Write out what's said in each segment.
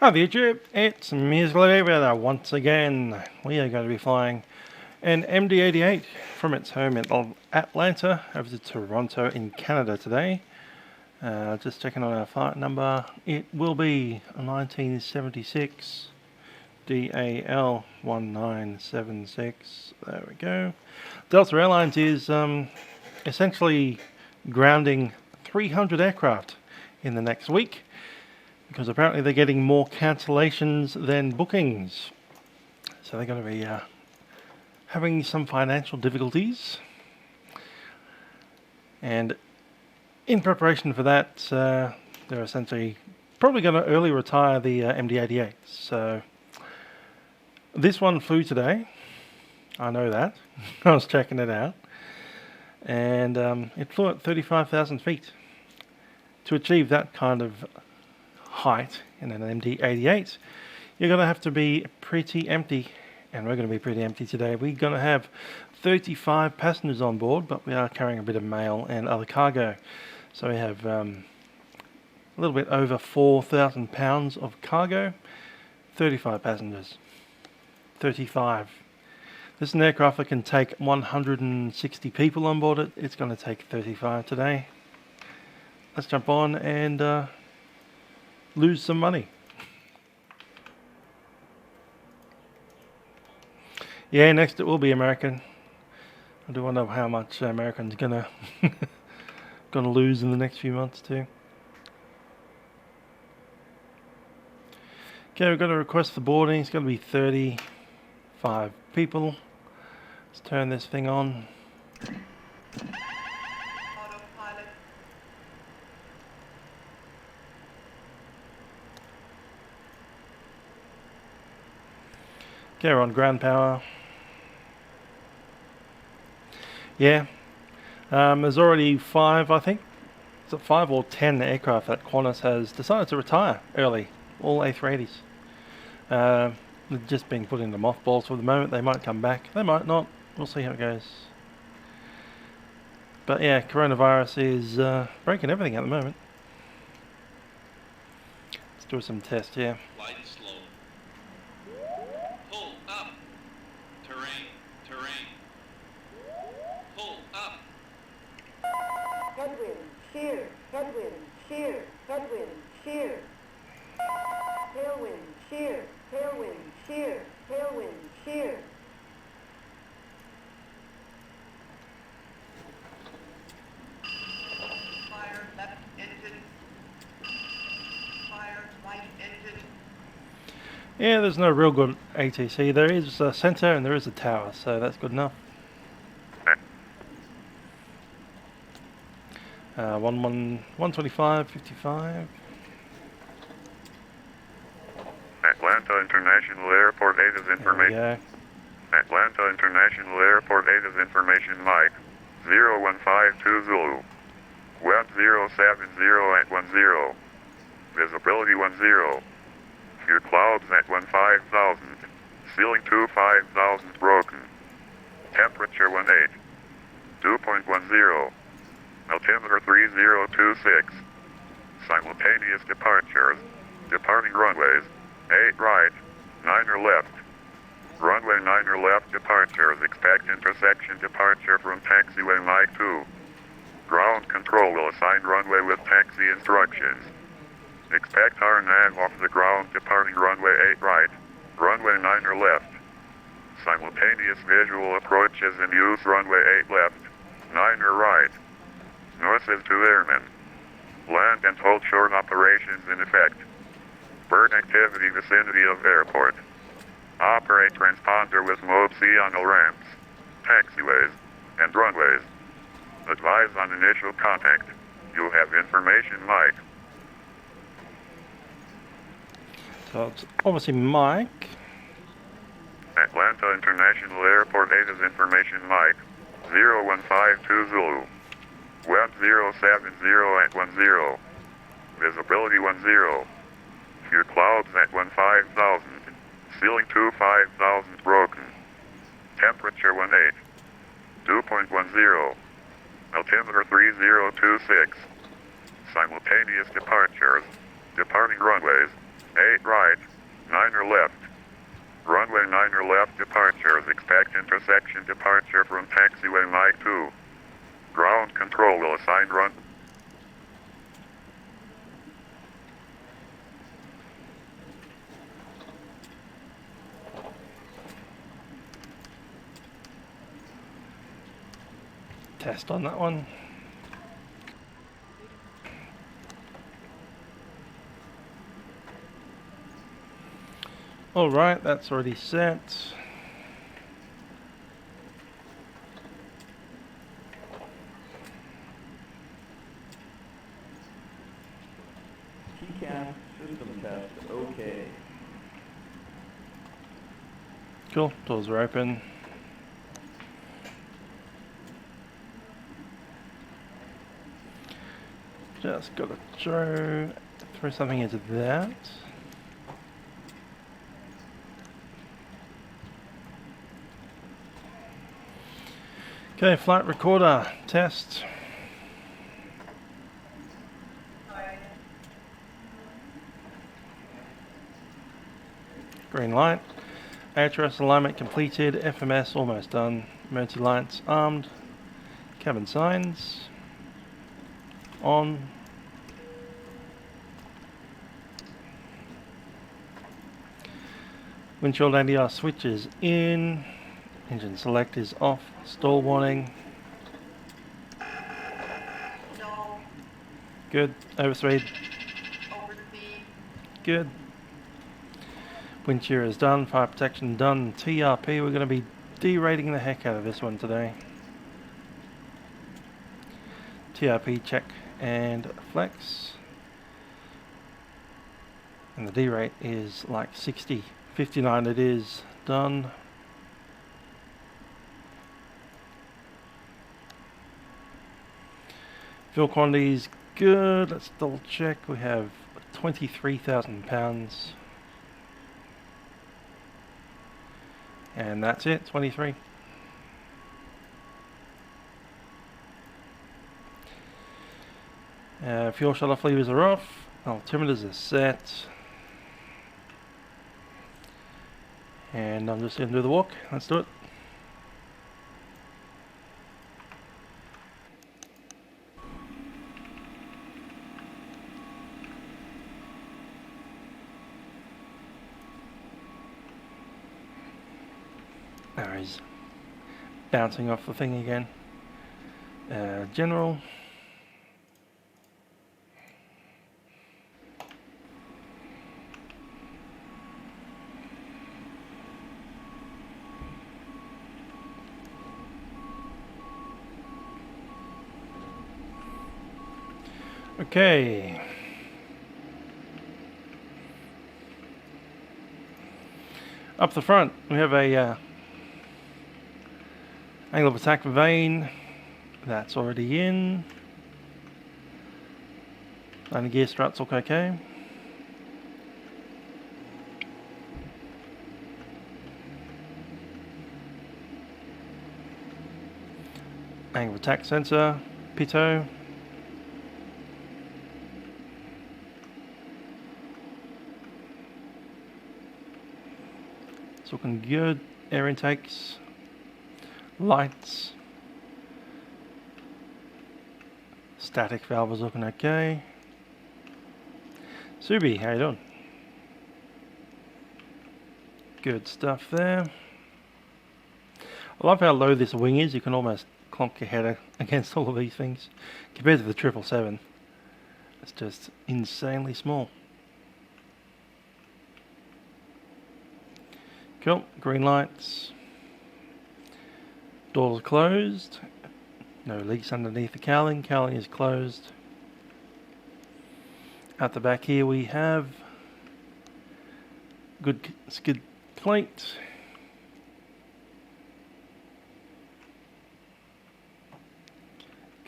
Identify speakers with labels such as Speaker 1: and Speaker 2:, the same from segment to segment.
Speaker 1: Hi YouTube, it's Leonardo once again. We are going to be flying an MD-88 from its home in Atlanta over to Toronto in Canada today. Just checking on our flight number. It will be 1976 DAL 1976. There we go. Delta Airlines is essentially grounding 300 aircraft in the next week, because apparently they're getting more cancellations than bookings. So they're going to be having some financial difficulties. And in preparation for that, they're essentially probably going to early retire the MD-88. So this one flew today. I know that. I was checking it out. And it flew at 35,000 feet. To achieve that kind of height in an MD-88, you're going to have to be pretty empty, and we're going to be pretty empty today. We're going to have 35 passengers on board, but we are carrying a bit of mail and other cargo. So we have a little bit over 4,000 pounds of cargo, 35 passengers. 35. This is an aircraft that can take 160 people on board it. It's going to take 35 today. Let's jump on and lose some money. Yeah, next it will be American. I do wonder how much American's gonna lose in the next few months too. Okay, we've got to request the boarding. It's going to be 35 people. Let's turn this thing on. Okay, we're on ground power. Yeah, there's already 5, I think. Is it 5 or 10 aircraft that Qantas has decided to retire early? All A380s. They're just being put into mothballs for the moment. They might come back. They might not. We'll see how it goes. But yeah, coronavirus is breaking everything at the moment. Let's do some tests here.
Speaker 2: Light and slow. Pull up. Terrain, terrain. Pull up.
Speaker 3: Headwind, shear, headwind, shear, headwind, shear. Tailwind, shear, tailwind, shear, tailwind, shear. Fire left engine. Fire right engine.
Speaker 1: Yeah, there's no real good ATC. There is a center and there is a tower, so that's good enough. 125, 55.
Speaker 4: Atlanta International Airport 8 is information.
Speaker 1: Yeah.
Speaker 4: Atlanta International Airport 8 is information Mike. 0152 Zulu. Web 070 at 10. Visibility 10. Few clouds at 15,000. Ceiling 25,000 broken. Temperature 18. 2.10. Altimeter 3026. Simultaneous departures. Departing runways. 8 right, 9 left. Runway 9 left departures. Expect intersection departure from taxiway Mike 2. Ground control will assign runway with taxi instructions. Expect RNAV off the ground departing runway 8 right, runway 9 left. Simultaneous visual approaches in use runway 8 left, 9 right. North is 2 airmen. Land and hold short operations in effect. Bird activity vicinity of airport. Operate transponder with mode C on all ramps, taxiways, and runways. Advise on initial contact. You have information Mike.
Speaker 1: So it's obviously Mike.
Speaker 4: Atlanta International Airport 8 is information Mike. 0152 Zulu. Web 070 at 10. Visibility 10. Few clouds at 15,000. Ceiling 25,000 broken. Temperature 18. 2.10. Altimeter 3026. Simultaneous departures. Departing runways. 8 right, 9er left. Runway 9er left departures. Expect intersection departure from taxiway Mike 2. Ground control will assign run.
Speaker 1: Test on that one. Alright, that's already set.
Speaker 5: TCAM system test, okay.
Speaker 1: Cool, doors are open. Just gotta throw something into that. Okay, flight recorder test. Green light. ATRS alignment completed. FMS almost done. Emergency lights armed. Cabin signs on. Windshield ADR switches in. Engine select is off. Stall warning.
Speaker 3: No.
Speaker 1: Good. Overspeed.
Speaker 3: Overspeed.
Speaker 1: Good. Wind shear is done. Fire protection done. TRP. We're going to be derating the heck out of this one today. TRP check and flex. And the D rate is like 60. 59 it is. Done. Fuel quantity is good. Let's double check. We have 23,000 pounds. And that's it, 23. Fuel shut-off levers are off. Altimeters are set. And I'm just going to do the walk. Let's do it. There he's bouncing off the thing again. General. Okay. Up the front, we have a angle of attack vane. That's already in. Landing gear struts look okay. Angle of attack sensor, pitot. It's looking good. Air intakes, lights, static valve is looking okay. Subi, how you doing? Good stuff there. I love how low this wing is. You can almost clonk your head against all of these things. Compared to the 777, it's just insanely small. Cool, green lights. Doors closed. No leaks underneath the cowling. Cowling is closed. At the back here we have good skid plate.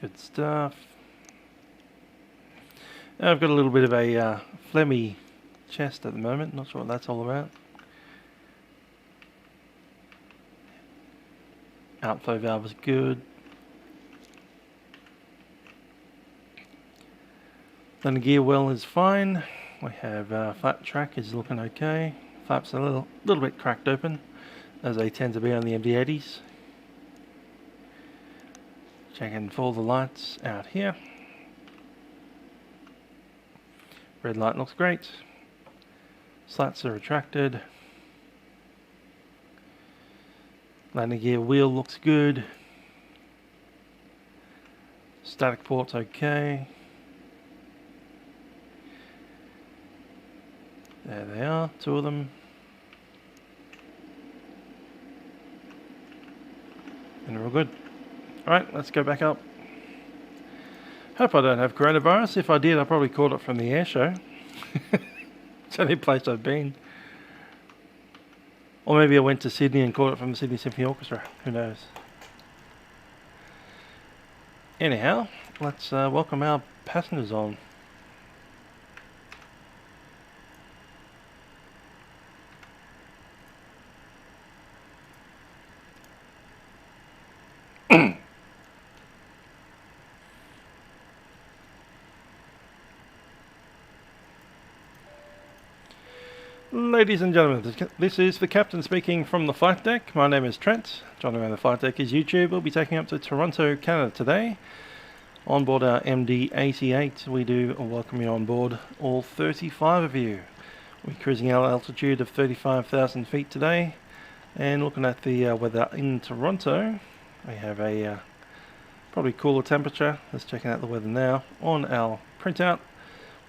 Speaker 1: Good stuff. I've got a little bit of a phlegmy chest at the moment. Not sure what that's all about. Outflow valve is good. Landing gear well is fine. We have flap track is looking okay. Flaps a little bit cracked open, as they tend to be on the MD-80s. Checking for the lights out here. Red light looks great. Slats are retracted. Landing gear wheel looks good. Static port's okay. There they are, two of them. And they're all good. Alright, let's go back up. Hope I don't have coronavirus. If I did, I probably caught it from the air show. It's the only place I've been. Or maybe I went to Sydney and caught it from the Sydney Symphony Orchestra. Who knows? Anyhow, let's welcome our passengers on. Ladies and gentlemen, this is the captain speaking from the flight deck. My name is Trent. Joining me on the flight deck is YouTube. We'll be taking up to Toronto, Canada today. On board our MD-88, we do welcome you on board, all 35 of you. We're cruising at an altitude of 35,000 feet today. And looking at the weather in Toronto, we have a probably cooler temperature. Let's check out the weather now. On our printout,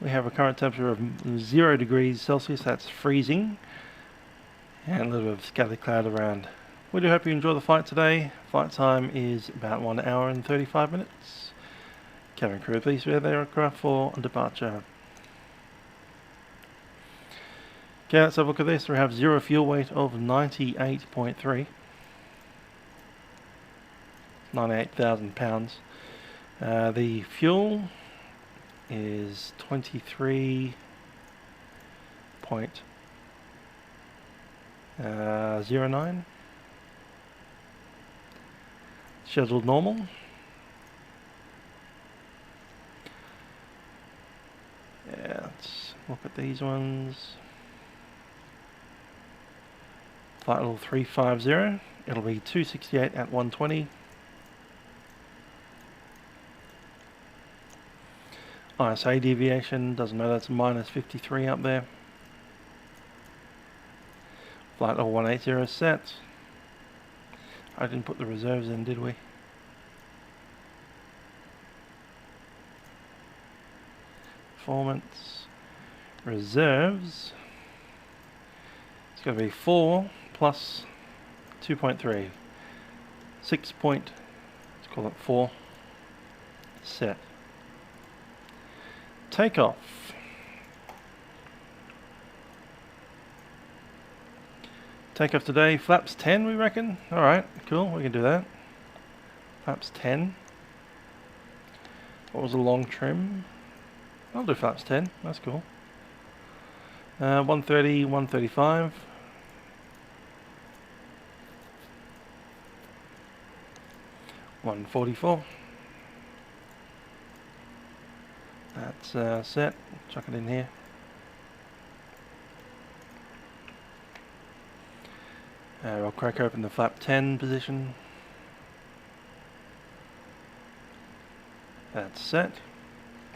Speaker 1: we have a current temperature of 0 degrees Celsius, that's freezing, and a little bit of scattered cloud around. We do hope you enjoy the flight today. Flight time is about 1 hour and 35 minutes. Cabin crew, please prepare the aircraft for departure. Okay, let's have a look at this. We have zero fuel weight of 98.3. 98,000 pounds. The fuel is 23.09. Scheduled normal. Yeah, let's look at these ones. Flight level 350. It'll be 268 at 120. ISA deviation, doesn't matter, it's minus 53 up there. Flight level 180 set. I didn't put the reserves in, did we? Performance. Reserves. It's going to be 4 plus 2.3. 6 point, let's call it 4. Set. Takeoff. Takeoff today, flaps 10 we reckon. Alright, cool, we can do that. Flaps 10. What was the long trim? I'll do flaps 10, that's cool. 130, 135. $144. That's set. Chuck it in here. I'll crack open the flap 10 position. That's set.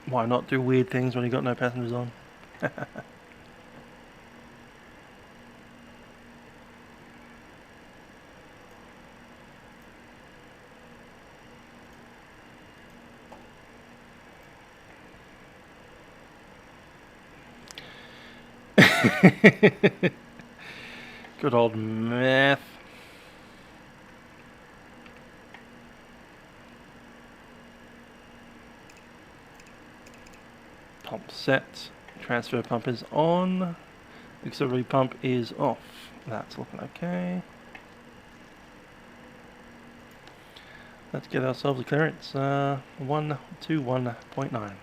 Speaker 1: Why not do weird things when you've got no passengers on? Good old math. Pump set. Transfer pump is on. Auxiliary pump is off. That's looking okay. Let's get ourselves a clearance. 121.9.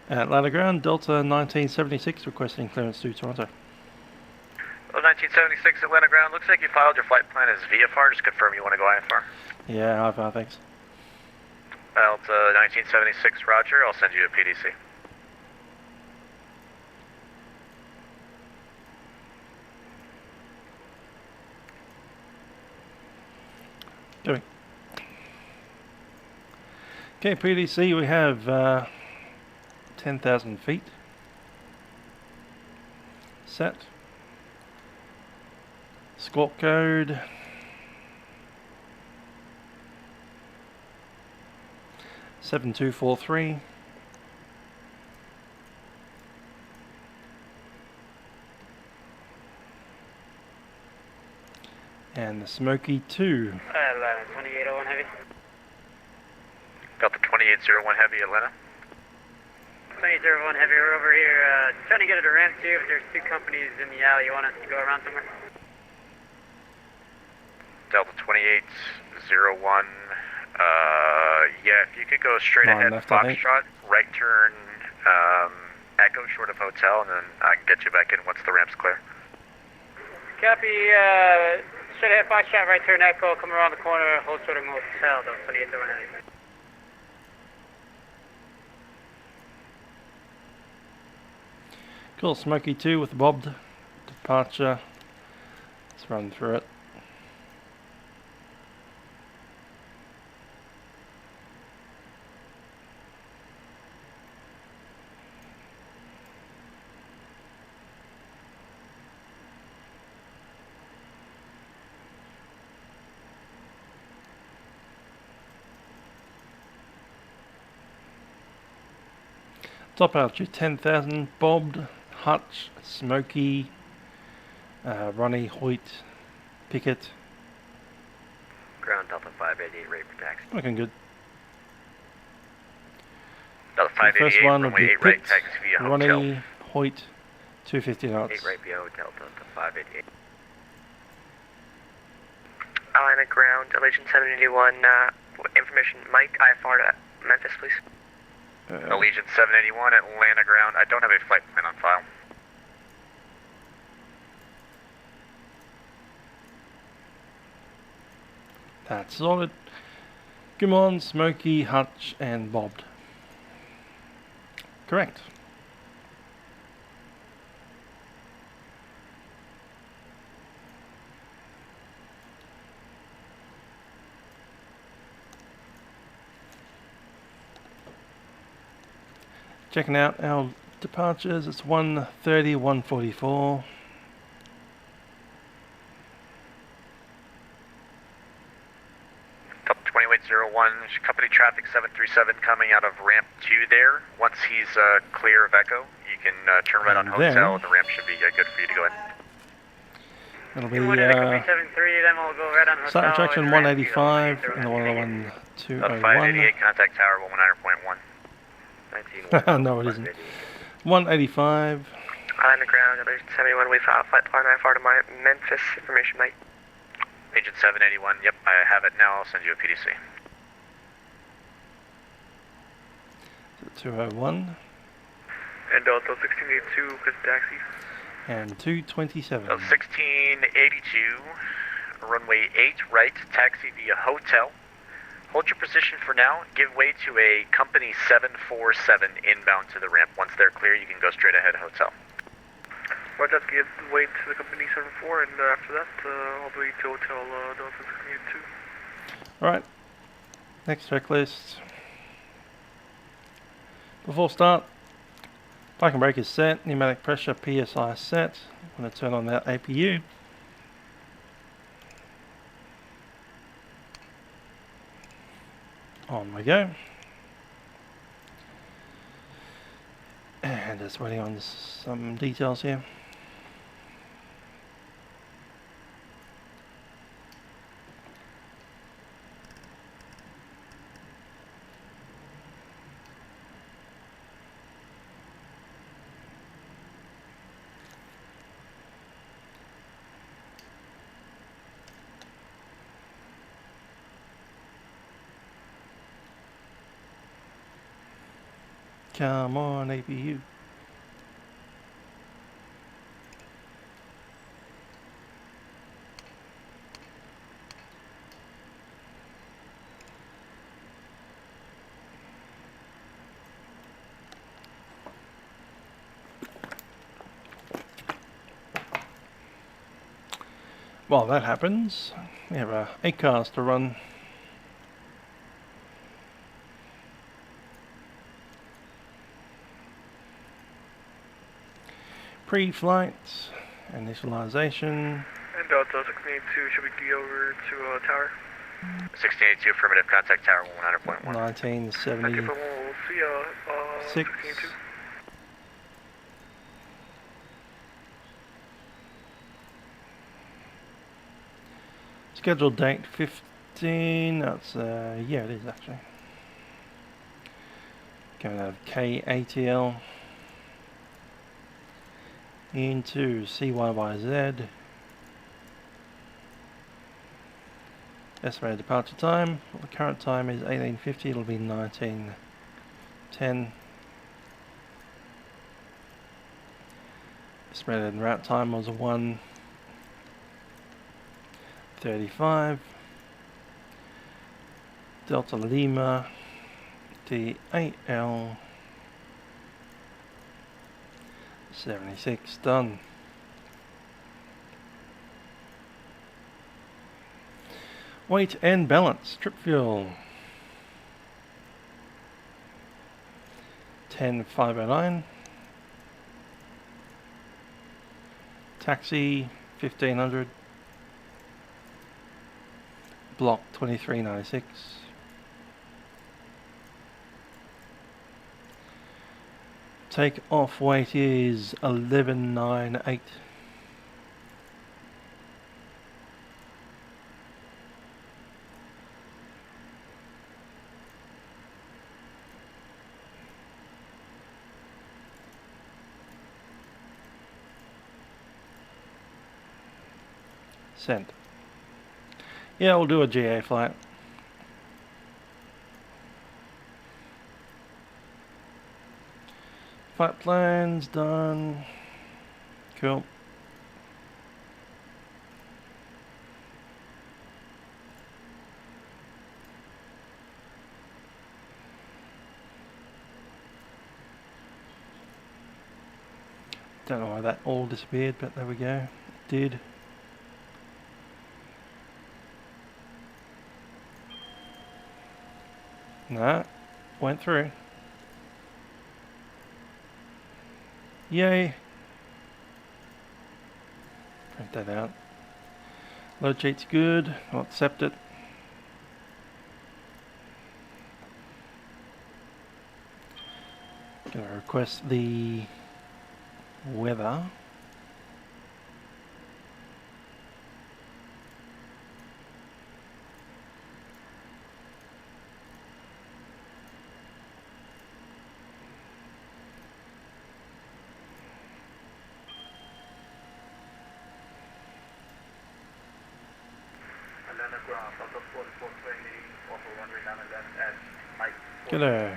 Speaker 1: Atlanta ground, Delta 1976 requesting clearance to Toronto.
Speaker 6: Well, 1976 Atlanta ground, looks like you filed your flight plan as VFR, just confirm you want to go IFR.
Speaker 1: Yeah, thanks.
Speaker 6: Delta 1976 Roger, I'll send you a PDC.
Speaker 1: Doing. Okay, PDC, we have 10,000 feet set. Squawk code 7243. And the Smoky 2.
Speaker 7: 2801 heavy.
Speaker 6: Got the 2801 heavy Atlanta.
Speaker 7: 2801 heavy, we're over here trying to get it a ramp too, but there's two companies in the alley. You want us to go around somewhere?
Speaker 6: Delta 2801, yeah, if you could go straight
Speaker 1: Line
Speaker 6: ahead,
Speaker 1: left, I think.
Speaker 6: Foxtrot, right turn, Echo short of hotel, and then I can get you back in once the ramp's clear.
Speaker 7: Copy, straight ahead, Foxtrot, right turn, Echo, come around the corner, hold short of motel, though, 2801 heavy.
Speaker 1: Cool, Smoky 2 with bobbed departure. Let's run through it. Top altitude 10,000, bobbed, Hutch, Smoky, Ronnie, Hoyt, Pickett.
Speaker 6: Ground Delta 588, rate for taxi.
Speaker 1: Looking good.
Speaker 6: Delta
Speaker 1: The first
Speaker 6: 588,
Speaker 1: one would
Speaker 6: runway
Speaker 1: be
Speaker 6: 8 right,
Speaker 1: Pitt,
Speaker 6: taxi via hotel.
Speaker 1: Ronnie, Hoyt, 250 knots.
Speaker 6: 8 right via hotel, Delta 588.
Speaker 8: Atlanta ground, Allegiant 781, information, Mike, IFR to Memphis, please.
Speaker 6: Allegiant 781, Atlanta ground. I don't have a flight plan on file.
Speaker 1: That's solid. Come on, Smoky, Hutch, and bobbed. Correct. Checking out our departures, it's 1:30, 1:44.
Speaker 6: Delta 2801, company traffic 737 coming out of ramp 2 there. Once he's clear of Echo, you can turn right on
Speaker 1: And then-
Speaker 6: hotel, and the ramp should be good for you to go in.
Speaker 1: It'll
Speaker 7: Good morning, company
Speaker 1: be
Speaker 7: 73, then we'll go right on hotel.
Speaker 1: start traction
Speaker 7: and
Speaker 1: 185
Speaker 7: ramp
Speaker 1: and the one on
Speaker 6: Delta
Speaker 1: 201.
Speaker 6: 588, contact tower 119.1.
Speaker 8: 19
Speaker 1: No, it isn't. 185.
Speaker 8: Atlanta ground, Allegiant 71, we filed flight plan IFR to my Memphis, information, Mike.
Speaker 6: Agent 781, yep, I have it now. I'll send you a PDC.
Speaker 1: 201
Speaker 8: And Delta 1682, request taxi.
Speaker 1: and 227.
Speaker 6: 1682, runway 8 right, taxi via hotel. Hold your position for now. Give way to a company 747 inbound to the ramp. Once they're clear, you can go straight ahead hotel.
Speaker 8: Right, that's give way to the company 74, and after that, all the way to hotel Delta 1682.
Speaker 1: Alright, next checklist. Before start, parking brake is set, pneumatic pressure PSI set. I'm going to turn on that APU. On we go. And just waiting on some details here. Come on, APU. While that happens, we have a 8 cars to run. Pre-flight, initialization.
Speaker 8: And Delta 1682 should we be over to tower?
Speaker 6: 1682 affirmative, contact tower 100.1.
Speaker 1: 1970.
Speaker 8: Okay, we'll see 1682.
Speaker 1: Scheduled date 15. That's yeah, it is actually. Going to have KATL into CYYZ. Estimated departure time. Well, the current time is 1850. It'll be 1910. Estimated route time was 1:35. Delta Lima DAL 76 done. Weight and balance. Trip fuel 10,509. Taxi 1500. Block 2396. Take off weight is 1198. Send. Yeah, we'll do a GA flight. Flight plans done. Cool. Don't know why that all disappeared, but there we go. It did. Nah, went through. Yay. Print that out. Load sheet's good. I'll accept it. Gonna request the weather. G'day.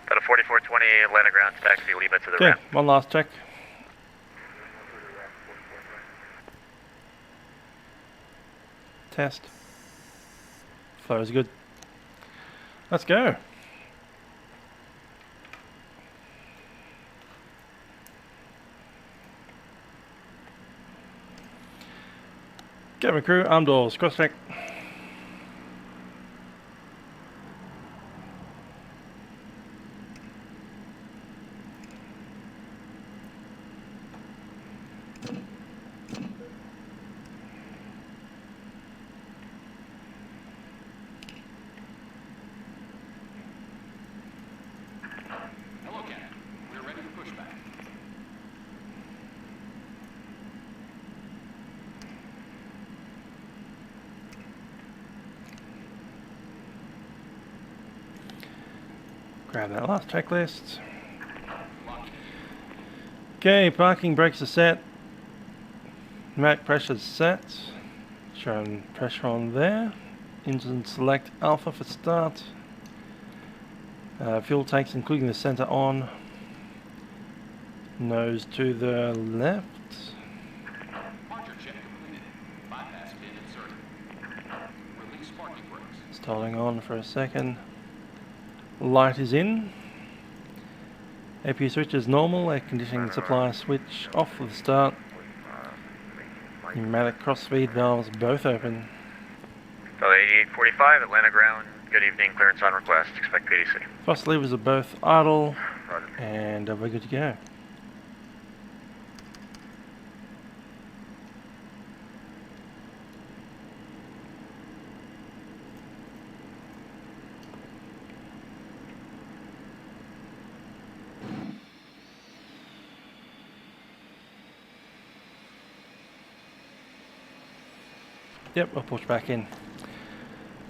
Speaker 6: Got a 4420 Atlanta ground taxi Lima to the
Speaker 1: Okay,
Speaker 6: ramp.
Speaker 1: one last check. Test. Flow is good. Let's go. Cabin crew, arm doors, cross check.
Speaker 2: Hello, Captain. We're ready for pushback.
Speaker 1: Grab that last checklist. Okay, parking brakes are set. Mac pressure's set. Showing pressure on there. Engine select alpha for start. Fuel tanks, including the center on. Nose to the left.
Speaker 2: Departure check completed. Bypass pin inserted. Release parking brakes.
Speaker 1: Stalling on for a second. Light is in. APU switch is normal. Air conditioning supply switch off with the start. Pneumatic crossfeed valves both open.
Speaker 6: Delta 8845, Atlanta ground. Good evening, clearance on request. Expect PDC.
Speaker 1: Thrust levers are both idle, and we're good to go. Yep, we'll push back in.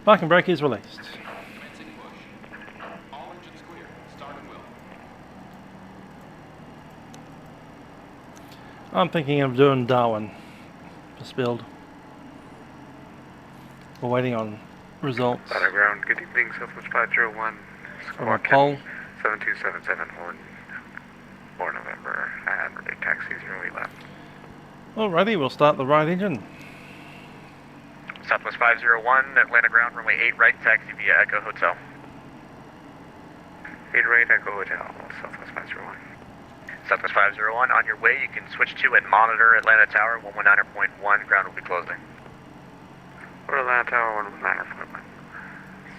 Speaker 1: Parking brake is released.
Speaker 2: Commencing push. All engines clear. Start and wheel.
Speaker 1: I'm thinking of doing Darwin for spilled. We're waiting on results
Speaker 8: Ground, good evening, Southwest 501.
Speaker 1: from a poll.
Speaker 8: 7277 4 November, and ready taxis really left.
Speaker 1: Alrighty, we'll start the right engine.
Speaker 6: Southwest 501, Atlanta ground, runway 8 right, taxi via Echo Hotel.
Speaker 8: 8 right, Echo Hotel, Southwest 501.
Speaker 6: Southwest 501, on your way, you can switch to and monitor Atlanta Tower 119.1, ground will be closing.
Speaker 8: Or Atlanta Tower 119.1,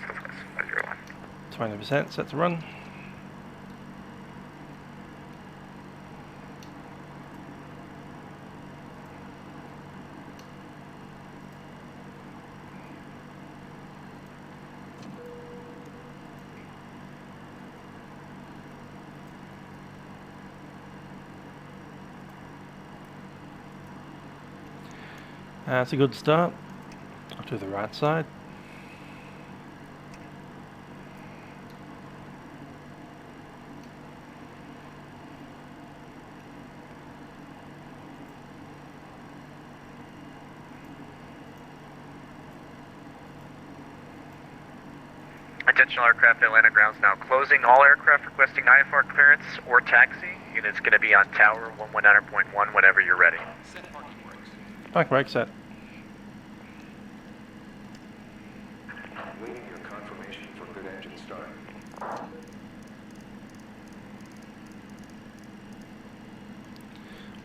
Speaker 8: Southwest 501.
Speaker 1: 20% set to run. That's a good start. To the right side.
Speaker 6: Attention aircraft, Atlanta grounds now closing. All aircraft requesting IFR clearance or taxi. Units going to be on Tower 119.1 whenever you're ready.
Speaker 2: Set parking brakes.
Speaker 1: Parking brake set.
Speaker 9: Waiting your confirmation for good engine start.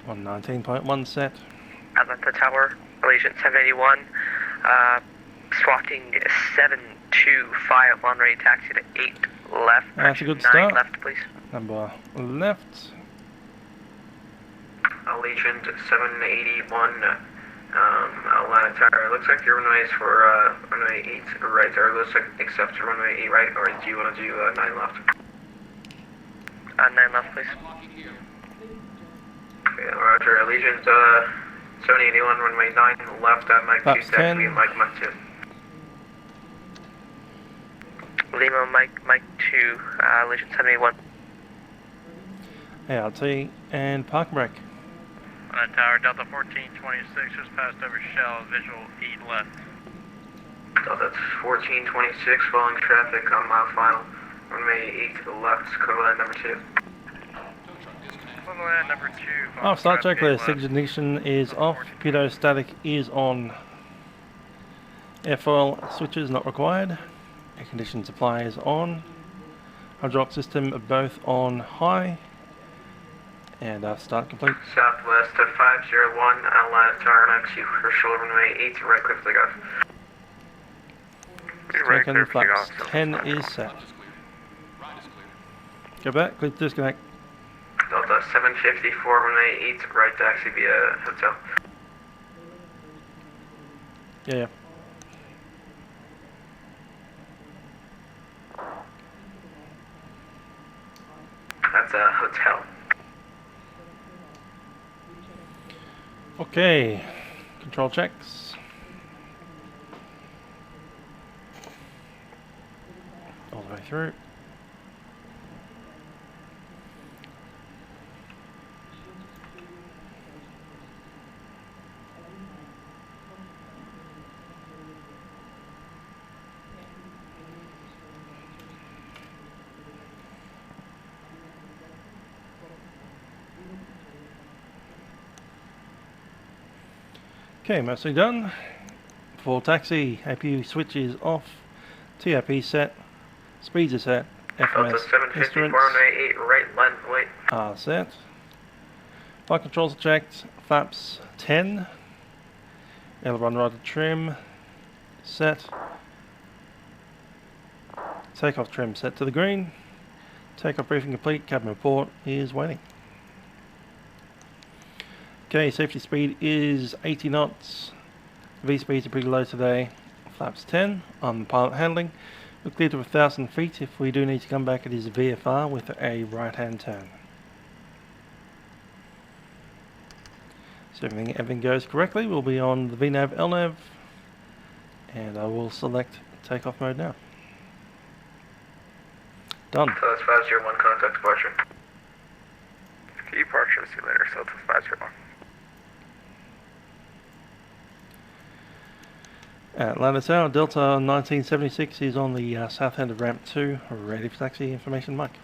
Speaker 1: 119.1 set.
Speaker 10: Atlanta Tower, Malaysian 781, swatting 725 on ready taxi to 8 left.
Speaker 1: That's a good
Speaker 10: 9
Speaker 1: start.
Speaker 10: left, please.
Speaker 1: Number left.
Speaker 10: Allegiant 781, Atlanta Tower. Looks like your runway is for runway 8 right, or looks like except runway 8 right, or do you want to do 9 left? 9 left, please.
Speaker 2: Unlocking here.
Speaker 10: Okay, Roger. Allegiant 781, runway 9 left at Mike 2,
Speaker 1: Flaps 10.
Speaker 10: taxi at Mike 2. Lima, Mike 2, Allegiant 781.
Speaker 1: ART and parking brake.
Speaker 7: Tower, Delta 1426, just passed over Shell, visual 8 left.
Speaker 10: Delta 1426, following traffic on mile final. Runway 8 to the left, Covalent number 2.
Speaker 2: Tow truck disconnect.
Speaker 7: Equivalent number 2.
Speaker 1: Off start checklist. Ignition is off. Pitot static is on. Airfoil switches not required. Air conditioning supply is on. Hydraulic system are both on high. And start complete.
Speaker 10: Southwest 501, Atlanta Tower 92, Herschel, runway 8 right, clear for takeoff.
Speaker 8: Right,
Speaker 1: Second
Speaker 8: clear for
Speaker 1: flaps
Speaker 8: takeoff.
Speaker 1: 10 is set.
Speaker 2: Ride is clear. Ride is clear.
Speaker 1: Go back, click disconnect.
Speaker 10: Delta 754, runway 8 right, taxi via hotel.
Speaker 1: Yeah.
Speaker 10: That's a hotel.
Speaker 1: Okay. Control checks. All the way through. Okay, mostly done. For taxi, APU switch is off, TRP set, speeds are set,
Speaker 10: Delta
Speaker 1: FMS
Speaker 10: 754
Speaker 1: instruments
Speaker 10: runway 8 right, land wait.
Speaker 1: are set. Flight controls are checked, flaps 10, aileron rudder trim set, takeoff trim set to the green, takeoff briefing complete, cabin report is waiting. Okay, safety speed is 80 knots, V speeds are pretty low today, flaps 10 on the pilot handling. We're clear to 1,000 feet. If we do need to come back, it is VFR with a right hand turn. So everything goes correctly, we'll be on the VNAV LNAV, and I will select takeoff mode now. Done.
Speaker 10: Delta 501 contact departure.
Speaker 8: Departure, see you later, Delta 501.
Speaker 1: At Landis Tower, Delta 1976 is on the south end of ramp 2, ready for taxi. Information Mike.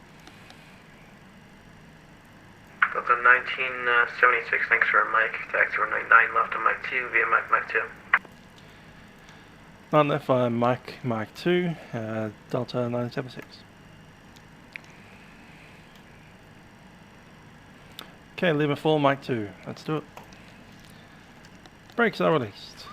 Speaker 10: Delta 1976, thanks for Mike. Taxi 199 left on Mike 2 via Mike 2.
Speaker 1: 9 left via Mike 2, Delta 976. Okay, Lima 4, Mike 2, let's do it. Brakes are released.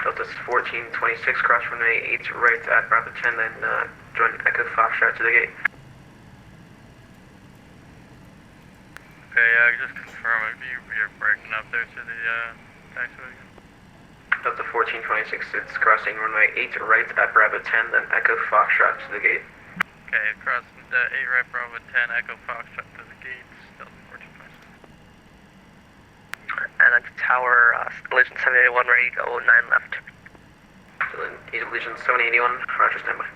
Speaker 10: Delta 1426, cross runway 8 right at Bravo 10, then join Echo Foxtrot to the gate.
Speaker 8: Okay, just confirm if you're breaking up there to the taxiway.
Speaker 10: Delta 1426, it's crossing runway 8 right at Bravo 10, then Echo Foxtrot to the gate.
Speaker 8: Okay, crossing 8 right, Bravo 10, Echo Foxtrot to the gates, Delta 1426.
Speaker 11: And then to tower, Legion 781, ready to go, 9 left.
Speaker 10: Legion 781, roger, standby.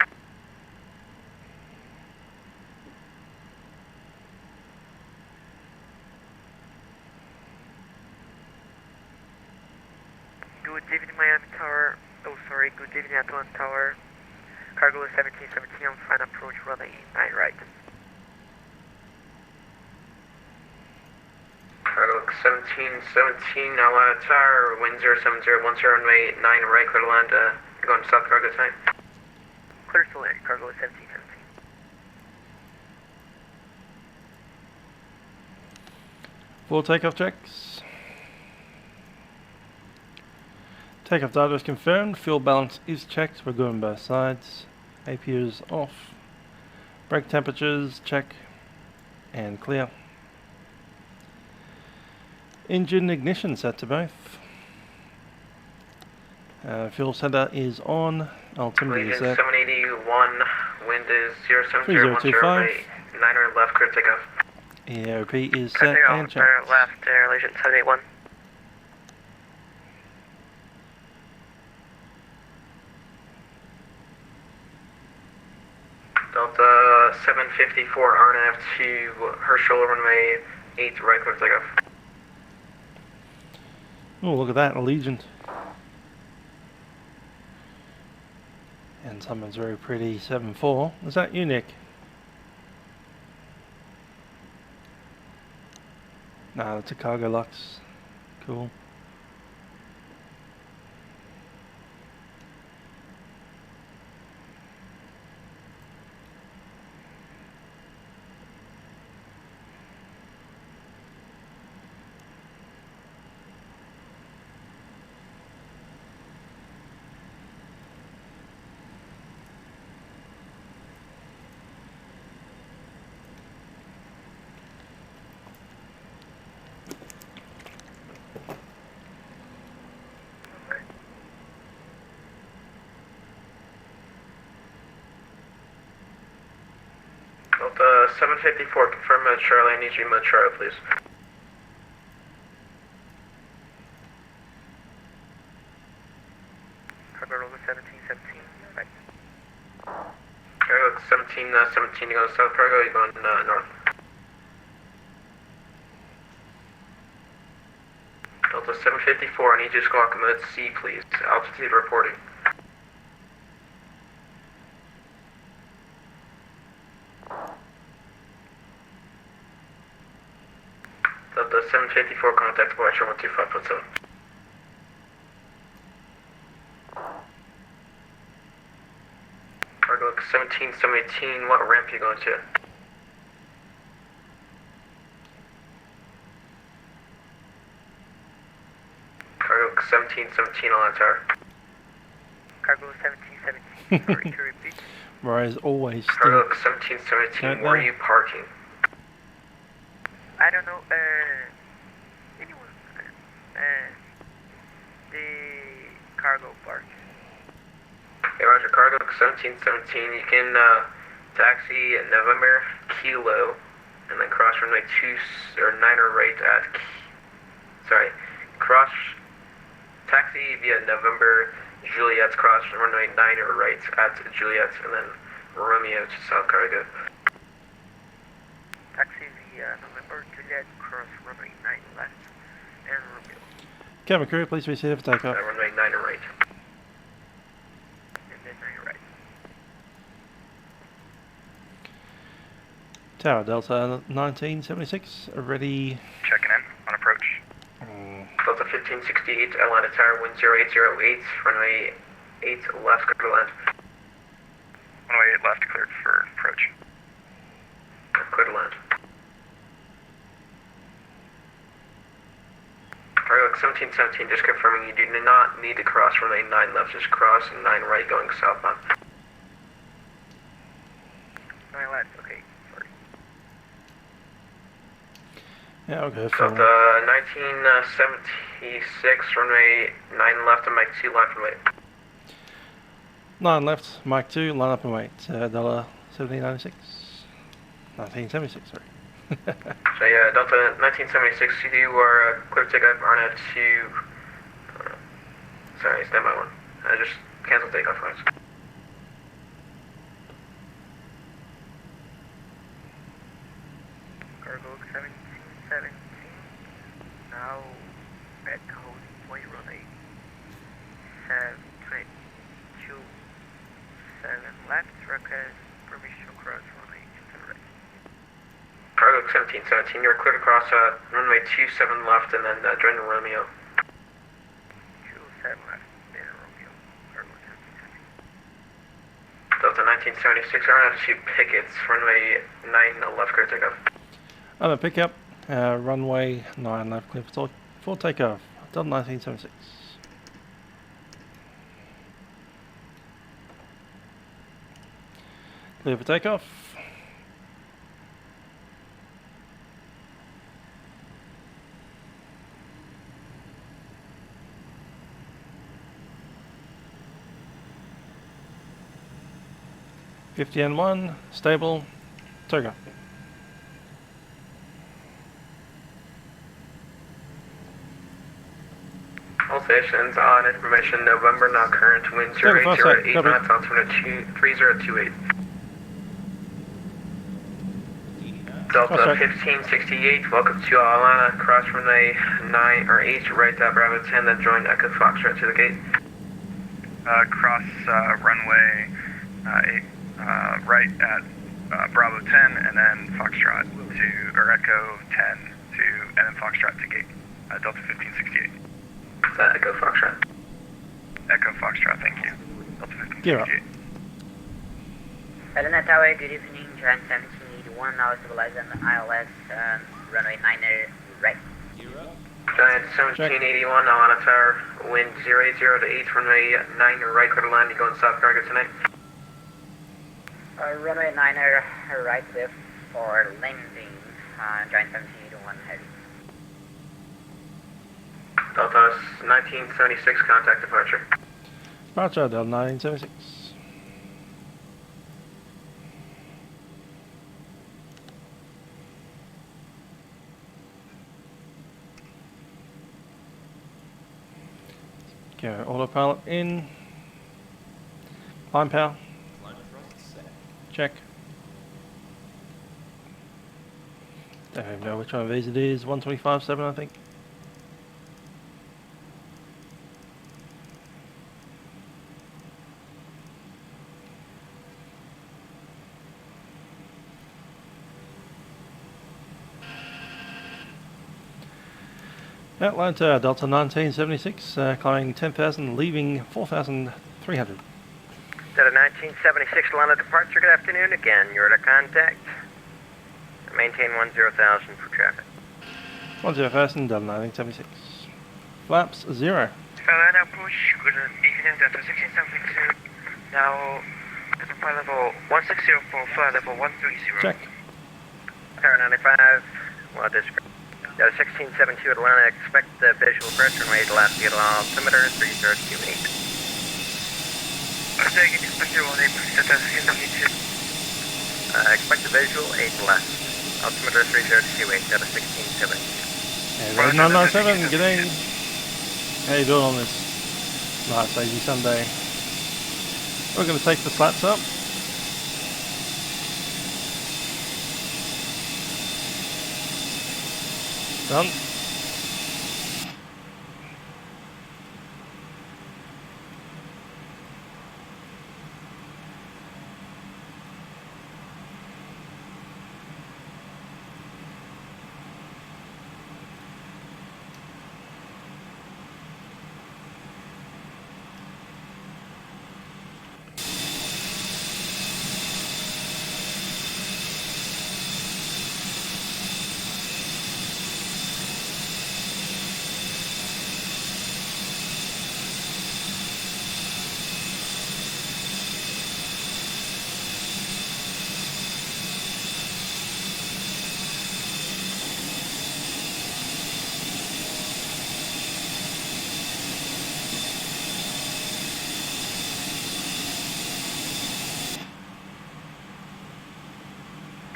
Speaker 11: Good evening, Miami Tower. Oh, sorry, good evening, Atlanta Tower. Cargo 1717 on final approach, runway 9 right.
Speaker 10: Cargo 1717, Atlanta Tower, wind 07010, runway 9 right, clear to land, going to South Cargo time.
Speaker 11: Clear to land, cargo 1717.
Speaker 1: Full takeoff checks. Takeoff data is confirmed, fuel balance is checked, we're good on both sides. APU is off. Brake temperatures, check. And clear. Engine ignition set to both. Fuel center is on. Altimeter is
Speaker 10: Legion
Speaker 1: set.
Speaker 10: 781, wind is 07010,
Speaker 1: 3025.
Speaker 10: runway 9 right left, clear takeoff.
Speaker 1: EOP is set and checked.
Speaker 11: Left, Legion 781.
Speaker 10: Delta 754, RNAV to Herschel, runway 8 right, clear takeoff.
Speaker 1: Oh, look at that, Allegiant. And someone's very pretty 7-4. Is that you, Nick? Nah, that's a Cargo Lux. Cool.
Speaker 10: Delta 754, confirm mode Charlie, I need you mode Charlie, please.
Speaker 11: Cargo over 1717, right.
Speaker 10: Cargo 1717, you going south cargo, you going north. Delta 754, I need you to squawk mode C, please. Altitude reporting. 54, contact departure 125.7. Cargo 17, 718, what ramp are you going to? Cargo 17, 17 on that tower.
Speaker 11: Cargo 1717, sorry, to repeat.
Speaker 1: Rise always
Speaker 10: Cargo
Speaker 1: stinks.
Speaker 10: 17, 17, where are you parking?
Speaker 11: I don't know, anyone, the cargo park.
Speaker 10: Okay, roger, cargo 1717, you can taxi at November Kilo, and then cross runway 2 or 9 or right at, cross, taxi via November Juliet's cross runway 9 or right at Juliet, and then Romeo to South Cargo.
Speaker 11: Taxi via November Juliet, cross runway 9 left, and Romeo.
Speaker 1: Cabin crew, please be seated for takeoff.
Speaker 10: Runway 9 or right.
Speaker 11: And then 9 right.
Speaker 1: Tower Delta 1976, ready.
Speaker 6: Checking in on approach.
Speaker 10: Delta 1568, Atlanta Tower, wind 0808, runway 8 left, clear to land.
Speaker 6: Runway 8 left, cleared for approach.
Speaker 10: Clear to land. Cargo 1717, just confirming you do not need to cross runway 9 left, just cross 9 right going southbound.
Speaker 11: 9 left, okay, sorry.
Speaker 1: Yeah, I'll go for
Speaker 10: Delta 1976, runway 9 left and Mike 2 line from right.
Speaker 1: 9 left, Mike 2, line up and wait. Delta 1796. 1976, sorry.
Speaker 10: So yeah, Delta 1976, you are clear to take up RNF to, sorry, stand by 1. Just cancel takeoff flights.
Speaker 11: Cargo 1717, now at holding point runway 727 left, request permission to cross runway 27 right.
Speaker 10: Cargo 1717, you're clear to cross runway 27 left and then join the Romeo.
Speaker 11: 27 left, then Romeo, cargo 1717.
Speaker 10: Delta 1976, RNF to Pickett's, runway 9 left, clear to take off.
Speaker 1: I'm a pickup, runway 9 left, clear for takeoff. Delta 1976. Clear for takeoff. (50N1) stable. Toga.
Speaker 10: All stations on information November, not current, wind 0808 knots, altimeter 3028. Delta 1568, welcome to Atlanta, cross runway 9 or 8 right at Bravo 10, then join Echo Foxtrot to the gate.
Speaker 6: Cross runway 8 right at Bravo 10, and then Foxtrot to, or Echo 10 to, and then Foxtrot to gate. Delta 1568.
Speaker 10: Echo Foxtrot.
Speaker 6: Echo Foxtrot, thank you. Delta 1568.
Speaker 12: Atlanta Tower, good evening, Giant 1781, now stabilized on ILS, runway 9er right.
Speaker 10: Giant 1781, Atlanta Tower, wind 080 to 8, runway 9 right, clear to land, you going south cargo tonight?
Speaker 12: Runway 9er right clear for landing, Giant 1781 heavy.
Speaker 10: Delta 1976, contact departure.
Speaker 1: Departure, Delta 1976. Go autopilot in. Line power. Check. Don't even know which one of these it is. 125.7, I think. Atlanta, Delta 1976, climbing 10,000, leaving 4,300.
Speaker 13: Delta 1976, Atlanta departure, good afternoon again. You're at a contact. Maintain 10,000 for traffic.
Speaker 1: 10,000, Delta 1976. Flaps 0.
Speaker 11: Atlanta approach, good evening, Delta 1672. Now, at the flight level 1604, flight level 130.
Speaker 1: Check.
Speaker 13: Tower 95, well described. Delta 1672 Atlanta, expect the visual pressure rate left, get altimeter 3028.
Speaker 11: Taking expected 18, Delta 1672.
Speaker 13: Expect the visual 8 left, altimeter 3028, Delta 1672.
Speaker 1: Hey, Road 997, g'day. How you doing on this nice lazy Sunday? We're going to take the slats up. Done.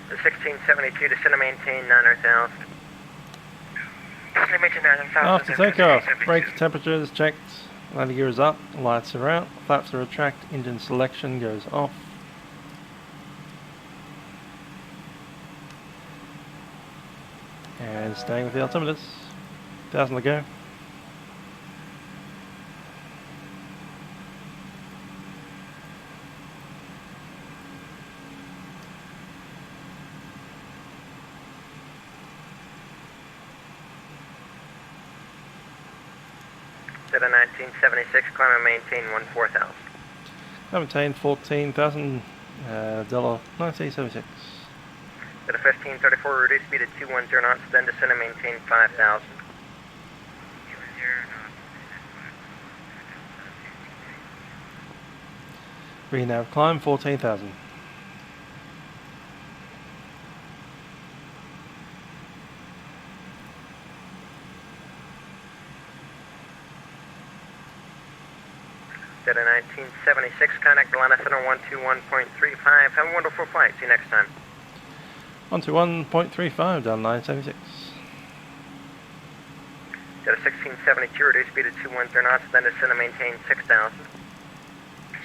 Speaker 13: The 1672 descend and maintain 900,000.
Speaker 11: Descend and maintain 900,000.
Speaker 1: After takeoff, brake temperatures checked, landing gear is up, lights are out, flaps are retract, engine selection goes off. And staying with the altimeters. 1,000 to go.
Speaker 13: Delta 1976, climb and maintain 14,000.
Speaker 1: Maintain 14,000, Delta 1976.
Speaker 13: Delta 1534, reduce speed at 210 knots, then descend and maintain 5,000.
Speaker 1: Renav climb 14,000.
Speaker 13: Delta 1976, contact Atlanta Center 121.35. Have a wonderful flight. See you next time.
Speaker 1: 121.35 down 976.
Speaker 13: Delta 1672, reduce speed at 210 knots, then descend and maintain 6,000.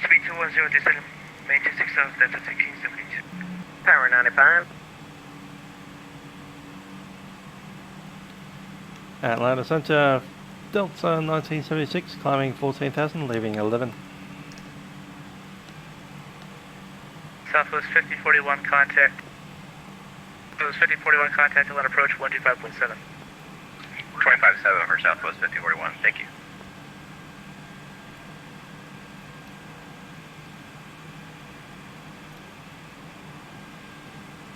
Speaker 11: Speed 210, descend and maintain 6,000, Delta 1672.
Speaker 13: Power 95.
Speaker 1: Atlanta Center, Delta 1976, climbing 14,000, leaving 11.
Speaker 7: Southwest 5041 contact. Southwest 5041 contact, Atlanta approach 125.7.
Speaker 6: 25.7 for Southwest 5041, thank you.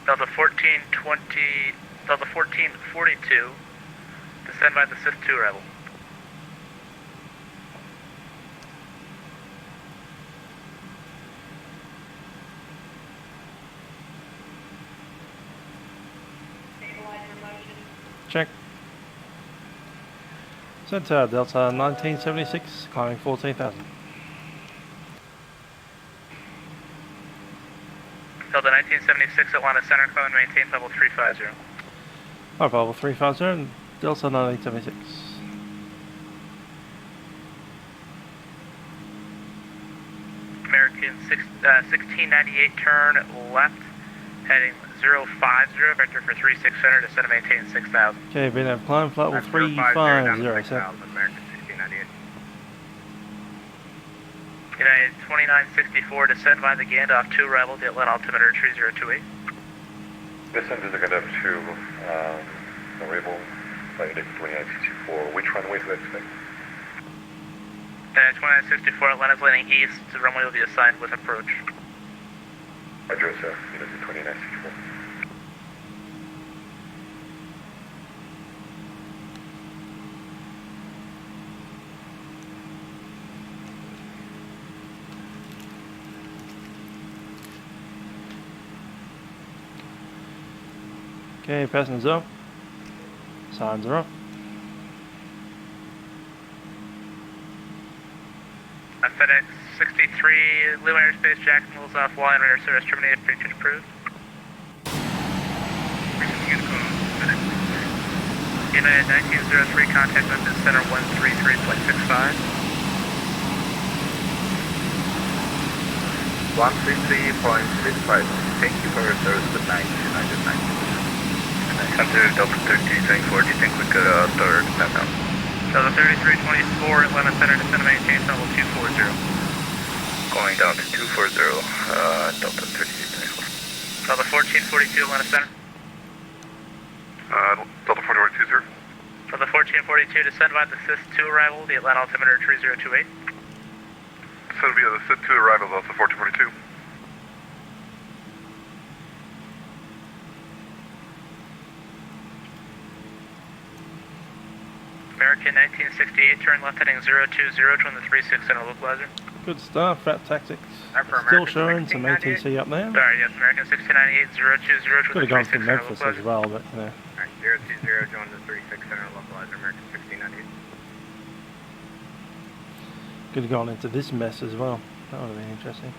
Speaker 7: Delta 1420, Delta 1442, descend by the Sith 2 Rebel.
Speaker 1: Check. Center, Delta 1976, climbing 14,000.
Speaker 7: Delta 1976, Atlanta Center, climb and maintain level 350.
Speaker 1: Alright, level 350, Delta 1976.
Speaker 7: American 1698, turn left, heading 050, vector for 3600, descend and maintain 6,000.
Speaker 1: Okay, Vietnam climb, flight level 350, set.
Speaker 6: American 1698.
Speaker 7: United 2964, descend by the Gandalf 2 Rebel, the Atlanta altimeter 3028.
Speaker 4: Descend to the Gandalf 2, Rebel, flight index 2962.
Speaker 9: 2964, which runway do I expect?
Speaker 6: 2964, Atlanta's landing east, the runway will be assigned with approach.
Speaker 9: Roger, sir. Unit 2964.
Speaker 1: Okay, passengers up. Signs are up.
Speaker 6: FedEx 63, Lou Airspace, Jacksonville's offline, radar service terminated, pre-tune approved. United 1903, contact Memphis Center 133.65.
Speaker 14: 133.65. Thank you for your service. Good night. United 19.
Speaker 8: Consider Delta 1324, do you think we could start that now?
Speaker 6: Delta 3324, Atlanta Center, descend and maintain level 240.
Speaker 8: Going down to 240, Delta 1324.
Speaker 6: Delta 1442, Atlanta Center.
Speaker 4: Delta 4120, sir.
Speaker 6: Delta 1442, descend by the SIS-2 arrival, the Atlanta altimeter 3028.
Speaker 4: Descend via the SIS-2 arrival, Delta 1442.
Speaker 6: American 1968, turn left heading 020, join the 36 center localizer.
Speaker 1: Good stuff, Fat Tactics. Still showing some ATC up there.
Speaker 6: Sorry, yes, American 1698, 020,
Speaker 1: Could
Speaker 6: join
Speaker 1: have
Speaker 6: the
Speaker 1: gone
Speaker 6: 36
Speaker 1: from
Speaker 6: center
Speaker 1: Memphis
Speaker 6: localizer.
Speaker 1: as well, but you know.
Speaker 10: Alright, 020, join the 36 center localizer, American 1698.
Speaker 1: Could have gone into this mess as well. That would have been interesting.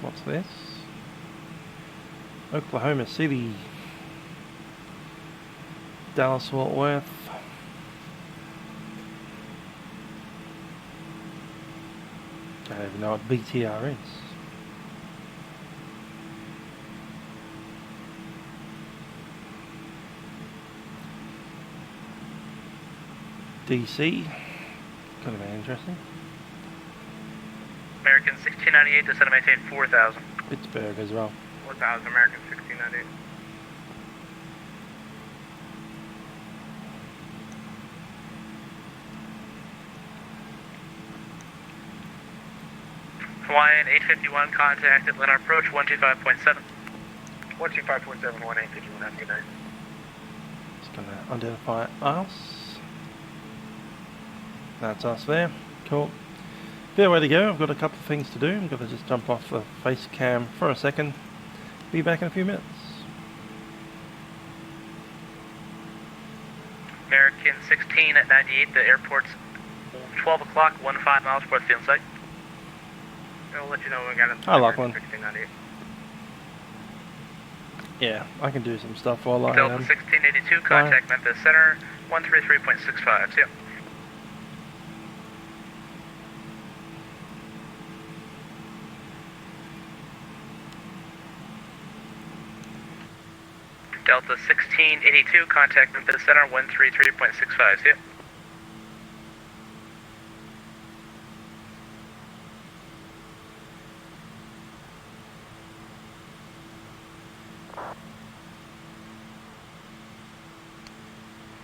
Speaker 1: What's this? Oklahoma City. Dallas Fort Worth. I don't even know what BTR is. DC. Could have been interesting.
Speaker 6: American 1698, descend and maintain 4000.
Speaker 1: Pittsburgh as well.
Speaker 10: 4000, American 1698.
Speaker 6: Hawaiian 851, contact Atlanta approach 125.7.
Speaker 10: 125.7, 1851, have a good night.
Speaker 1: Just gonna identify us. That's us there. Cool. Fair way to go. I've got a couple of things to do. I'm gonna just jump off the Facecam for a second. Be back in a few minutes.
Speaker 6: American 16 at 98, the airport's 12 o'clock, 15 miles port field site.
Speaker 10: I'll let you know when we got it.
Speaker 1: Hi, Lachlan.
Speaker 10: 1698.
Speaker 1: Yeah, I can do some stuff while I
Speaker 6: Delta 1682, contact Memphis Center 133.65. See ya. Delta 1682, contact Memphis Center 133.65. See ya.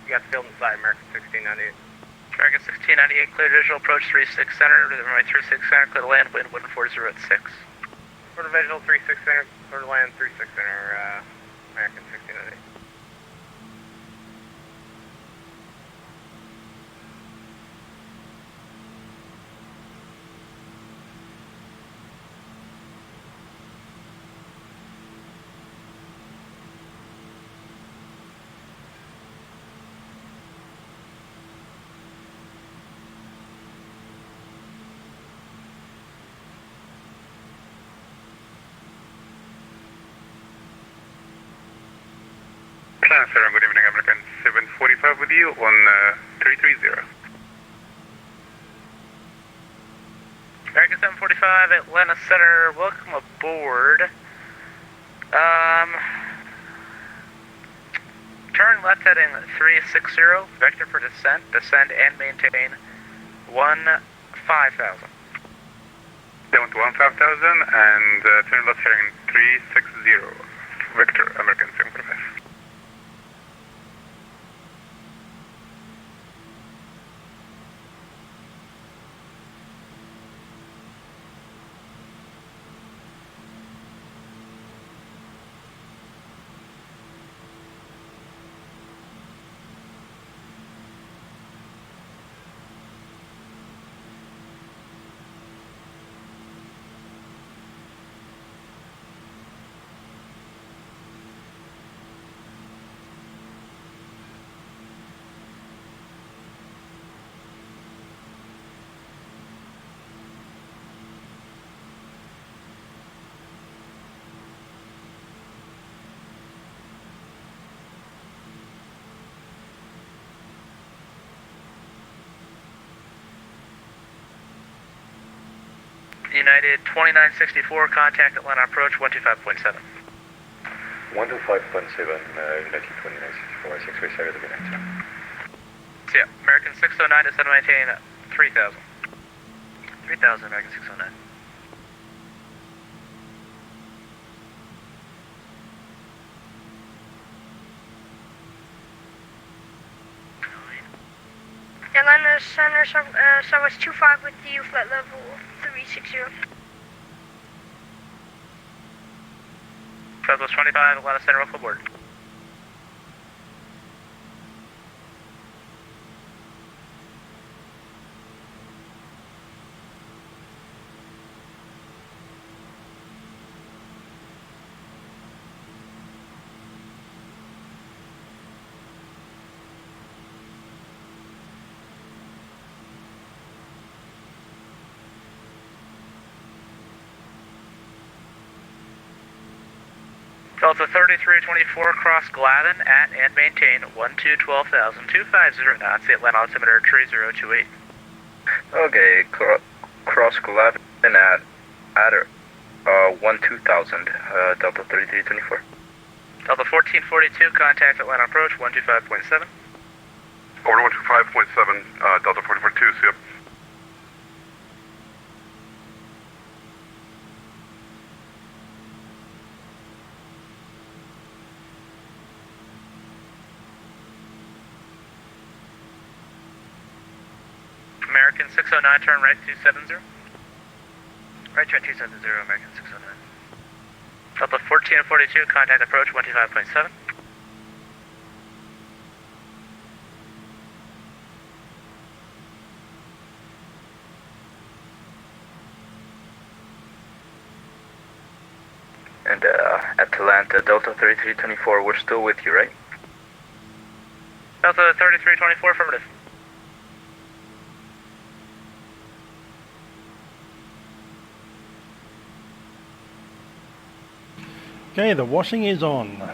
Speaker 10: You got the field inside, American 1698.
Speaker 6: American 1698, clear visual approach 36 center, runway 36 center, clear to land, wind 140 at 6.
Speaker 10: Clear to visual 36 center, clear to land 36 center, American 1698.
Speaker 4: Sir, good evening, American 745 with you on 330.
Speaker 6: American 745, Atlanta Center, welcome aboard. Turn left heading 360, vector for descent, descend and maintain 15,000.
Speaker 4: Down to 15,000 and turn left heading 360, vector, American 745.
Speaker 6: United 2964, contact Atlanta approach 125.7.
Speaker 9: 125.7, United 2964, 6 way the connector.
Speaker 6: So yeah, American 609 is set to maintain 3000. 3000, American 609.
Speaker 15: Atlanta Center, Southwest 25 with you, flight level 360.
Speaker 6: Southwest 25, Atlanta Center, welcome aboard. Delta 3324, cross Gladden at and maintain 12,000, 250 knots, the Atlanta altimeter 3028.
Speaker 14: Okay, cross Gladden at 12,000, Delta 3324.
Speaker 6: Delta 1442, contact Atlanta approach 125.7.
Speaker 4: Over 125.7, Delta 4442, see up.
Speaker 6: American 609, turn right 270. Right turn 270, American 609. Delta 1442, contact approach 125.7.
Speaker 14: And Atlanta, Delta 3324, we're still with you, right?
Speaker 6: Delta 3324, affirmative.
Speaker 1: Okay, the washing is on.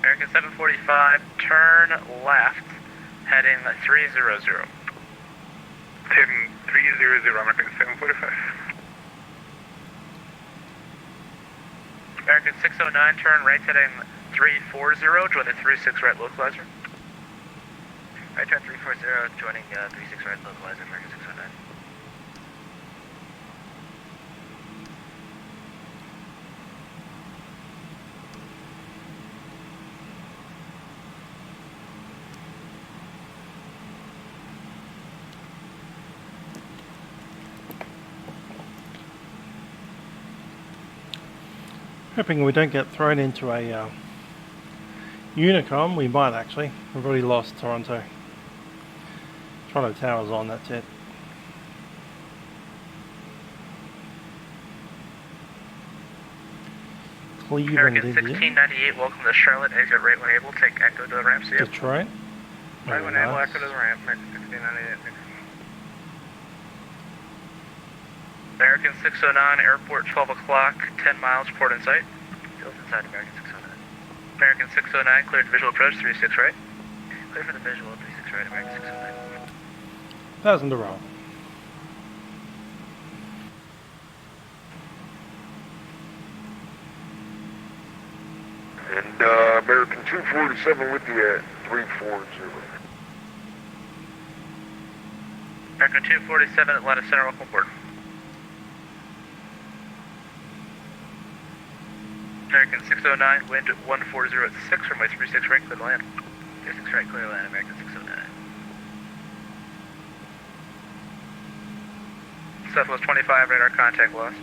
Speaker 6: American 745, turn left, heading 300.
Speaker 4: Heading 300, American 745.
Speaker 6: American 609, turn right, heading 340, join the 36 right localizer. Right turn 340, joining 36 right localizer, American 609.
Speaker 1: Hoping we don't get thrown into a Unicom. We might actually. We've already lost Toronto. Toronto Tower's on, that's it. Cleveland,
Speaker 6: American 1698, welcome to Charlotte, exit right when able, take Echo to the ramp, see you.
Speaker 1: Detroit.
Speaker 6: Right when able, Echo to the ramp, American 1698. American 609, airport 12 o'clock, 10 miles, port in sight. Field inside American 609. American 609, cleared to visual approach, 36 right. Clear for the visual, 36 right, American 609.
Speaker 1: 1,000 to roll.
Speaker 4: And American 247 with you at 340.
Speaker 6: American 247, Atlanta Center, welcome aboard. American 609, wind 140 at 6, runway 36 right, clear to land. 36 right, clear to land, American 609. Southwest 25, radar contact lost.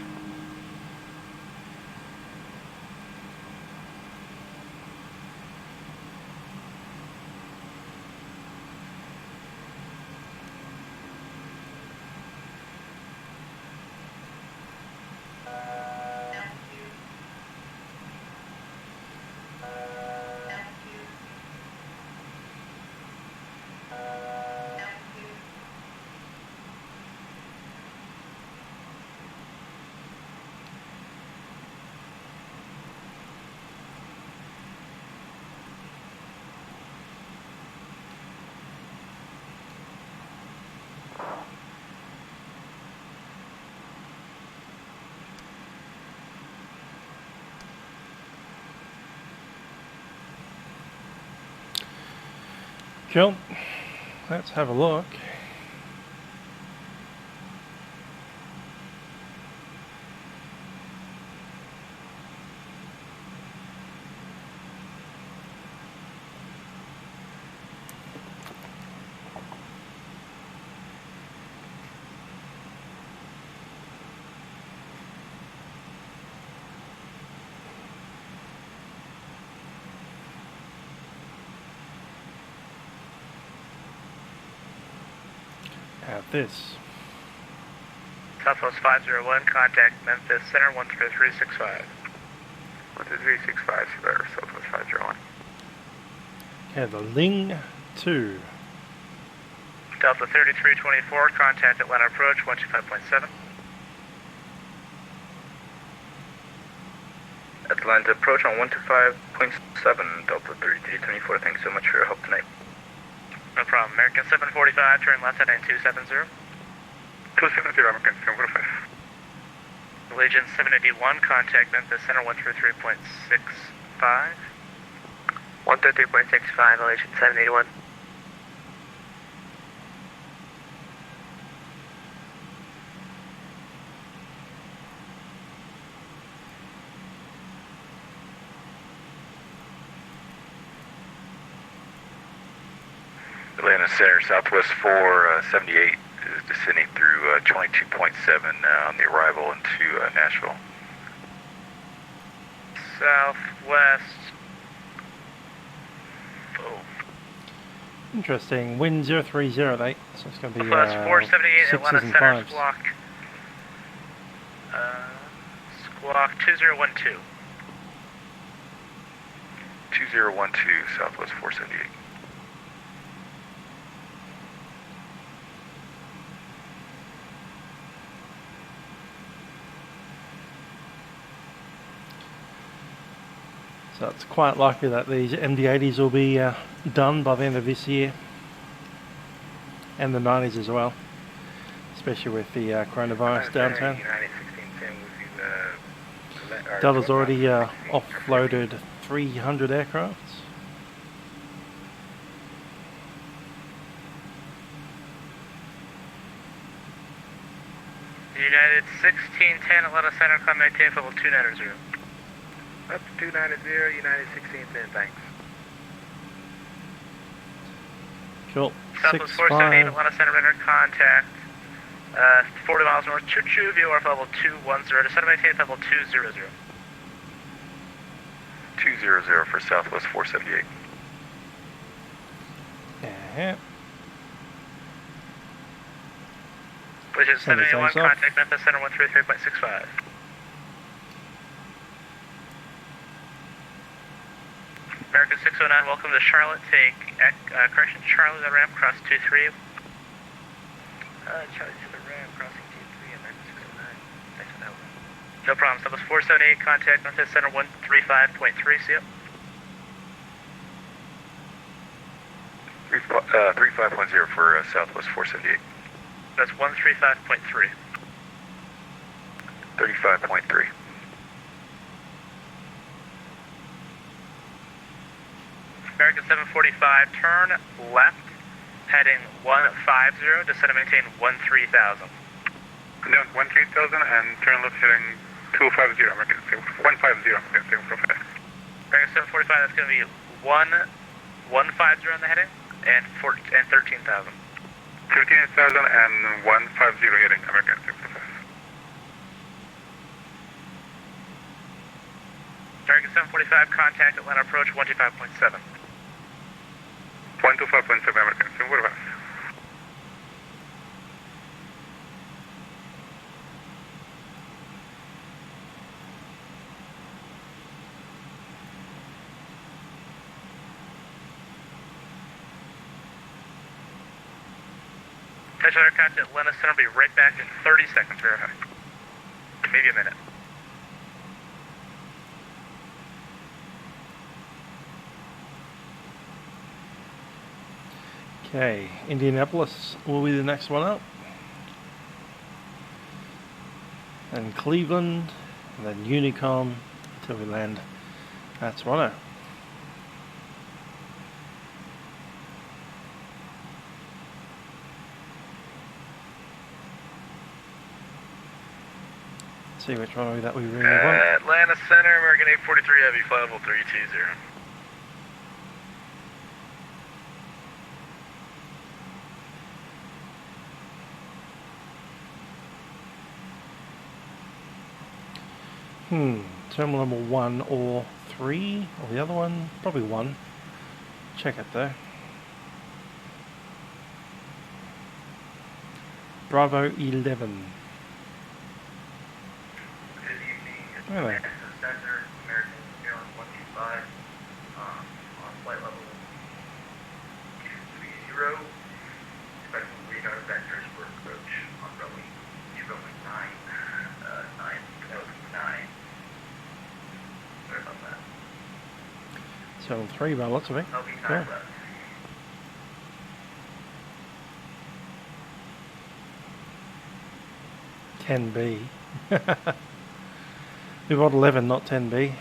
Speaker 1: Cool. Let's have a look. At this.
Speaker 8: Southwest 501, contact Memphis Center 13365. 13365, Sierra, Southwest 501.
Speaker 1: Okay, the Ling 2.
Speaker 8: Delta 3324, contact Atlanta approach 125.7.
Speaker 14: Atlanta approach on 125.7, Delta 3324. Thanks so much for your help tonight.
Speaker 8: No problem. American 745, turn left at 270. 270, American 745. Legion 781, contact Memphis Center 133.65.
Speaker 11: 133.65, Legion 781.
Speaker 9: Atlanta Center, Southwest 478 is descending through 22.7 on the arrival into Nashville.
Speaker 8: Southwest. Oh.
Speaker 1: Interesting. Wind 0308. So it's going to be
Speaker 8: Southwest 478,
Speaker 1: sixes
Speaker 8: Atlanta
Speaker 1: and
Speaker 8: Center,
Speaker 1: fives.
Speaker 8: squawk 2012.
Speaker 9: 2012, Southwest 478.
Speaker 1: So it's quite likely that these MD-80s will be done by the end of this year, and the 90s as well, especially with the coronavirus downturn. Delta's already offloaded 300 aircrafts.
Speaker 8: United 1610, Atlanta Center, climb maintain level 290.
Speaker 14: Up to 290, United 1610, thanks.
Speaker 1: Cool.
Speaker 8: Southwest
Speaker 1: 6-5.
Speaker 8: 478, Atlanta Center, enter contact. 40 miles north, choo-choo, VOR level 210, descend and maintain level 200.
Speaker 9: 200 for Southwest 478.
Speaker 8: Legion
Speaker 1: Send the
Speaker 8: 781,
Speaker 1: tanks off.
Speaker 8: contact Memphis Center 133.65. American 609, welcome to Charlotte. Take correction, Charlie to the ramp, cross 23. Charlie to the ramp, crossing 23, American 609. Thanks for that one. No problem. Southwest 478, contact Memphis Center 135.3, see you.
Speaker 9: 3510 for Southwest 478.
Speaker 8: That's 135.3.
Speaker 9: 35.3.
Speaker 8: American 745, turn left, heading 150, descend and maintain 13,000.
Speaker 14: Down 13,000 and turn left heading 250, American 150, American 745.
Speaker 8: American 745, that's going to be 150 on the heading and 13,000.
Speaker 14: 13,000 and 150 heading, American 745.
Speaker 8: American 745, contact Atlanta approach 125.7.
Speaker 14: 125.7, American 745.
Speaker 8: Touchdown aircraft at Atlanta Center, be right back in 30 seconds, verify. Maybe a minute.
Speaker 1: Okay, Indianapolis will be the next one up. And Cleveland, and then Unicom until we land at Toronto. see which runway that we really want.
Speaker 6: Atlanta Center, American 843 Heavy, flight level 320.
Speaker 1: Terminal number 1 or 3, or the other one, probably 1. Check it though. Bravo 11.
Speaker 16: Good evening. It's
Speaker 1: Really?
Speaker 16: Center, American Airlines 125, on flight level 230. Expecting radar vectors for approach on runway 9. Sorry about that.
Speaker 1: 73 by lots of it.
Speaker 16: There'll be 9
Speaker 1: Yeah.
Speaker 16: left.
Speaker 1: $10B. We want 11, not 10B.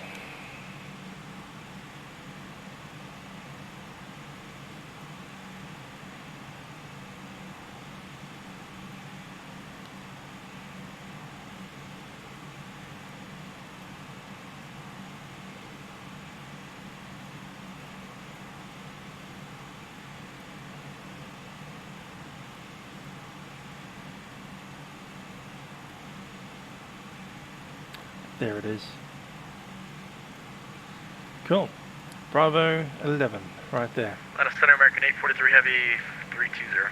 Speaker 1: There it is. Cool. Bravo 11, right there.
Speaker 6: Atlanta Center, American 843 Heavy, 320.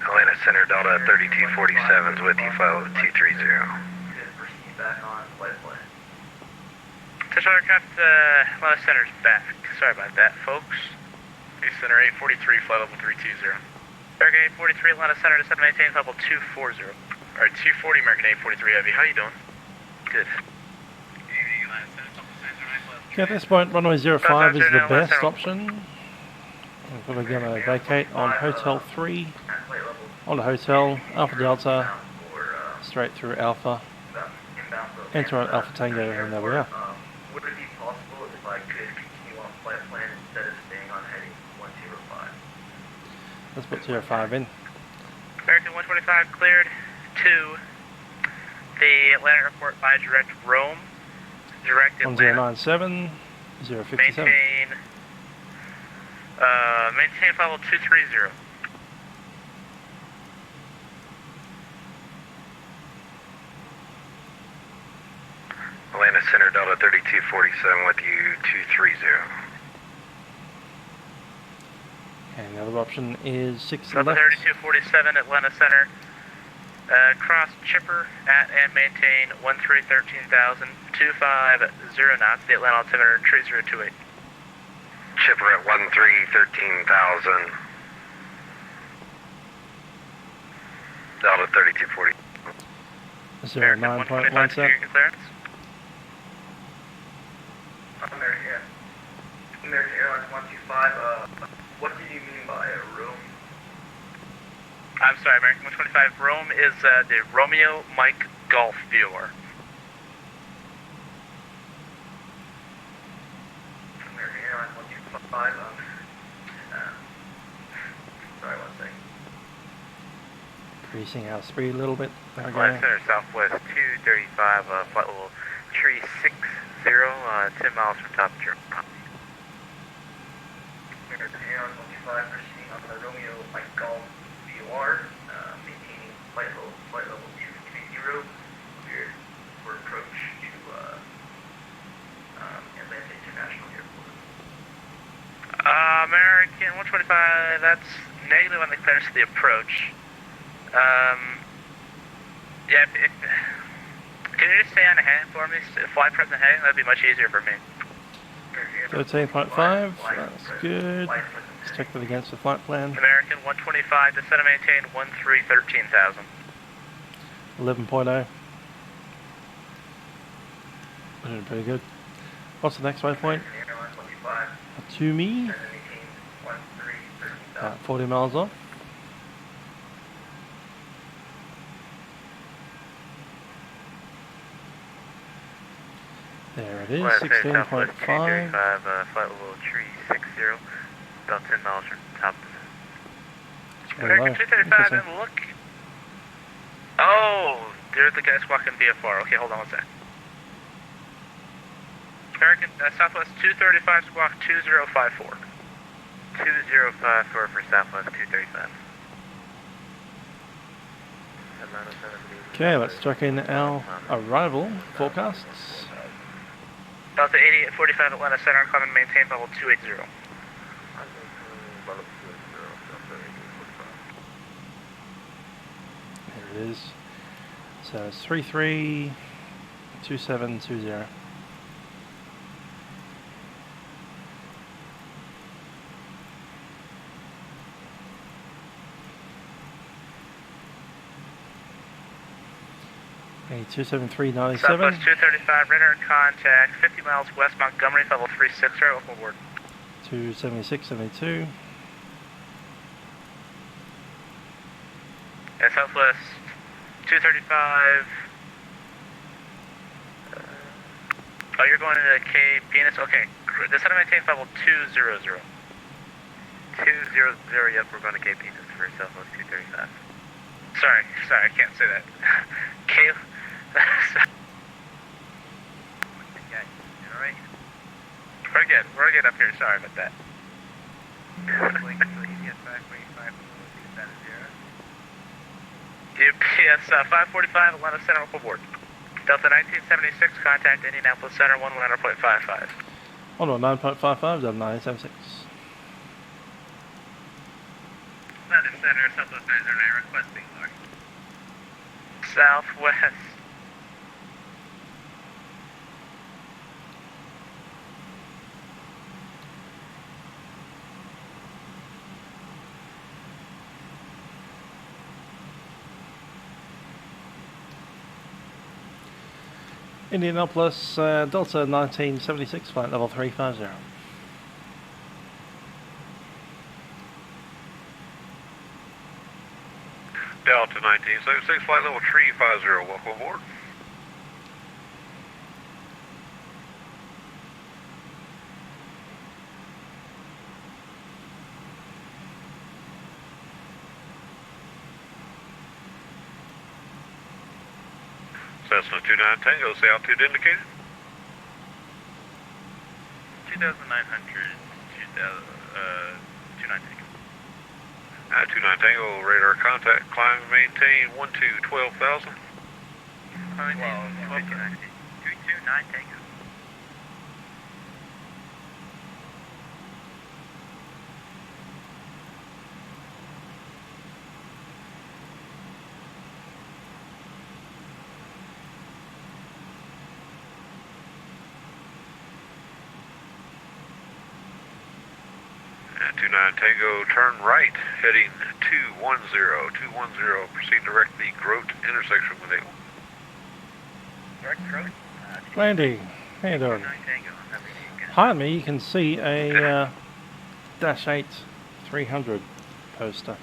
Speaker 9: Atlanta Center, Delta 3247 is with you, flight level 230.
Speaker 16: Proceed back on flight plan.
Speaker 8: Touch aircraft, Atlanta Center's back. Sorry about that, folks.
Speaker 6: Hey, Center 843, flight level 320.
Speaker 8: American 843, Atlanta Center to 7 maintain, level 240.
Speaker 6: Alright, 240, American 843 Heavy, how you doing?
Speaker 8: Good.
Speaker 1: Okay, at this point, runway 05 is the best option. We're going to vacate on Hotel 3, on the Hotel, Alpha Delta, straight through Alpha, enter on Alpha Tango, and there we are.
Speaker 16: Would it be possible if I could continue on flight plan instead of staying on heading 105?
Speaker 1: Let's put 05 in.
Speaker 8: American 125 cleared to the Atlanta Airport by direct Rome. Direct Atlanta.
Speaker 1: 1097, 057.
Speaker 8: Maintain level 230.
Speaker 9: Atlanta Center, Delta 3247 with you, 230.
Speaker 1: And the other option is 6
Speaker 8: Delta
Speaker 1: left.
Speaker 8: 3247 Atlanta Center. Cross chipper at and maintain 1313,000, 250 knots. The Atlanta altimeter 3028.
Speaker 9: Chipper at 1313,000. Delta 3240.
Speaker 1: 09.17.
Speaker 8: Clearance.
Speaker 16: American Airlines 125, what did you mean by a room?
Speaker 8: I'm sorry, American 125. Rome is the Romeo Mike Golf viewer.
Speaker 16: American Airlines 125, sorry, one second.
Speaker 1: Increasing our speed a little bit. There we
Speaker 8: Atlanta
Speaker 1: go.
Speaker 8: Center Southwest 235, flight level 360, 10 miles from top of German.
Speaker 16: American Airlines 125, proceeding on the Romeo Mike Golf VOR, maintaining flight level 230, cleared for approach to Atlanta International Airport.
Speaker 8: American 125, that's negative on the clearance to the approach. Yeah, can you just stay on the heading for me? Fly present heading, that'd be much easier for me.
Speaker 1: 13.5, that's good. Let's check that against the flight plan.
Speaker 8: American 125, descend and maintain 1313,000.
Speaker 1: 11.0. Doing pretty good. What's the next waypoint? To me. About 40 miles off. There it is, 16.5.
Speaker 8: Flight level 360, about 10 miles from top.
Speaker 1: Very low.
Speaker 8: American 235 in look. Oh, there's the guy squawking VFR. Okay, hold on one sec. American Southwest 235 squawk 2054.
Speaker 13: 2054 for Southwest 235.
Speaker 1: Okay, let's check in our arrival forecasts.
Speaker 8: Delta 8845 Atlanta Center, climb and maintain level 280.
Speaker 1: Here it is. So it's 332720. Okay, 27397.
Speaker 8: Southwest 235, radar contact 50 miles west Montgomery, level 36, right, welcome aboard.
Speaker 1: 27672.
Speaker 8: Yeah, Southwest 235. Oh, you're going into Cape Venus? Okay, descend and maintain level 200.
Speaker 13: 200, yep, we're going to Cape Venus for Southwest 235.
Speaker 8: Sorry, I can't say that. Cape.
Speaker 13: Alright?
Speaker 8: We're good up here, sorry about that. UPS 545, Atlanta Center, welcome aboard. Delta 1976, contact Indianapolis Center, 119.55.
Speaker 1: 119.55, Delta 976.
Speaker 8: Atlanta Center, Southwest 909, requesting Lord. Southwest.
Speaker 1: Indianapolis, Delta 1976, flight level 350.
Speaker 17: Delta 1976, flight level 350, welcome aboard. Cessna 29 Tango, say altitude indicated.
Speaker 8: 2,900, 29 Tango.
Speaker 17: 29 Tango, radar contact, climb and maintain 12,000.
Speaker 8: 229 Tango.
Speaker 17: And 29 Tango, turn right, heading 210, proceed directly Grote intersection with A1.
Speaker 8: Direct Grote?
Speaker 1: Landing, how you doing? Behind me you can see a Dash 8 300 poster.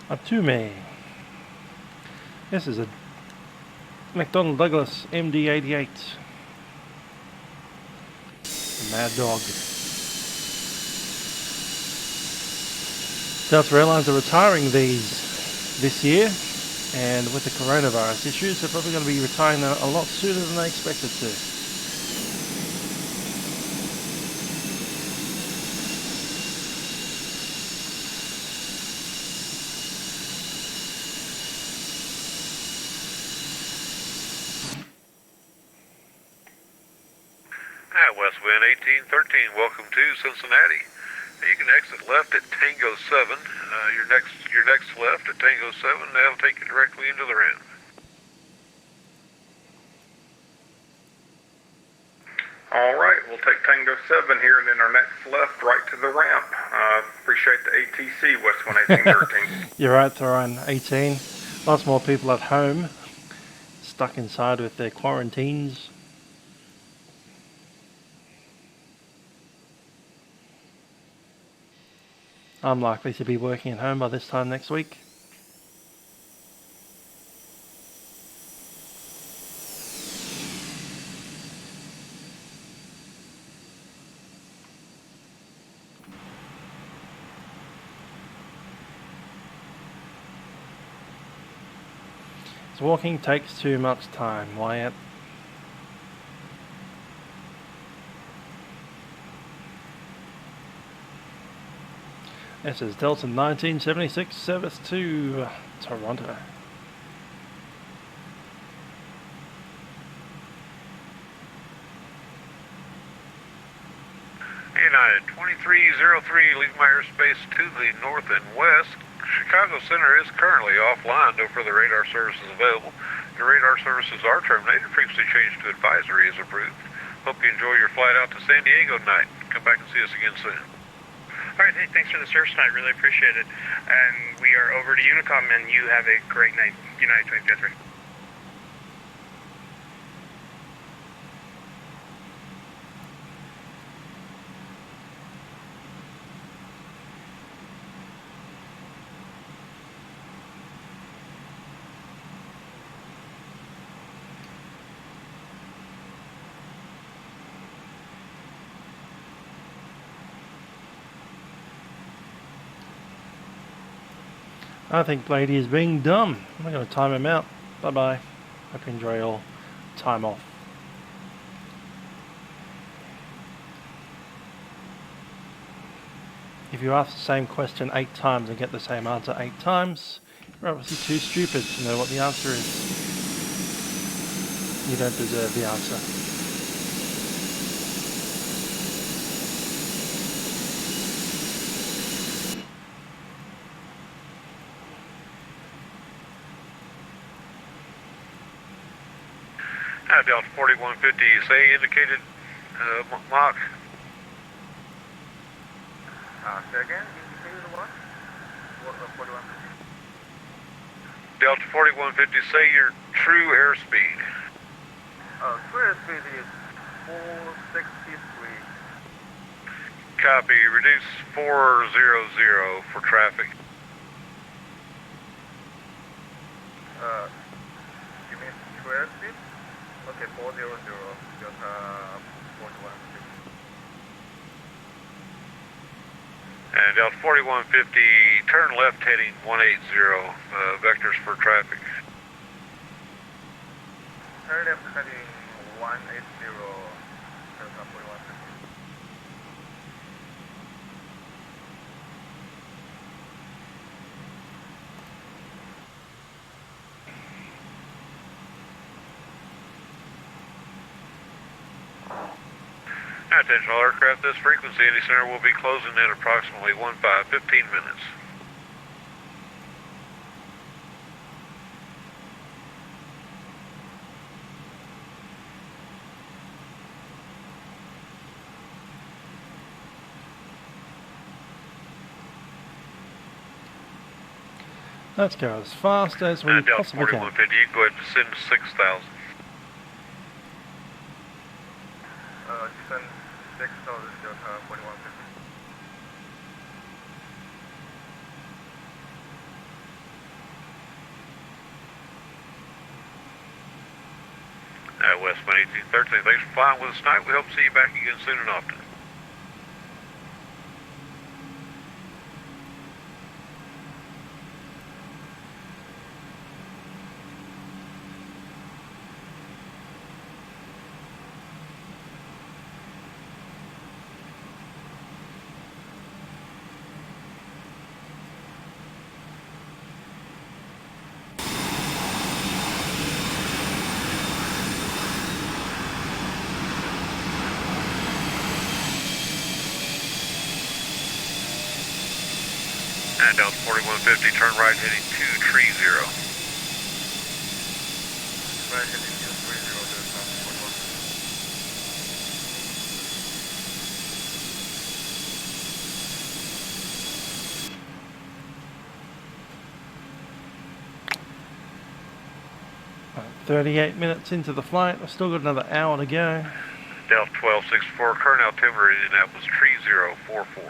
Speaker 1: Up to me. This is a McDonnell Douglas MD-88 MadDog. Delta Airlines are retiring these this year, and with the coronavirus issues they're probably going to be retiring them a lot sooner than they expected to.
Speaker 17: West wind 1813, welcome to Cincinnati. You can exit left at Tango 7. Your next left at Tango 7, that'll take you directly into the ramp.
Speaker 14: Alright, we'll take Tango 7 here and then our next left right to the ramp. Appreciate the ATC, West 11813.
Speaker 1: You're right, Thorin. 18. Lots more people at home, stuck inside with their quarantines. I'm likely to be working at home by this time next week. So walking takes too much time, Wyatt. This is Delta 1976 service to Toronto.
Speaker 17: United 2303, leave my airspace to the north and west. Chicago Center is currently offline, no further radar services available. The radar services are terminated, frequency change to advisory is approved. Hope you enjoy your flight out to San Diego tonight. Come back and see us again soon.
Speaker 8: Alright, hey, thanks for the service tonight, really appreciate it. And we are over to Unicom, and you have a great night. United 2303.
Speaker 1: I think Lady is being dumb. I'm going to time him out. Bye bye. Hope you enjoy your time off. If you ask the same question 8 times and get the same answer 8 times, you're obviously too stupid to know what the answer is. You don't deserve the answer.
Speaker 17: Delta 4150, say indicated Mach.
Speaker 14: Say again, indicated what? 4150.
Speaker 17: Delta 4150, say your true airspeed.
Speaker 14: True airspeed is 463.
Speaker 17: Copy, reduce 400 for traffic.
Speaker 14: You mean true airspeed? Okay, 400, Delta 4150.
Speaker 17: And Delta 4150, turn left heading 180, vectors for traffic.
Speaker 14: Turn left heading 180, Delta 4150.
Speaker 17: Attention all aircraft, this frequency, Indy Center will be closing in approximately 15 minutes.
Speaker 1: Let's go as fast as we
Speaker 17: Delta
Speaker 1: possibly can.
Speaker 17: 4150, you can go ahead and descend to 6,000.
Speaker 14: Descend 6,000, Delta 4150.
Speaker 17: Westman 1813, thanks for flying with us tonight. We hope to see you back again soon and often. And Delta 4150, turn right heading 230.
Speaker 14: Right heading 230, Delta 4150.
Speaker 1: 38 minutes into the flight. I've still got another hour to go.
Speaker 17: Delta 1264, current altimeter in Indianapolis 3044.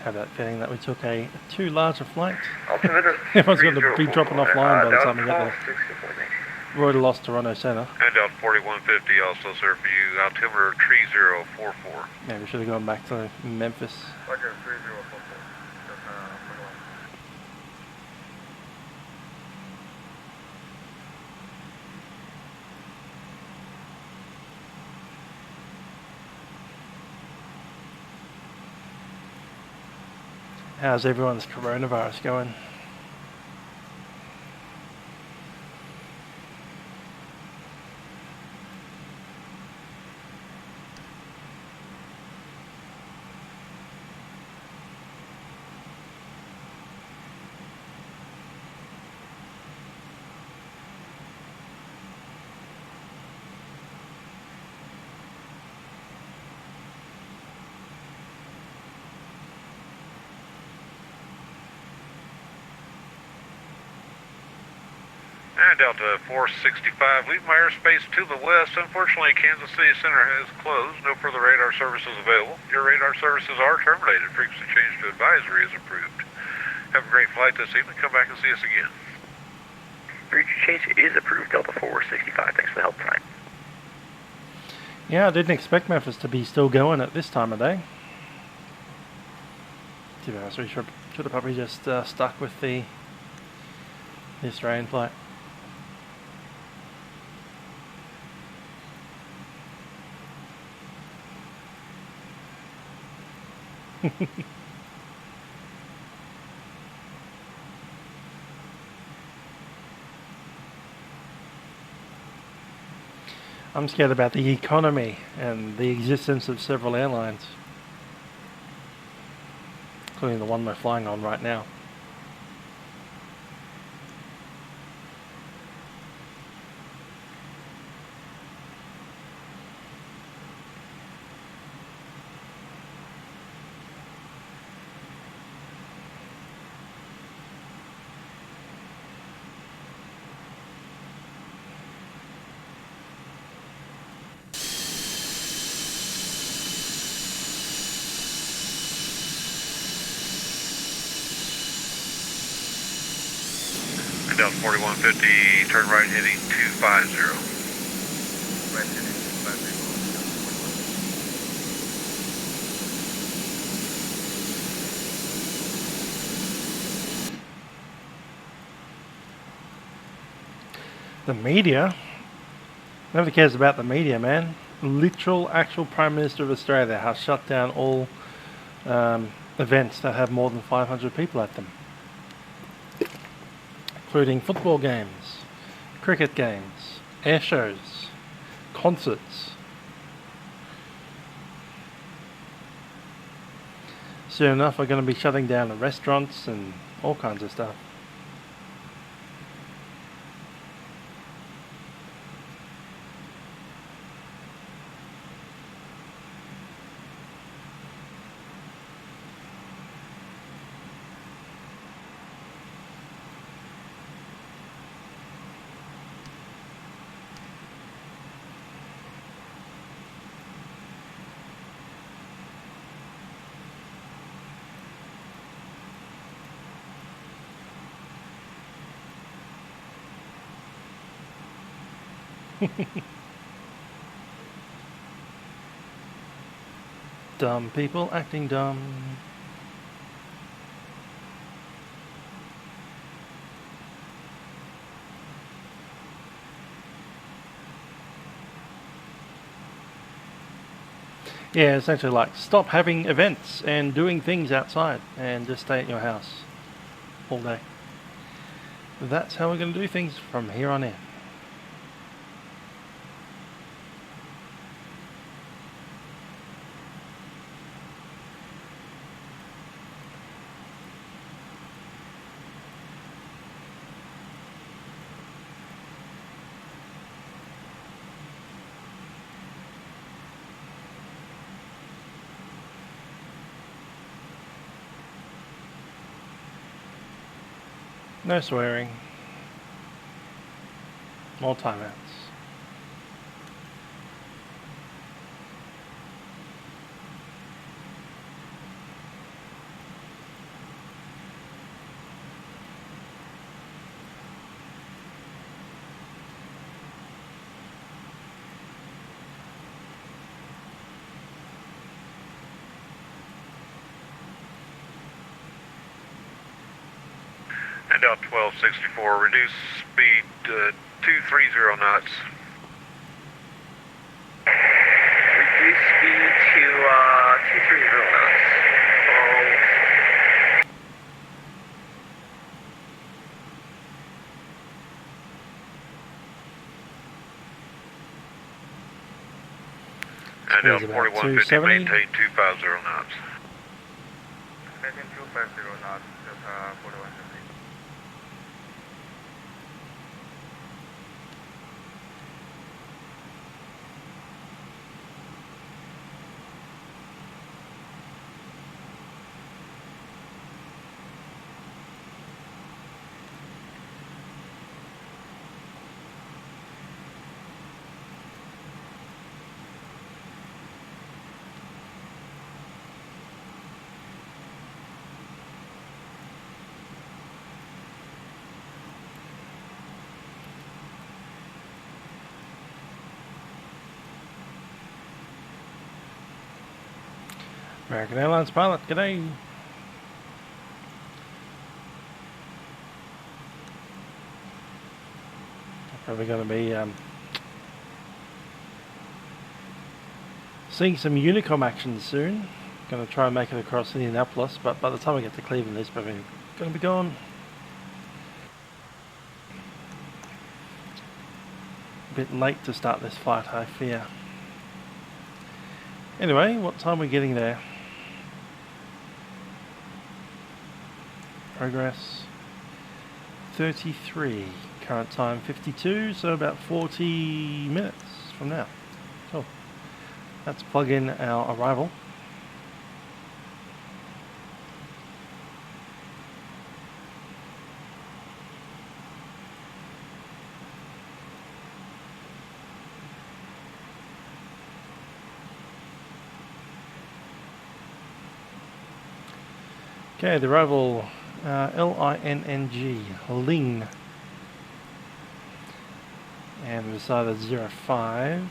Speaker 1: Have that feeling that we took a too large a flight.
Speaker 10: Altimeter
Speaker 1: Everyone's going to be dropping offline by the time we get there.
Speaker 10: 1264.
Speaker 1: Roy lost Toronto Centre.
Speaker 17: And Delta 4150 also, sir, for you, altimeter 3044.
Speaker 1: Yeah, we should have gone back to Memphis.
Speaker 16: Roger, 3044.
Speaker 1: How's everyone's coronavirus going?
Speaker 17: And Delta 465, leave my airspace to the west. Unfortunately, Kansas City Center has closed. No further radar services available. Your radar services are terminated. Frequency change to advisory is approved. Have a great flight this evening. Come back and see us again.
Speaker 13: Frequency change is approved, Delta 465. Thanks for the help tonight.
Speaker 1: Yeah, I didn't expect Memphis to be still going at this time of day. To be honest, we should have probably just stuck with the Australian flight. I'm scared about the economy and the existence of several airlines, including the one we're flying on right now.
Speaker 17: Delta 4150, turn right heading 250.
Speaker 16: Right heading 250.
Speaker 1: The media? Nobody cares about the media, man. Literal, actual Prime Minister of Australia has shut down all events that have more than 500 people at them, including football games, cricket games, air shows, concerts. Soon enough, we're going to be shutting down the restaurants and all kinds of stuff. Dumb people acting dumb. Yeah, essentially like stop having events and doing things outside and just stay at your house all day. That's how we're going to do things from here on in. No swearing. More timeouts.
Speaker 17: And out 1264, reduce speed 230 knots.
Speaker 13: Reduce speed to 230 knots.
Speaker 17: And out
Speaker 1: Speed's about
Speaker 17: 4150,
Speaker 1: 270.
Speaker 17: maintain 250 knots.
Speaker 16: Maintain 250 knots, just 4150.
Speaker 1: American Airlines pilot, g'day. Probably going to be seeing some Unicom action soon. Going to try and make it across Indianapolis, but by the time I get to Cleveland, it's probably going to be gone. A bit late to start this flight, I fear. Anyway, what time are we getting there? Progress 33, current time 52, so about 40 minutes from now. Cool. Let's plug in our arrival. Okay, the arrival L-I-N-N-G, Ling. And we decided 05.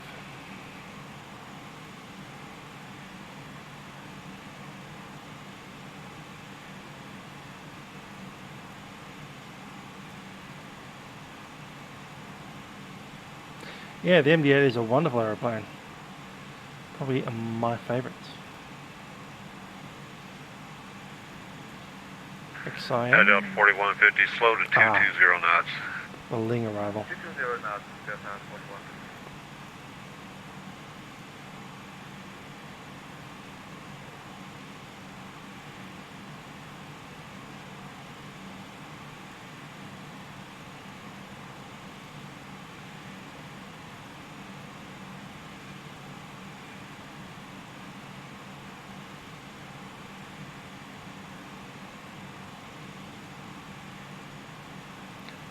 Speaker 1: Yeah, the MD-8 is a wonderful aeroplane. Probably my favourite.
Speaker 17: Head out 4150, slow to 220 knots.
Speaker 1: The Ling arrival.
Speaker 16: 220 knots, just now 41.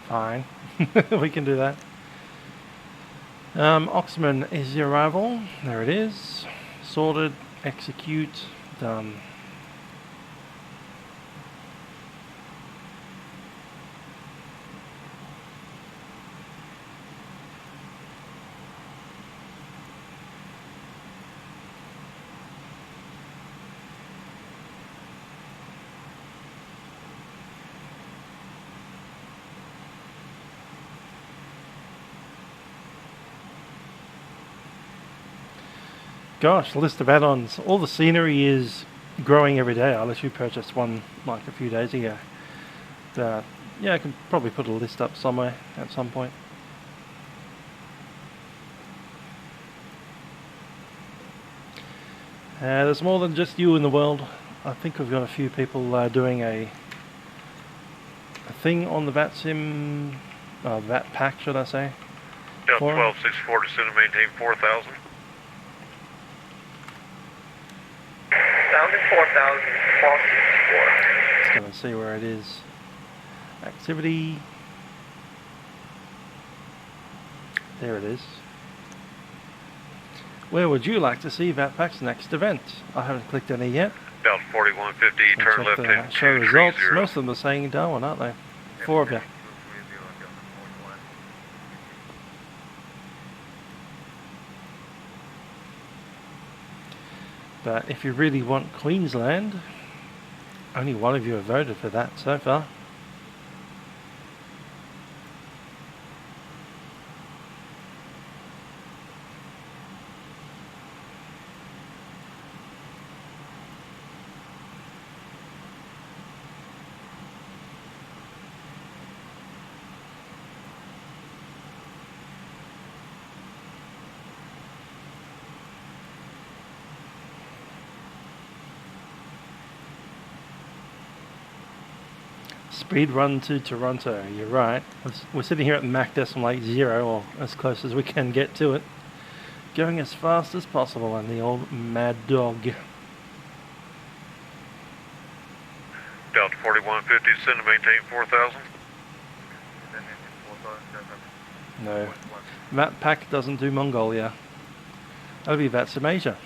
Speaker 1: Fine, we can do that. Oxman is the arrival. There it is. Sorted, execute, done. Gosh, the list of add-ons. All the scenery is growing every day. I literally purchased one like a few days ago. But yeah, I can probably put a list up somewhere at some point. There's more than just you in the world. I think we've got a few people doing a thing on the Vatsim, Vat pack, should I say?
Speaker 17: Down 1264, descend and maintain 4,000.
Speaker 13: Down to 4,000, 1264.
Speaker 1: Just gonna see where it is. Activity. There it is. Where would you like to see VPAC's next event? I haven't clicked any yet.
Speaker 17: Delta 4150, turn
Speaker 1: Check
Speaker 17: left
Speaker 1: the
Speaker 17: in
Speaker 1: show results.
Speaker 17: 230.
Speaker 1: Most of them are saying Darwin, aren't they? 4 of you. But if you really want Queensland, only one of you have voted for that so far. Speed run to Toronto, you're right. We're sitting here at Mach decimal 80, or as close as we can get to it. Going as fast as possible on the old MadDog.
Speaker 17: Delta 4150, send to maintain 4000.
Speaker 1: No. VPAC doesn't do Mongolia. That'll be Vatsim Asia.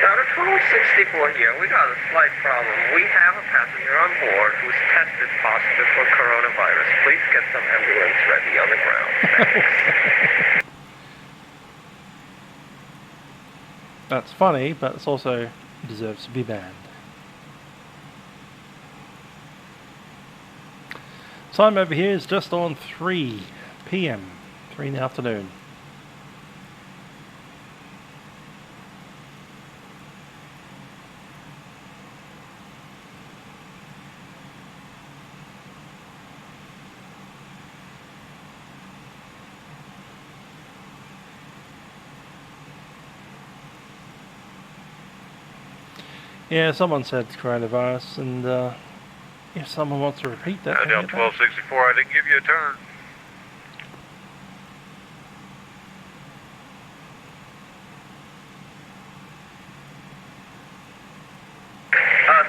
Speaker 10: Delta 1264 here. We got a slight problem. We have a passenger on board who's tested positive for coronavirus. Please get some ambulance ready on the ground. Thanks.
Speaker 1: That's funny, but it also deserves to be banned. Time over here is just on 3 p.m. 3 in the afternoon. Yeah, someone said coronavirus, and if someone wants to repeat that,
Speaker 17: Delta 1264, I didn't give you a turn.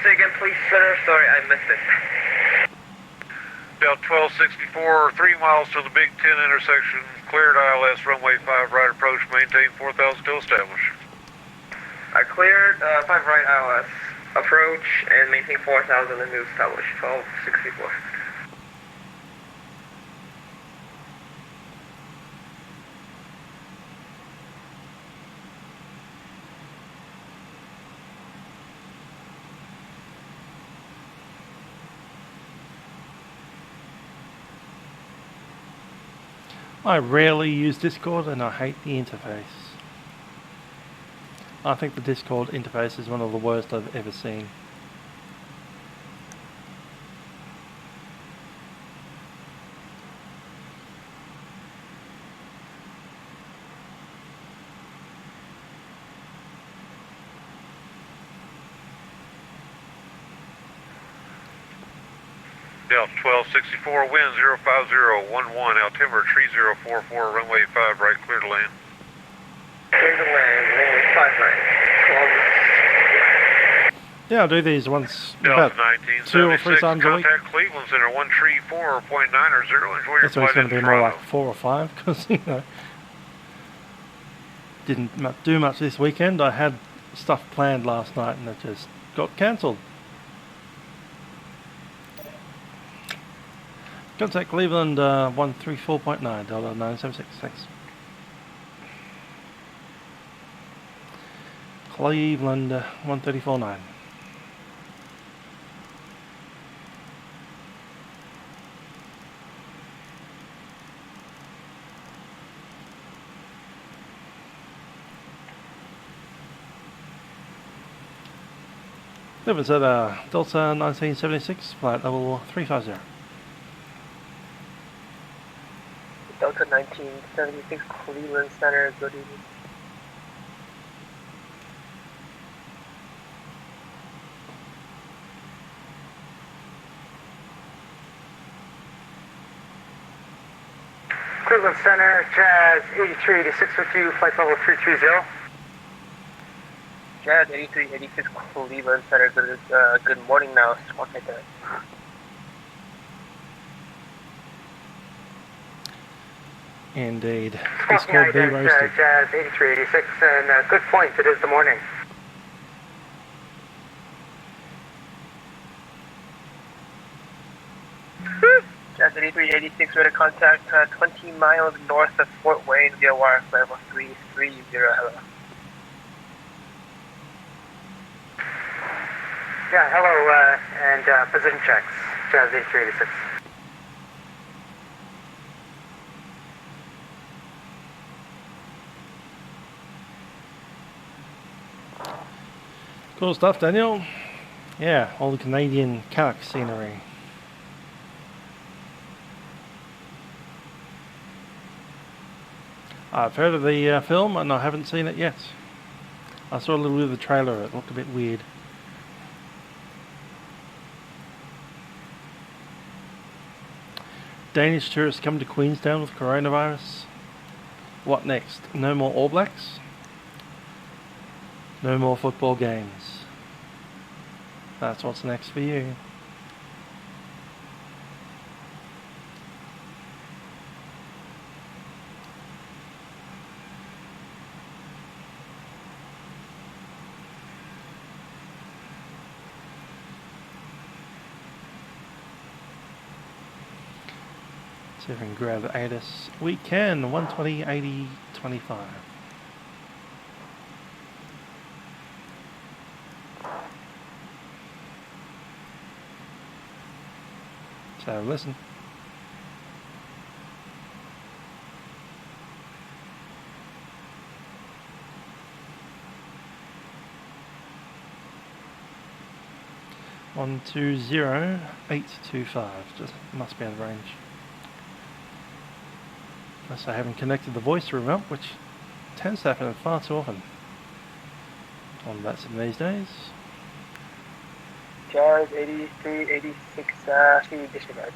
Speaker 10: Say again, please, sir. Sorry, I missed it.
Speaker 17: Delta 1264, 3 miles to the Big 10 intersection, cleared ILS, runway 5 right approach, maintain 4000 to establish.
Speaker 10: I cleared 5 right ILS, approach, and maintain 4000 and new establish, 1264.
Speaker 1: I rarely use Discord and I hate the interface. I think the Discord interface is one of the worst I've ever seen.
Speaker 17: Delta 1264, wind 05011, altimeter 3044, runway 5 right, clear to land.
Speaker 10: Clear to land, runway 5 right.
Speaker 1: Yeah, I'll do these once
Speaker 17: Delta
Speaker 1: about 2 or 3 times a week.
Speaker 17: Contact Cleveland Center 134.9 or 0. Enjoy your
Speaker 1: That's why it's
Speaker 17: flight
Speaker 1: going to
Speaker 17: into
Speaker 1: be more
Speaker 17: Toronto.
Speaker 1: like 4 or 5, because, you know, didn't do much this weekend. I had stuff planned last night and it just got cancelled. Contact Cleveland 134.9, $976, thanks. Cleveland 134.9. Cleveland's at Delta 1976, flight level 350.
Speaker 11: Delta 1976, Cleveland Center, good evening.
Speaker 7: Cleveland Center, Jazz 83 to 652, flight level 330.
Speaker 11: Jazz 8386, Cleveland Center, good morning now, squawk like that.
Speaker 1: Indeed.
Speaker 13: Squawking
Speaker 1: Discord be
Speaker 13: Ident,
Speaker 1: roasted.
Speaker 13: Jazz 8386, and good point, it is the morning.
Speaker 18: Jazz 8386, ready to contact 20 miles north of Fort Wayne via wire level 330, hello.
Speaker 13: Yeah, hello, and position checks, Jazz 8386.
Speaker 1: Cool stuff, Daniel. Yeah, all the Canadian Kark scenery. I've heard of the film and I haven't seen it yet. I saw a little bit of the trailer, it looked a bit weird. Danish tourists come to Queenstown with coronavirus. What next? No more All Blacks? No more football games. That's what's next for you. See if we can grab the ATIS. We can. 120, 80, 25. So listen. One 20825. Just must be out of range. Unless I haven't connected the voice room up, which tends to happen far too often on Vatsim these days.
Speaker 18: Jazz 8386, disregard.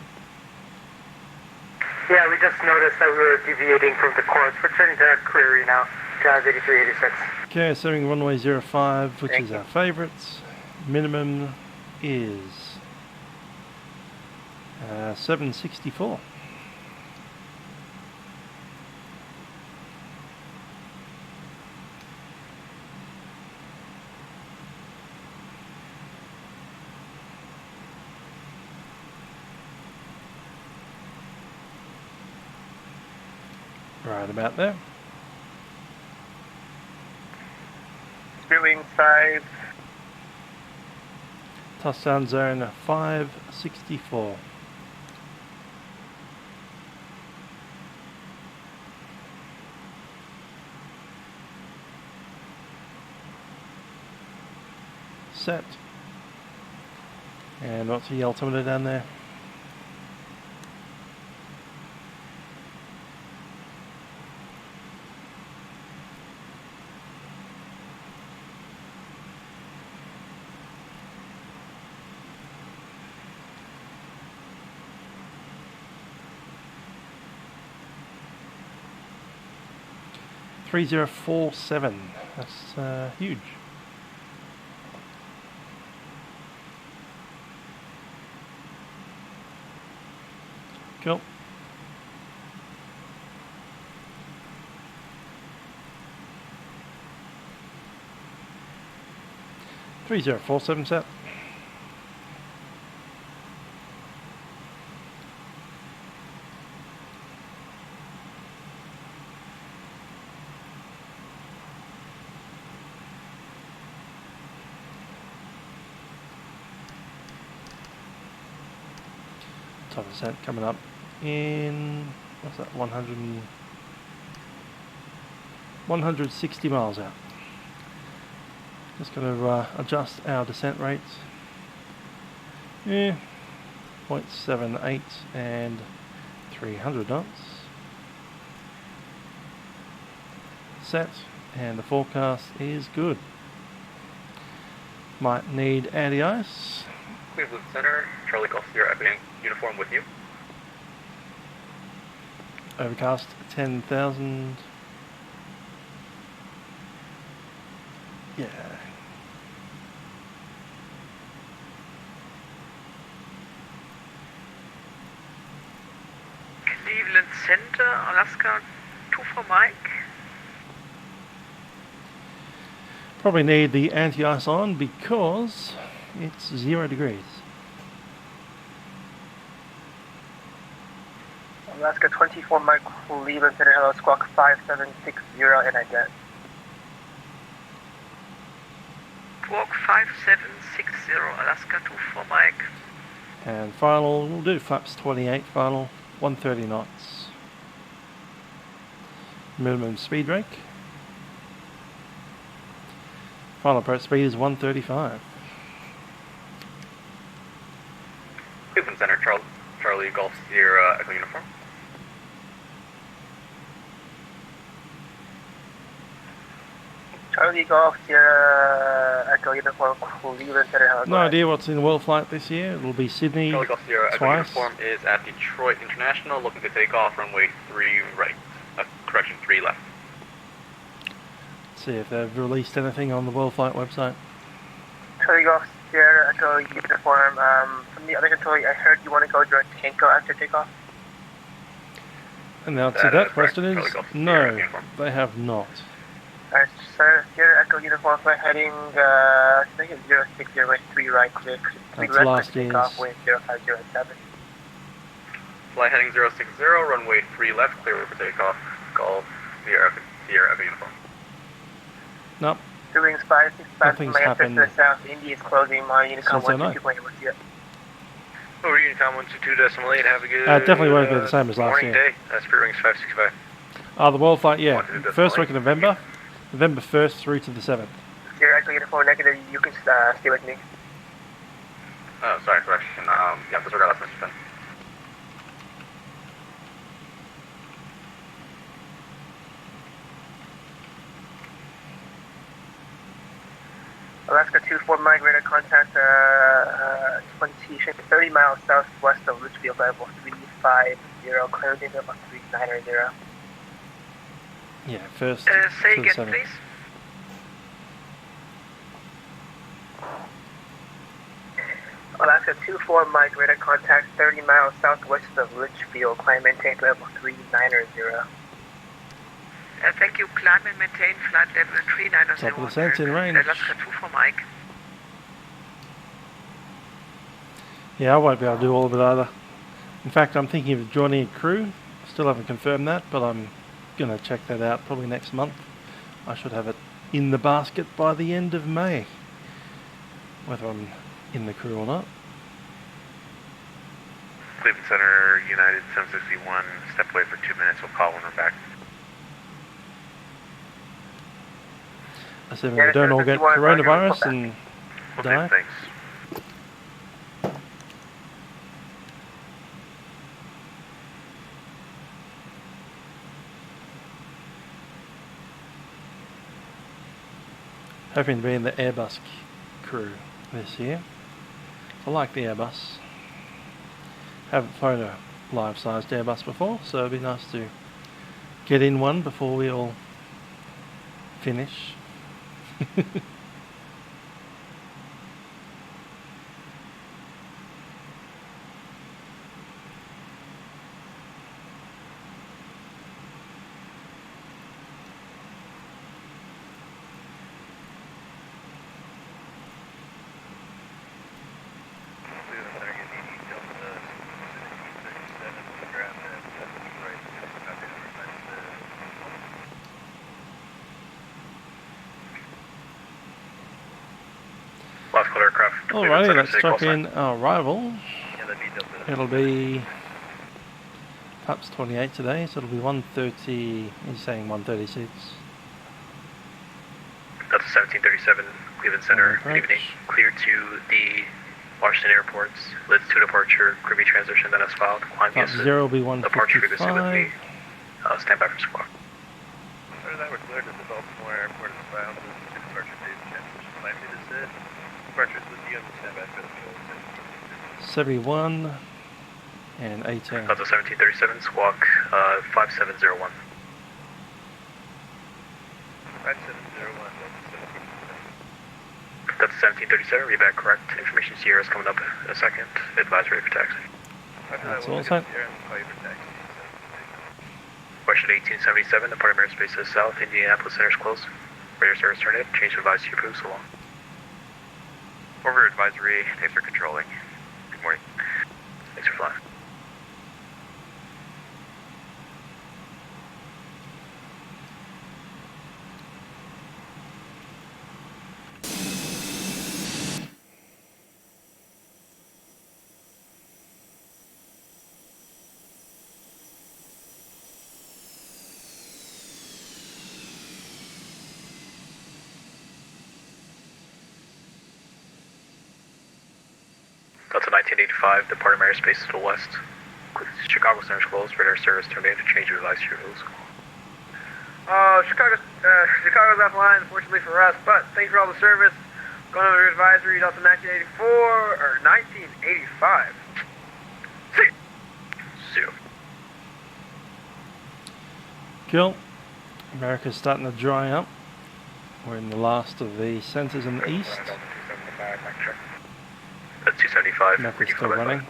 Speaker 13: Yeah, we just noticed that we were deviating from the course. We're turning to query now, Jazz 8386.
Speaker 1: Okay, assuming runway 05, which is our favourites. Minimum is 764. Right about there.
Speaker 18: Spewing 5.
Speaker 1: Touchdown zone 564. Set. And what's the altimeter down there? $3047. That's huge. Cool. $3047 set. Top percent coming up in, what's that, 160 miles out. Just going to adjust our descent rates. Yeah, 0.78 and 300 knots. Set, and the forecast is good. Might need anti-ice.
Speaker 6: Cleveland Center, Charlie Golf Sierra Epping uniform with you.
Speaker 1: Overcast 10,000. Yeah.
Speaker 7: Steve
Speaker 11: Cleveland Center, Alaska 24 Mike.
Speaker 1: Probably need the anti-ice on because it's 0 degrees.
Speaker 18: Alaska 24 Mike, Cleveland Center, hello, squawk 5760 and ident.
Speaker 11: Squawk 5760, Alaska 24 Mike.
Speaker 1: And final, we'll do flaps 28, final 130 knots. Minimum speed brake. Final approach speed is 135.
Speaker 19: Cleveland Center, Charlie Golf Sierra Echo Uniform.
Speaker 18: Charlie Golf Sierra Echo Uniform, Cleveland Center, hello.
Speaker 1: No idea what's in the world flight this year. It'll be Sydney
Speaker 19: Charlie Golf Sierra Echo
Speaker 1: twice.
Speaker 19: Uniform is at Detroit International, looking to take off runway 3 right. Correction, 3 left.
Speaker 1: See if they've released anything on the world flight website.
Speaker 18: Charlie Golf Sierra Echo Uniform, from the other control, I heard you want to go direct Tanko after takeoff?
Speaker 1: And the answer to that question is no, they have not.
Speaker 18: Alright, Sierra Echo Uniform, flight heading, I think it's 060 right, clear.
Speaker 1: That's last year's.
Speaker 18: Takeoff, wind 0507.
Speaker 19: Flight heading 060, runway 3 left, clear for takeoff. Golf Sierra Echo Uniform.
Speaker 1: Nope.
Speaker 18: Doing 565
Speaker 1: Nothing's
Speaker 18: my answer to
Speaker 1: happened
Speaker 18: the south, Indy is closing, my Unicom
Speaker 1: since
Speaker 18: 122.8.
Speaker 20: Over Unicom 122.8, have a good
Speaker 1: definitely won't be the same as last
Speaker 20: morning
Speaker 1: year.
Speaker 20: day. That's Spirit Wings 565.
Speaker 1: The world flight, yeah. First week of November. November 1st through to the 7th.
Speaker 18: Sierra Echo Uniform negative, you can stay with me.
Speaker 19: Oh, sorry, correction. Yeah, disregard last message then.
Speaker 18: Alaska 24 Mike, radar contact 30 miles southwest of Litchfield, level 350, clearing level 390.
Speaker 1: Yeah, first
Speaker 11: Say
Speaker 1: to the
Speaker 11: again,
Speaker 1: 7th.
Speaker 11: please.
Speaker 18: Alaska 24 Mike, radar contact 30 miles southwest of Litchfield, climb maintain level 390.
Speaker 11: Thank you, climb and maintain flight level 390.
Speaker 1: Top of the sense in range.
Speaker 11: Alaska 24 Mike.
Speaker 1: Yeah, I won't be able to do all of it either. In fact, I'm thinking of joining a crew. Still haven't confirmed that, but I'm going to check that out probably next month. I should have it in the basket by the end of May. Whether I'm in the crew or not.
Speaker 19: Cleveland Center, United 761, step away for 2 minutes. We'll call when we're back.
Speaker 1: Assuming we don't all get coronavirus and die.
Speaker 19: Thanks.
Speaker 1: Hoping to be in the Airbus crew this year. I like the Airbus. Haven't flown a life-sized Airbus before, so it'd be nice to get in one before we all finish. Alrighty, let's check in our arrival. It'll be perhaps 28 today, so it'll be 1:30. He's saying 1:36.
Speaker 6: That's 1737 Cleveland Center. Good evening. Clear to the Washington airports. Lids to departure. Crew transition then as filed. Climb
Speaker 1: Flight 0 will be
Speaker 6: departure frequency with me.
Speaker 1: 155.
Speaker 6: Stand by for squawk.
Speaker 5: After that, we're cleared to the Baltimore airport as filed. Departure date transition. Climb to the set. Departures with you on the standby for the fuel.
Speaker 1: 71 and 18.
Speaker 6: That's a 1737 squawk 5701.
Speaker 5: 5701.
Speaker 6: That's 1737. Read back correct. Information Sierra is coming up in a second. Advisory for taxi.
Speaker 1: That's all set.
Speaker 6: Question 1877, departing airspace to the south, Indianapolis Center is closed. Radar service turned in, change to advise to your approve, so long.
Speaker 9: Over advisory, thanks for controlling. Good morning.
Speaker 6: Thanks for flying. Delta 1985, departing airspace to the west. Chicago Center is closed, radar service turned in, change to advise to your approve.
Speaker 18: Chicago's offline, unfortunately for us, but thanks for all the service. Going over your advisory, Delta 1984, or 1985. See you.
Speaker 1: Cool. America's starting to dry up. We're in the last of the centers in the east.
Speaker 6: That's 275.
Speaker 1: Memphis still running. If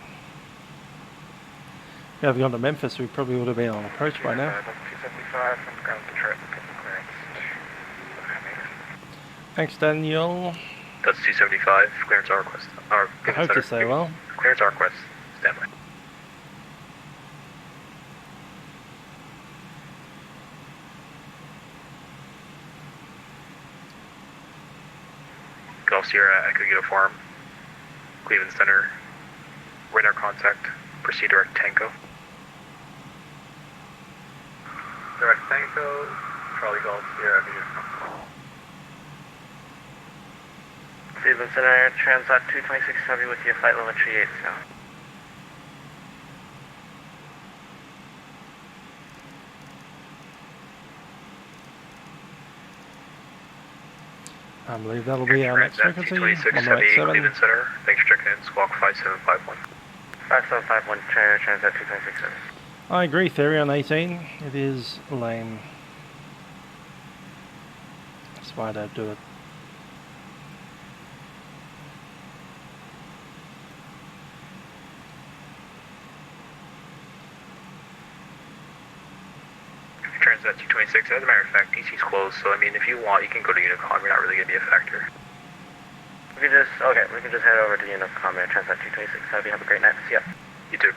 Speaker 1: we had gone to Memphis, we probably would have been on approach by now.
Speaker 5: 275 from ground Detroit, clearance.
Speaker 1: Thanks, Daniel.
Speaker 6: That's 275, clearance our request.
Speaker 1: I hope to say well.
Speaker 6: Clearance our request, stand by. Golf Sierra Echo Uniform, Cleveland Center, radar contact, proceed direct Tango.
Speaker 5: Direct Tango, Charlie Golf Sierra Echo Uniform.
Speaker 13: Cleveland Center, Transat 226 Heavy with you, flight level 38 now.
Speaker 1: I believe that'll be our next frequency on the
Speaker 6: 226
Speaker 1: right
Speaker 6: Heavy,
Speaker 1: 7.
Speaker 6: Cleveland Center, thanks for checking in, squawk 5751.
Speaker 13: 5751, Transat 226 Heavy.
Speaker 1: I agree, theory on 18. It is lame. That's why I don't do it.
Speaker 6: Transat 226, as a matter of fact, DC's closed, so I mean, if you want, you can go to Unicom, you're not really going to be a factor.
Speaker 13: We can just head over to Unicom and Transat 226 Heavy. Have a great night. See ya.
Speaker 6: You too.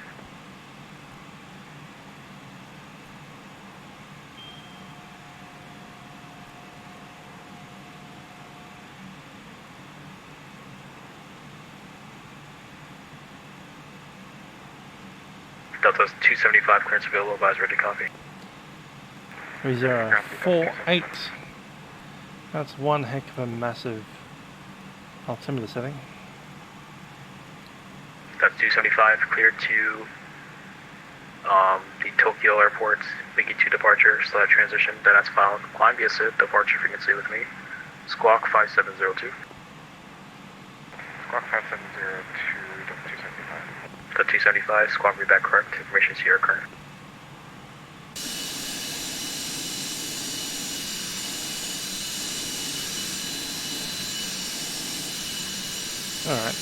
Speaker 6: Delta's 275, clearance available, advise ready to copy.
Speaker 1: 3048. That's one heck of a massive altimeter setting.
Speaker 6: That's 275, cleared to the Tokyo Airport, Biggie 2 departure, transition, then that's filed. Climb via SID, departure frequency with me. Squawk 5702.
Speaker 5: Squawk 5702, 275.
Speaker 6: The 275, squawk me back correct, information Sierra current.
Speaker 1: Alright.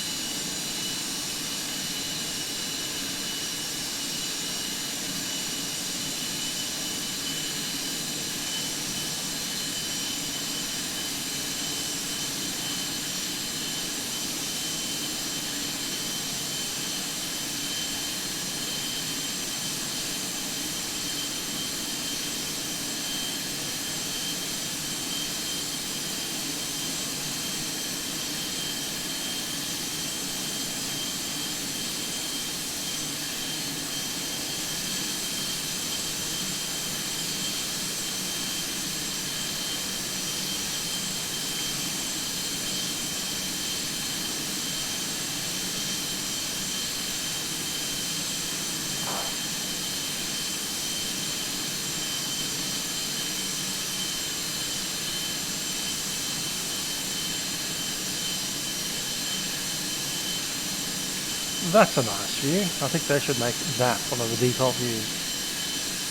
Speaker 1: That's a nice view. I think they should make that one of the default views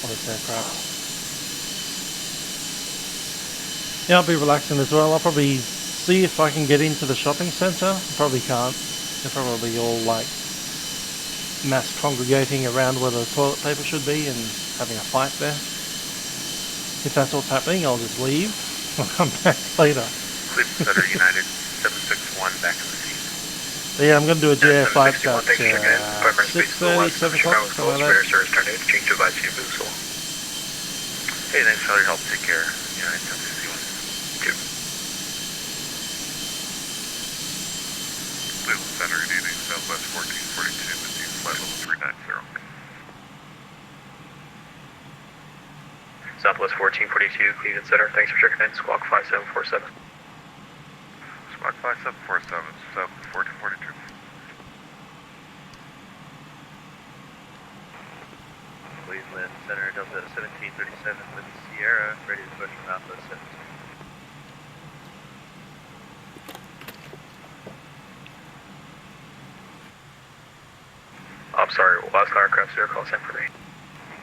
Speaker 1: on this aircraft. Yeah, I'll be relaxing as well. I'll probably see if I can get into the shopping centre. Probably can't. They're probably all like mass congregating around where the toilet paper should be and having a fight there. If that's what's happening, I'll just leave. I'll come back later.
Speaker 6: Cleveland Center United 761 back in the seat.
Speaker 1: But yeah, I'm going to do a GA flight about
Speaker 6: 6:30,
Speaker 1: 7 o'clock, something like that.
Speaker 6: Service terminated. Change to Vatsim. Hey, thanks for all your help. Take care. United 761. 2.
Speaker 4: Cleveland Center, needing Southwest 1442 with you, flight level 390.
Speaker 6: Southwest 1442, Cleveland Center. Thanks for checking in. Squawk 5747.
Speaker 4: Squawk 5747, Southwest 1442.
Speaker 5: Cleveland Center, Delta 1737 with Sierra, ready to push from Alpha 17.
Speaker 6: I'm sorry, last aircraft, zero call sent for me.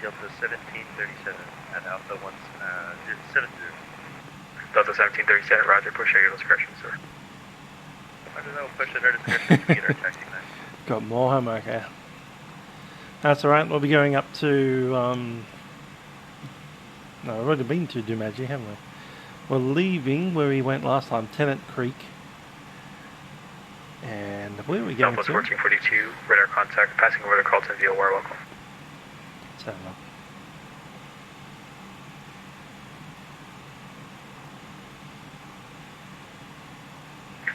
Speaker 5: Delta 1737 at Alpha 70.
Speaker 6: Delta 1737, roger, push at your discretion, sir.
Speaker 5: I don't know, push at our discretion to get our taxi line.
Speaker 1: Got more homework here. That's alright, we'll be going up to, no, we've already been to Dumaji, haven't we? We're leaving where we went last time, Tennant Creek. And where are we going
Speaker 6: Southwest
Speaker 1: to?
Speaker 6: 1442, radar contact, passing over to Carlton via War, welcome.
Speaker 1: Let's have a look.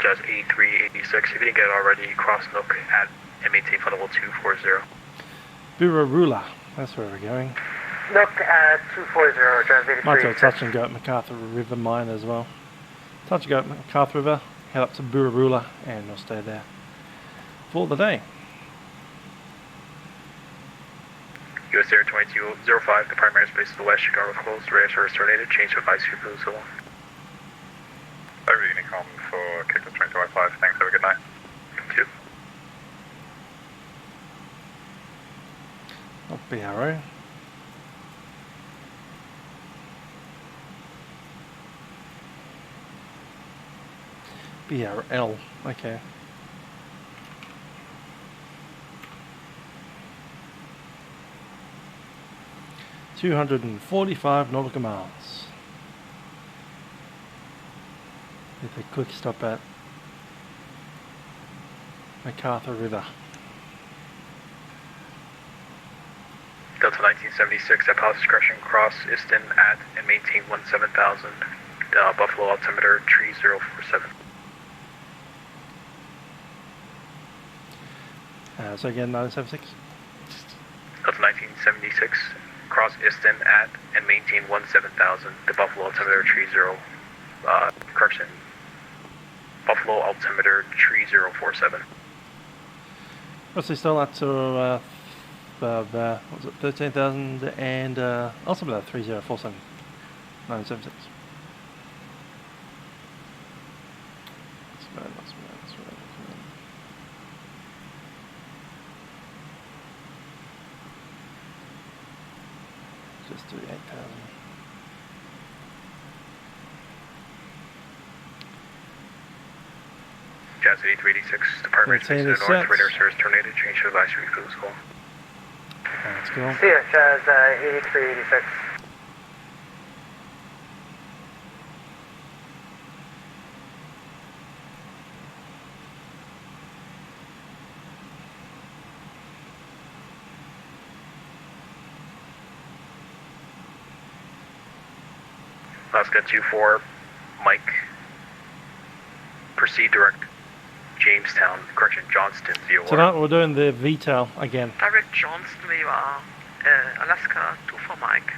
Speaker 6: Just 8386, if you didn't get it already, cross Nook at and maintain flight level 240.
Speaker 1: Burarula, that's where we're going.
Speaker 11: Look at 240, Jazz
Speaker 1: Might
Speaker 11: 83.
Speaker 1: do a touch and go at MacArthur River Mine as well. Touch and go at MacArthur River, head up to Burarula, and we'll stay there for the day.
Speaker 6: US Air 2205, the primary space to the west, Chicago closed, radar service terminated, change to advice for so on.
Speaker 4: Livery Unicom for Kickers 2215, thanks, have a good night.
Speaker 6: 2.
Speaker 1: Not BRO. BRL, okay. $245 nautical miles. With a quick stop at MacArthur River.
Speaker 6: Delta 1976 at pilot discretion, cross Iston at and maintain 17,000, Buffalo altimeter, tree 047.
Speaker 1: So again, 976.
Speaker 6: Delta 1976, cross Iston at and maintain 17,000, the Buffalo altimeter, tree 0, correction, Buffalo altimeter, tree 047.
Speaker 1: What's he still at to, what was it, 13,000 and, altimeter 3047, 976. Just do 8,000.
Speaker 6: Jazz 8386, the primary space to the north, radar service terminated, change to advisory for the school.
Speaker 1: Let's go.
Speaker 11: See ya, Jazz 8386.
Speaker 6: Alaska 24, Mike, proceed direct, Jamestown, correction, Johnston, via
Speaker 1: Tonight we're doing the VTAL again.
Speaker 11: Direct Johnston, we are Alaska 24 Mike.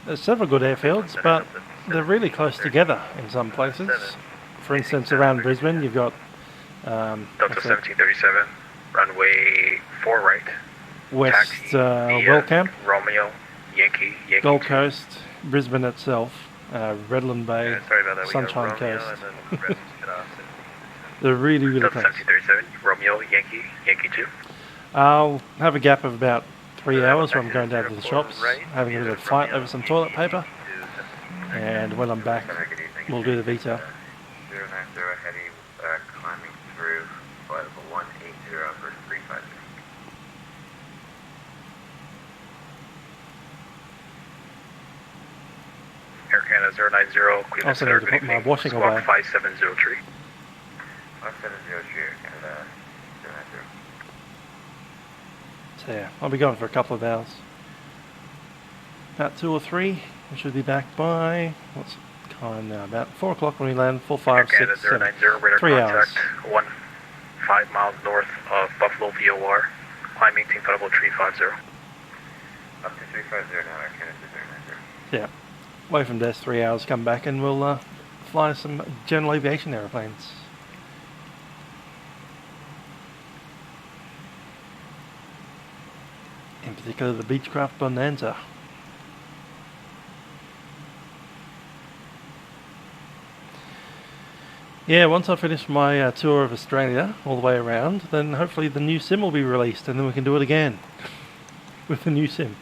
Speaker 1: There's several good airfields, but they're really close together in some places. For instance, around Brisbane, you've got
Speaker 6: Delta 1737, runway 4 right,
Speaker 1: West Wellcamp,
Speaker 6: Romeo, Yankee
Speaker 1: Gold Coast, Brisbane itself, Redland Bay,
Speaker 5: Sorry about that,
Speaker 1: Sunshine
Speaker 5: we got Romeo
Speaker 1: Coast.
Speaker 5: and then rest cut off.
Speaker 1: They're really
Speaker 6: Delta
Speaker 1: close.
Speaker 6: 1737, Romeo, Yankee 2.
Speaker 1: I'll have a gap of about 3 hours where I'm going down to the shops, having a bit of fight over some toilet paper, and when I'm back, we'll do the VTOL.
Speaker 10: 090 heading, climbing through flight level 180 for 350.
Speaker 19: Air Canada 090, Cleveland
Speaker 1: Also
Speaker 19: Center,
Speaker 1: need to
Speaker 19: good
Speaker 1: put my
Speaker 19: evening.
Speaker 1: washing
Speaker 19: Squawk
Speaker 1: away.
Speaker 19: 5703.
Speaker 10: 5703, Air Canada 090.
Speaker 1: So yeah, I'll be going for a couple of hours. About 2 or 3. We should be back by, what's the time now? About 4 o'clock when we land. 4, 5,
Speaker 19: Air Canada
Speaker 1: 6, 7.
Speaker 19: 090, radar
Speaker 1: 3 hours.
Speaker 19: contact 15 miles north of Buffalo VOR. Climb maintain flight level 350.
Speaker 10: Up to 350 now, Air Canada 090.
Speaker 1: Yeah. Away from desk 3 hours, come back and we'll fly some general aviation aeroplanes. In particular the Beechcraft Bonanza. Yeah, once I finish my tour of Australia all the way around, then hopefully the new sim will be released and then we can do it again with the new sim.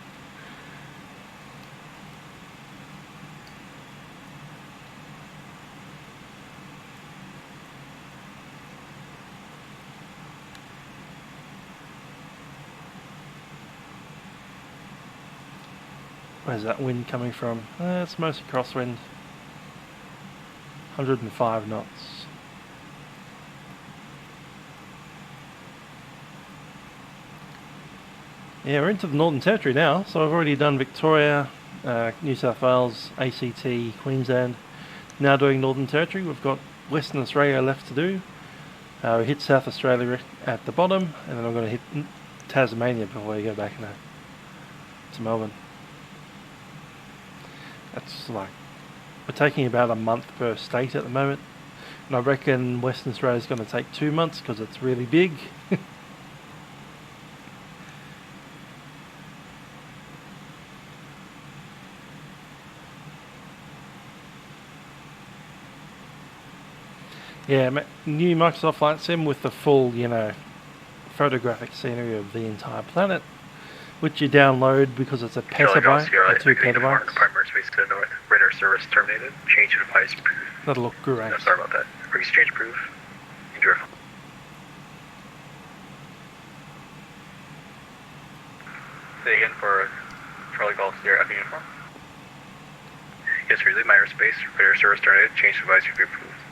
Speaker 1: Where's that wind coming from? It's mostly crosswind. 105 knots. Yeah, we're into the Northern Territory now, so I've already done Victoria, New South Wales, ACT, Queensland. Now doing Northern Territory. We've got Western Australia left to do. We hit South Australia at the bottom, and then I'm going to hit Tasmania before we go back to Melbourne. That's like, we're taking about a month per state at the moment, and I reckon Western Australia is going to take 2 months because it's really big. Yeah, new Microsoft Flight Sim with the full, photographic scenery of the entire planet, which you download because it's a petabyte or 2 petabytes.
Speaker 19: Department space to the north. Radar service terminated. Change to device proof.
Speaker 1: That'll look great.
Speaker 19: No, sorry about that. Frequency change proof. Enjoy.
Speaker 20: Say again for Charlie Golf Sierra F uniform.
Speaker 19: Yes, sir. Leave my airspace. Radar service terminated. Change to device proof.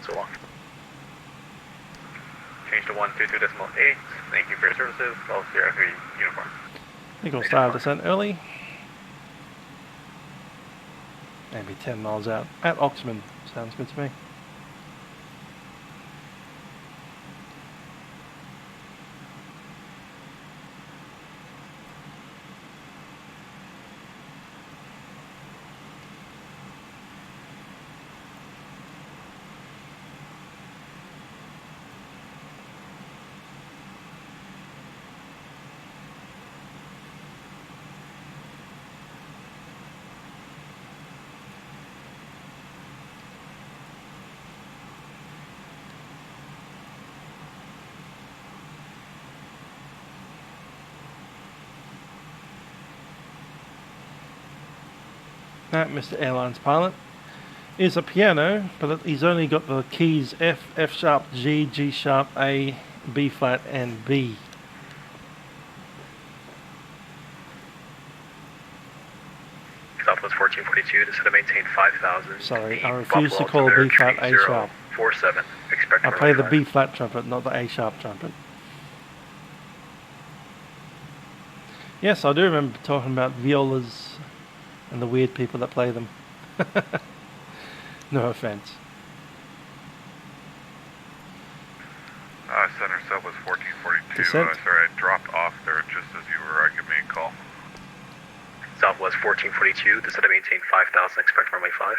Speaker 19: So long.
Speaker 20: Change to 122.8. Thank you for your services. Golf Sierra F uniform.
Speaker 1: I think we'll start descent early. Maybe 10 miles out. At Oxman. Sounds good to me. That Mr. Airlines pilot is a piano, but he's only got the keys F, F sharp, G, G sharp, A, B flat, and B.
Speaker 19: Southwest 1442, descend to maintain 5,000.
Speaker 1: Sorry, I refuse to call B flat A sharp.
Speaker 19: 47. Expect
Speaker 1: I play the B flat trumpet, not the A sharp trumpet. Yes, I do remember talking about violas and the weird people that play them. No offense.
Speaker 4: Center Southwest 1442.
Speaker 1: Descent.
Speaker 4: Sorry, I dropped off there just as you were giving me a call.
Speaker 19: Southwest 1442, descend to maintain 5,000. Expect runway 5.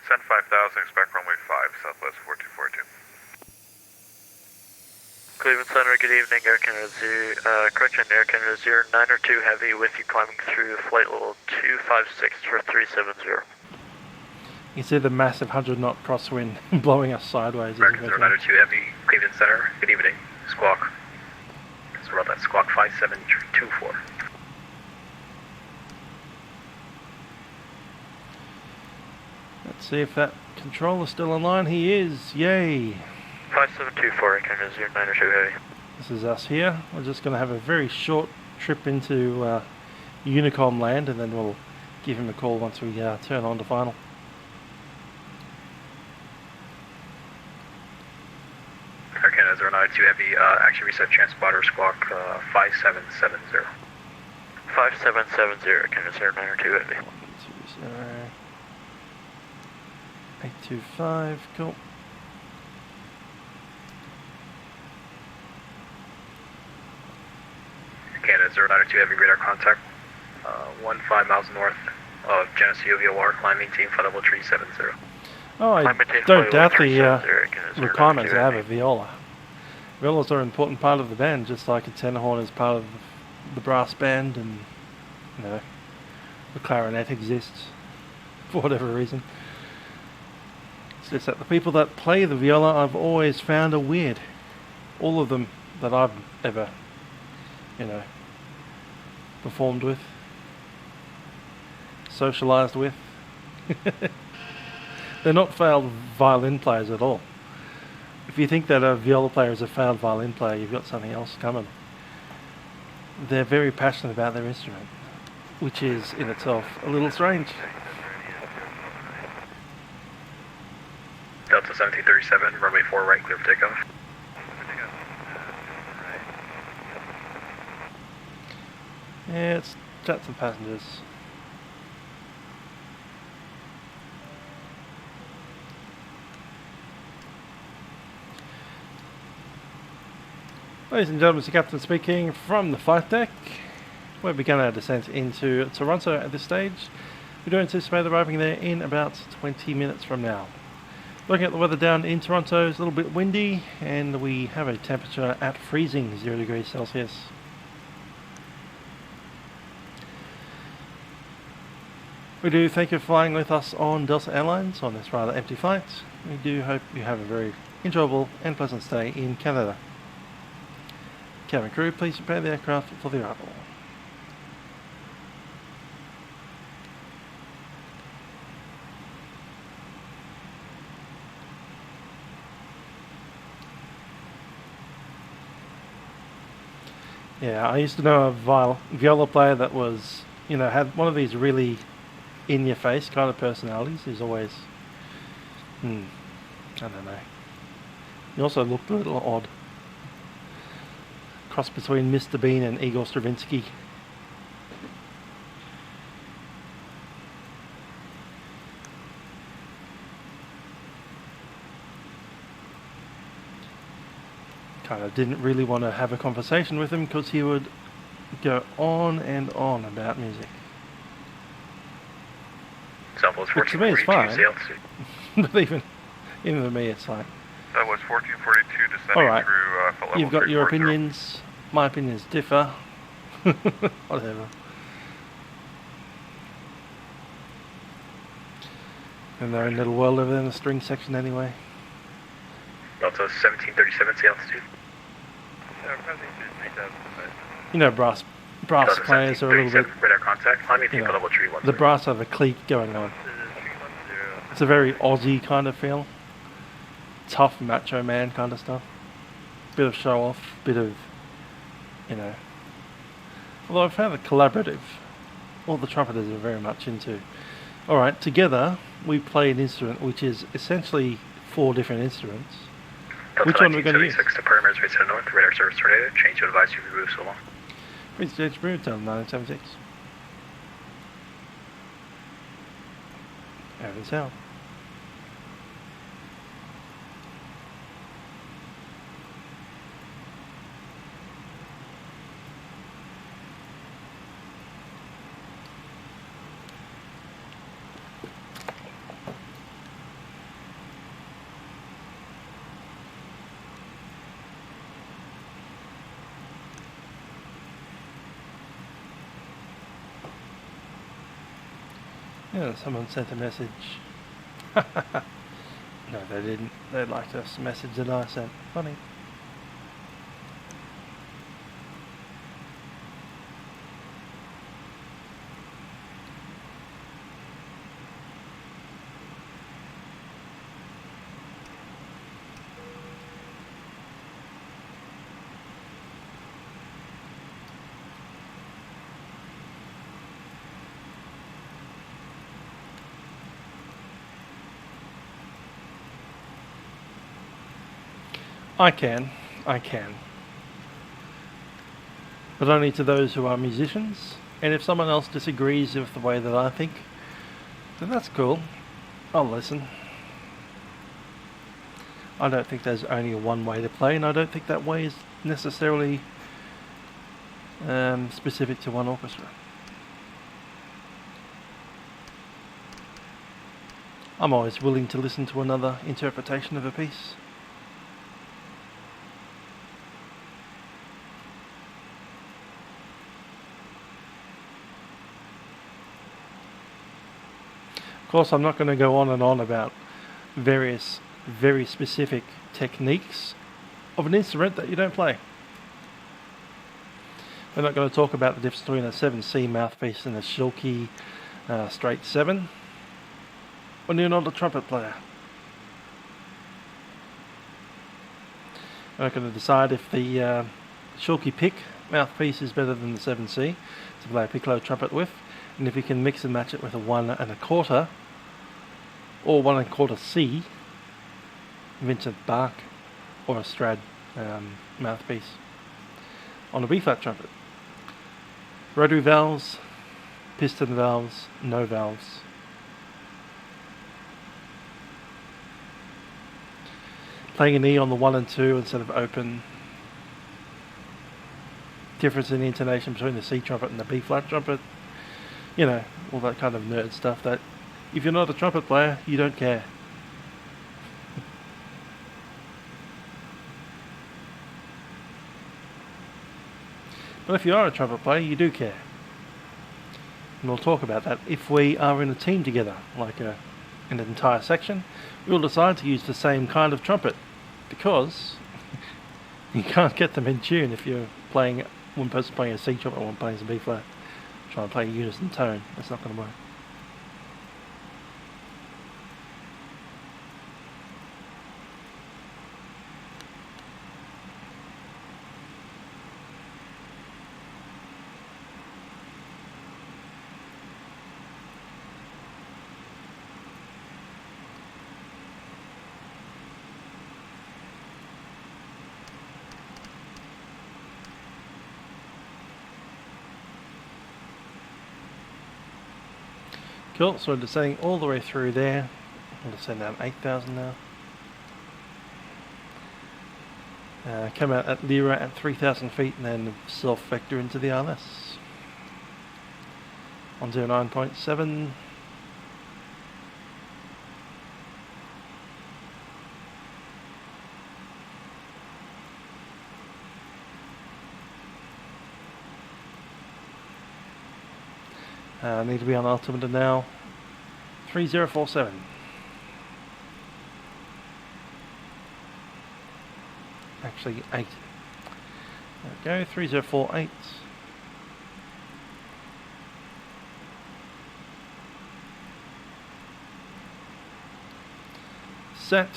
Speaker 4: Send 5,000, expect runway 5, Southwest 1442.
Speaker 6: Cleveland Center, good evening, Air Canada correction, Air Canada 092 Heavy with you climbing through flight level 256 for 370.
Speaker 1: You see the massive 100-knot crosswind blowing us sideways.
Speaker 19: American 092 Heavy, Cleveland Center, good evening, squawk
Speaker 6: So roll that squawk 5724.
Speaker 1: Let's see if that controller's still online. He is. Yay.
Speaker 6: 5724, Canada 0902 Heavy.
Speaker 1: This is us here. We're just going to have a very short trip into Unicom land, and then we'll give him a call once we turn on to final.
Speaker 6: Canada 0902 Heavy, actually reset chance spotter squawk 5770. 5770, Canada 0902 Heavy.
Speaker 1: 120 825, cool.
Speaker 6: Canada 0902 Heavy, radar contact 15 miles north of Geneseo VOR, climb maintain flight level 370.
Speaker 1: Oh, I don't doubt the requirements to have a viola. Violas are an important part of the band, just like a tenor horn is part of the brass band, and you know, the clarinet exists for whatever reason. It's just that the people that play the viola I've always found are weird. All of them that I've ever, you know, performed with, socialized with. They're not failed violin players at all. If you think that a viola player is a failed violin player, you've got something else coming. They're very passionate about their instrument, which is in itself a little strange.
Speaker 6: Delta 1737, runway 4 right, clear for takeoff.
Speaker 1: Yeah, let's chat some passengers. Ladies and gentlemen, it's the Captain speaking from the flight deck. We're beginning our descent into Toronto at this stage. We do anticipate arriving there in about 20 minutes from now. Looking at the weather down in Toronto, it's a little bit windy, and we have a temperature at freezing 0 degrees Celsius. We do thank you for flying with us on Delta Airlines on this rather empty flight. We do hope you have a very enjoyable and pleasant stay in Canada. Cabin crew, please prepare the aircraft for the arrival. Yeah, I used to know a viola player that was, you know, had one of these really in-your-face kind of personalities. He's always, I don't know. He also looked a little odd. Cross between Mr. Bean and Igor Stravinsky. Kind of didn't really want to have a conversation with him because he would go on and on about music. Which to me is fine. But even for me it's like,
Speaker 4: that was 1442 descending
Speaker 1: alright,
Speaker 4: through
Speaker 1: you've got your opinions, my opinions differ. Whatever. In their own little world over there in the string section anyway.
Speaker 6: Delta 1737, sea altitude.
Speaker 1: You know, brass players are a little bit,
Speaker 6: radar contact, climbing
Speaker 1: you know,
Speaker 6: level 310.
Speaker 1: the brass have a clique going on. It's a very Aussie kind of feel. Tough macho man kind of stuff. Bit of show off, bit of, you know. Although I found it collaborative. All the trumpeters are very much into. Alright, together we play an instrument which is essentially 4 different instruments.
Speaker 6: Delta
Speaker 1: Which one are we going to use?
Speaker 6: to perimeters right to the north, radar service tornado, change to advise you to move so long.
Speaker 1: Please change route down 976. Everything's out. Yeah, someone sent a message. No, they didn't. They liked us message that I sent. Funny. I can. But only to those who are musicians. And if someone else disagrees with the way that I think, then that's cool. I'll listen. I don't think there's only one way to play, and I don't think that way is necessarily specific to one orchestra. I'm always willing to listen to another interpretation of a piece. Of course, I'm not going to go on and on about various very specific techniques of an instrument that you don't play. We're not going to talk about the difference between a 7C mouthpiece and a Shilky straight 7 when you're not a trumpet player. We're not going to decide if the Shilky pick mouthpiece is better than the 7C to play a piccolo trumpet with, and if you can mix and match it with a 1 1/4 or 1 1/4 C Vincent Bach or a Strad mouthpiece on a B-flat trumpet. Rotary valves, piston valves, no valves. Playing an E on the 1 and 2 instead of open. Difference in the intonation between the C trumpet and the B-flat trumpet. You know, all that kind of nerd stuff that if you're not a trumpet player, you don't care. But if you are a trumpet player, you do care. And we'll talk about that. If we are in a team together, like an entire section, we'll decide to use the same kind of trumpet, because you can't get them in tune if you're playing, one person playing a C trumpet, one playing a B flat, trying to play a unison tone. That's not going to work. Cool, so we're descending all the way through there. We'll descend down 8,000 now. Come out at Lyra at 3,000 feet and then self-vector into the RLS. 109.7. Need to be on altimeter now. 3047. Actually 8. There we go, 3048. Set.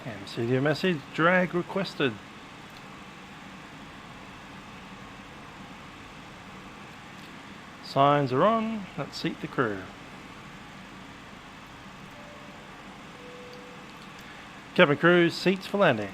Speaker 1: And see your message, drag requested. Signs are on, let's seat the crew. Cabin crew, seats for landing.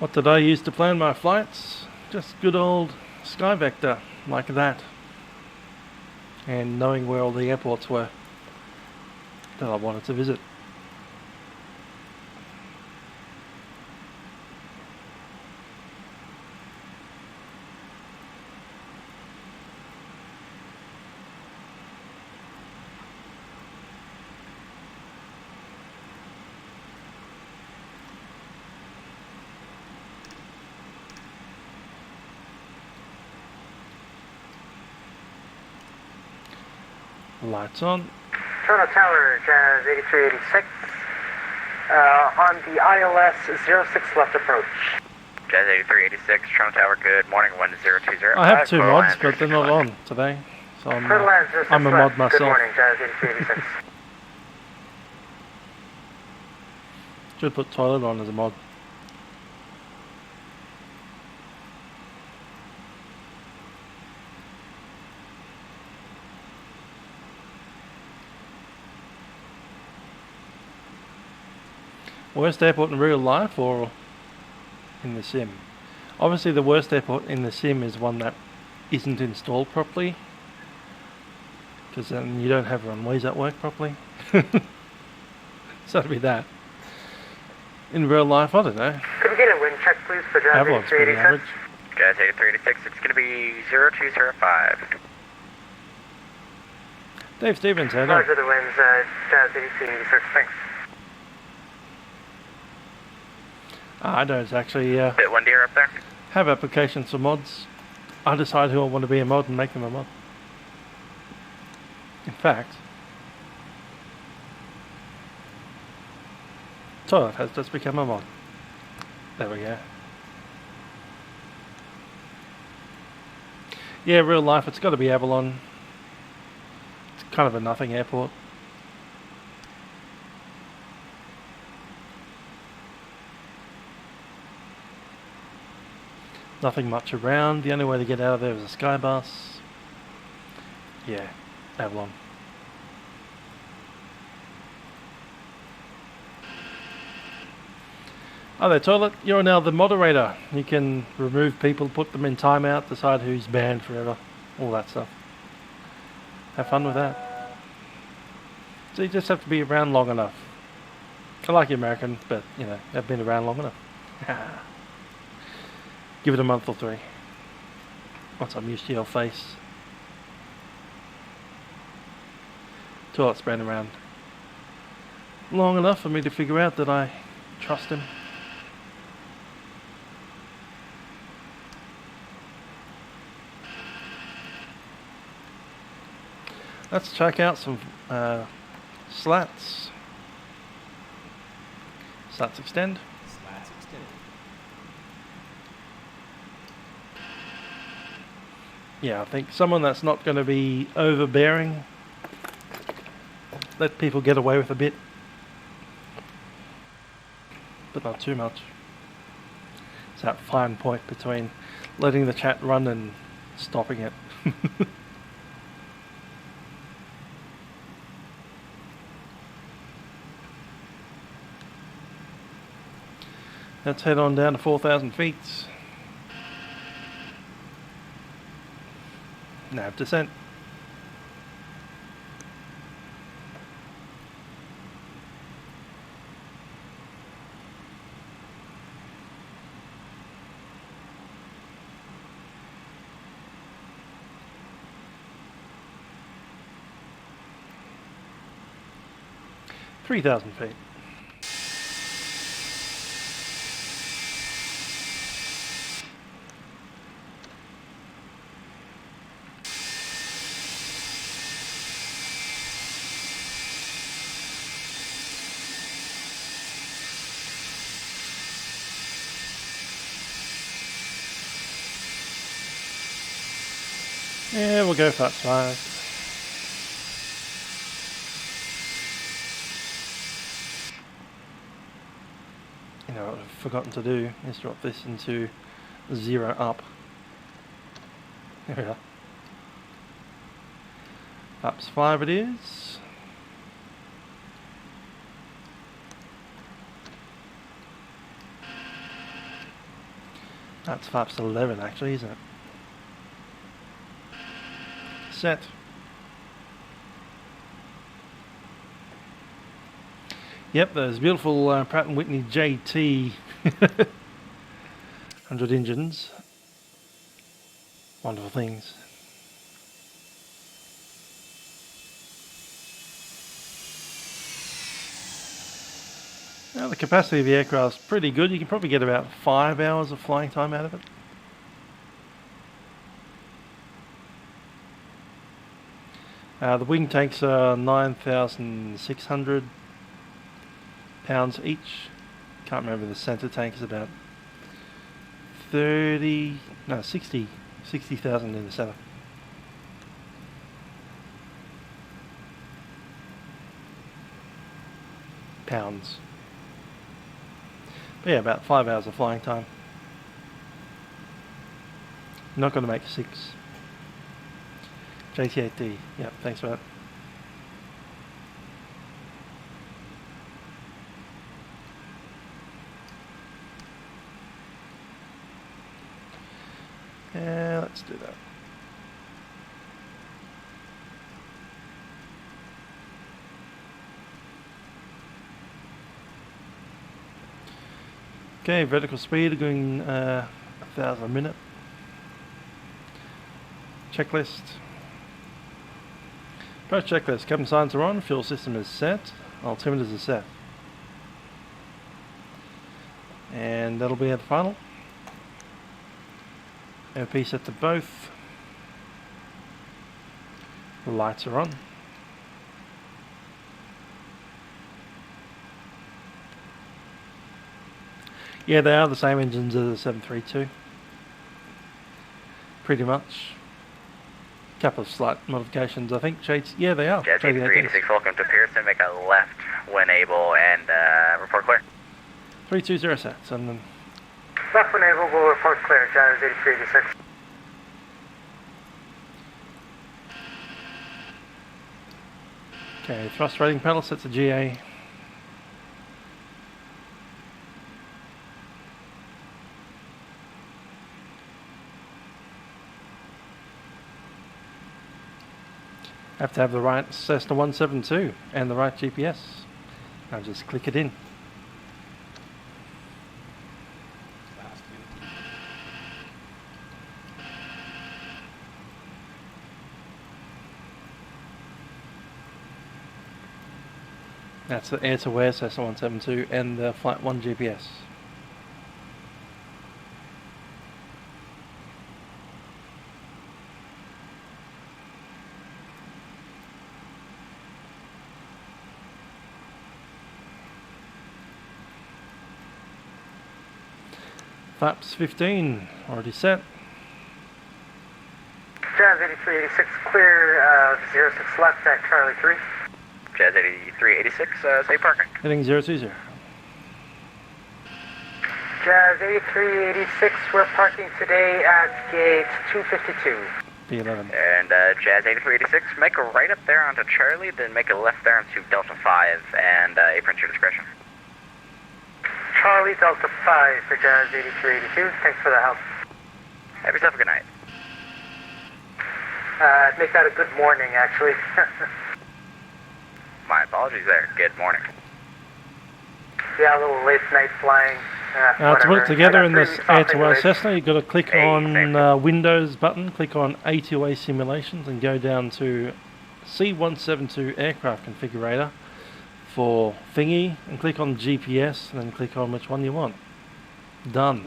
Speaker 1: What did I use to plan my flights? Just good old Sky Vector, like that. And knowing where all the airports were that I wanted to visit. Lights on.
Speaker 21: Toronto Tower, Jazz 8386. On the ILS 06 left approach.
Speaker 13: Jazz 8386, Toronto Tower, good morning, 1020.
Speaker 1: I have two mods, but they're not on today. So I'm a mod myself.
Speaker 21: Good morning, Jazz 8386.
Speaker 1: Should put toilet on as a mod. Worst airport in real life or in the sim? Obviously the worst airport in the sim is one that isn't installed properly, because then you don't have runways that work properly. So it'd be that. In real life, I don't know.
Speaker 21: Could we get a wind check please for Jazz
Speaker 1: Avalon's pretty
Speaker 21: 8386?
Speaker 1: average.
Speaker 13: Jazz 8386, it's going to be 0205.
Speaker 1: Dave Stevens, how
Speaker 21: Roger the winds, Jazz 8386, thanks.
Speaker 1: I don't actually
Speaker 13: Bit windier up there.
Speaker 1: have applications for mods. I decide who I want to be a mod and make them a mod. In fact, toilet has just become a mod. There we go. Yeah, real life, it's got to be Avalon. It's kind of a nothing airport. Nothing much around. The only way to get out of there is a sky bus. Yeah, Avalon. Oh, there, toilet. You're now the moderator. You can remove people, put them in timeout, decide who's banned forever, all that stuff. Have fun with that. So you just have to be around long enough. I like the American, but you know, they've been around long enough. Give it a month or three. Once I'm used to your face. Toilet's been around long enough for me to figure out that I trust him. Let's check out some slats. Slats extend.
Speaker 22: Slats extend.
Speaker 1: Yeah, I think someone that's not going to be overbearing. Let people get away with a bit, but not too much. It's that fine point between letting the chat run and stopping it. Let's head on down to 4,000 feet. Nav descent. Three 3,000 feet. Yeah, we'll go for that slide. You know what I've forgotten to do is drop this into 0 up. There we are. Flaps 5 it is. That's flaps 11 actually, isn't it? Set. Yep, those beautiful Pratt & Whitney JT 100 engines. Wonderful things. Now, the capacity of the aircraft's pretty good. You can probably get about 5 hours of flying time out of it. The wing tanks are 9,600 pounds each. Can't remember, the center tank is about 60,000 in the center. Pounds. But yeah, about 5 hours of flying time. Not going to make 6. JT8D, yeah, thanks for that. Yeah, let's do that. Okay, vertical speed going 1,000 a minute. Checklist. Approach checklist. Cabin signs are on. Fuel system is set. Altimeters are set. And that'll be at the final. FP set to both. The lights are on. Yeah, they are the same engines as the 732. Pretty much. Couple of slight modifications, I think. Shades, yeah, they are.
Speaker 3: Jet 386, welcome to Pearson. Make a left when able and report clear.
Speaker 1: 320 sets. And then
Speaker 21: Left when able, will report clear. Jazz 8386.
Speaker 1: okay, thrust rating panel set to GA. Have to have the right Cessna 172 and the right GPS. I'll just click it in. That's the air-to-air Cessna 172 and the Flight 1 GPS. Flaps 15 already set.
Speaker 21: Jazz 8386 clear, 06 left at Charlie 3.
Speaker 3: Jazz 8386, safe parking.
Speaker 1: Heading 020.
Speaker 21: Jazz 8386, we're parking today at gate 252.
Speaker 1: B11.
Speaker 3: And Jazz 8386, make a right up there onto Charlie, then make a left there onto Delta 5 and apron to your discretion.
Speaker 21: Charlie Delta 5 for Jazz 8382. Thanks for the help.
Speaker 3: Have yourself a good night.
Speaker 21: Make that a good morning, actually.
Speaker 3: My apologies there. Good morning.
Speaker 21: Yeah, a little late night flying.
Speaker 1: To put it together in this air-to-air Cessna, you've got to click on Windows button, click on A2A Simulations, and go down to C172 Aircraft Configurator for thingy, and click on GPS, and then click on which one you want. Done.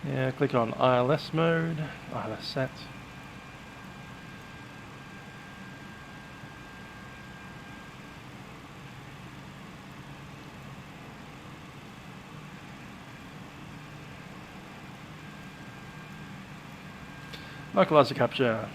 Speaker 1: Yeah, click on ILS mode, ILS set. Localizer capture.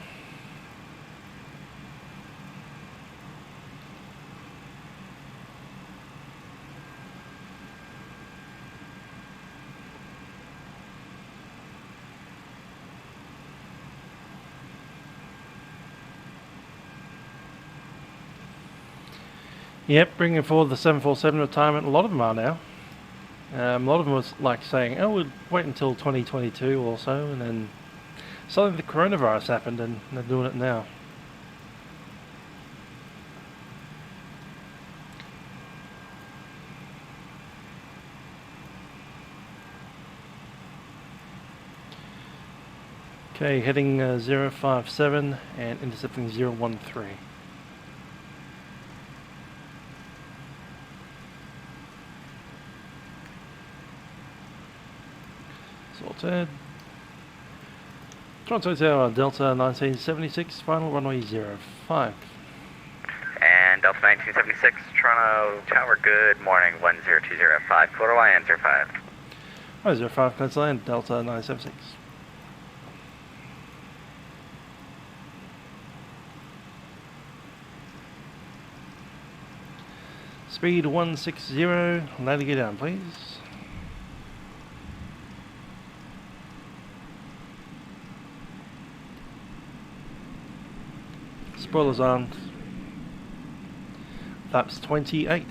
Speaker 1: Yep, bringing forward the 747 retirement. A lot of them are now. A lot of them was like saying, oh, we'll wait until 2022 or so, and then suddenly the coronavirus happened and they're doing it now. Okay, heading 057 and intercepting 013. Sorted. Toronto Tower, Delta 1976, final runway 05.
Speaker 3: And Delta 1976, Toronto Tower, good morning, 10205, quarter line 05.
Speaker 1: 05, close land, Delta 976. Speed 160, landing gear down, please. Spoilers armed. Flaps 28.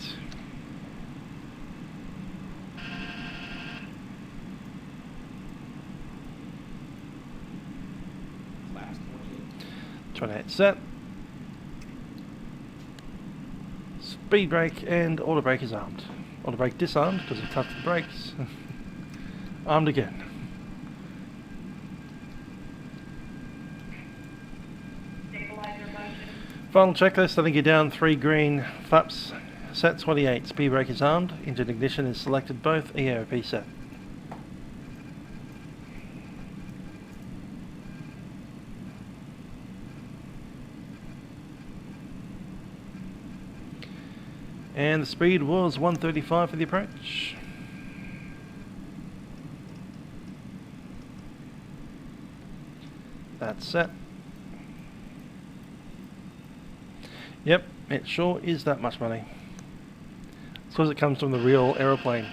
Speaker 2: Flaps
Speaker 1: 28 set. Speed brake and auto brake is armed. Auto brake disarmed because I've touched the brakes. Armed again. Final checklist, I think you're down 3 green flaps, set 28, speed brake is armed, engine ignition is selected, both EOP set. And the speed was 135 for the approach. That's set. Yep, it sure is that much money. It's because it comes from the real aeroplane.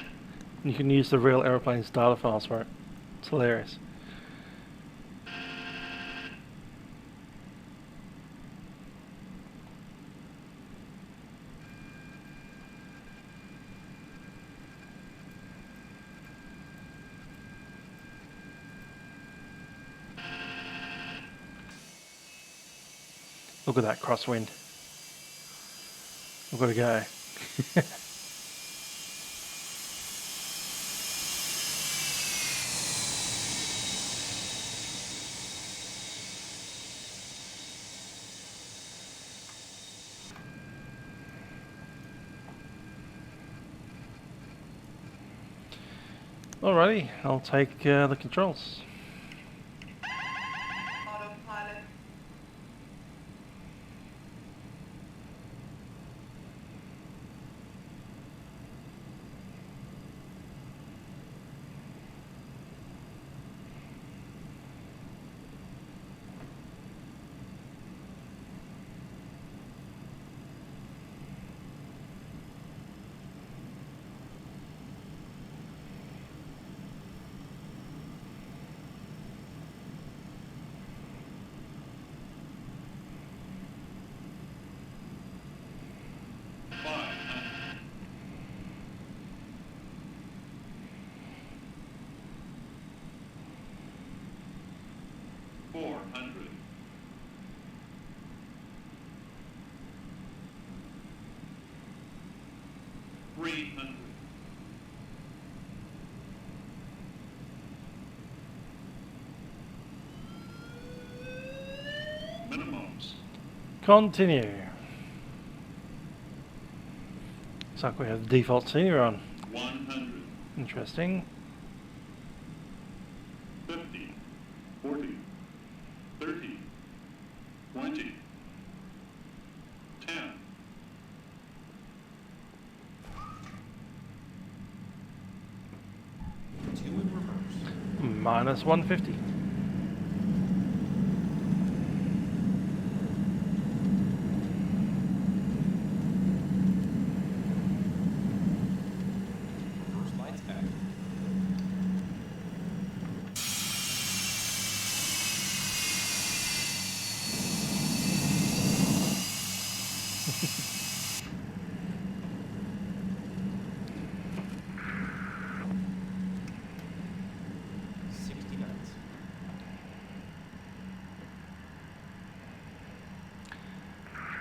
Speaker 1: You can use the real aeroplane's data files for it. It's hilarious. Look at that crosswind. We've got to go. Alrighty, I'll take the controls.
Speaker 2: Autopilot.
Speaker 22: Minimums.
Speaker 1: Continue. Looks like we have the default senior on.
Speaker 22: 100.
Speaker 1: Interesting.
Speaker 22: 50. 40. 30. 20. 10.
Speaker 1: Minus 150.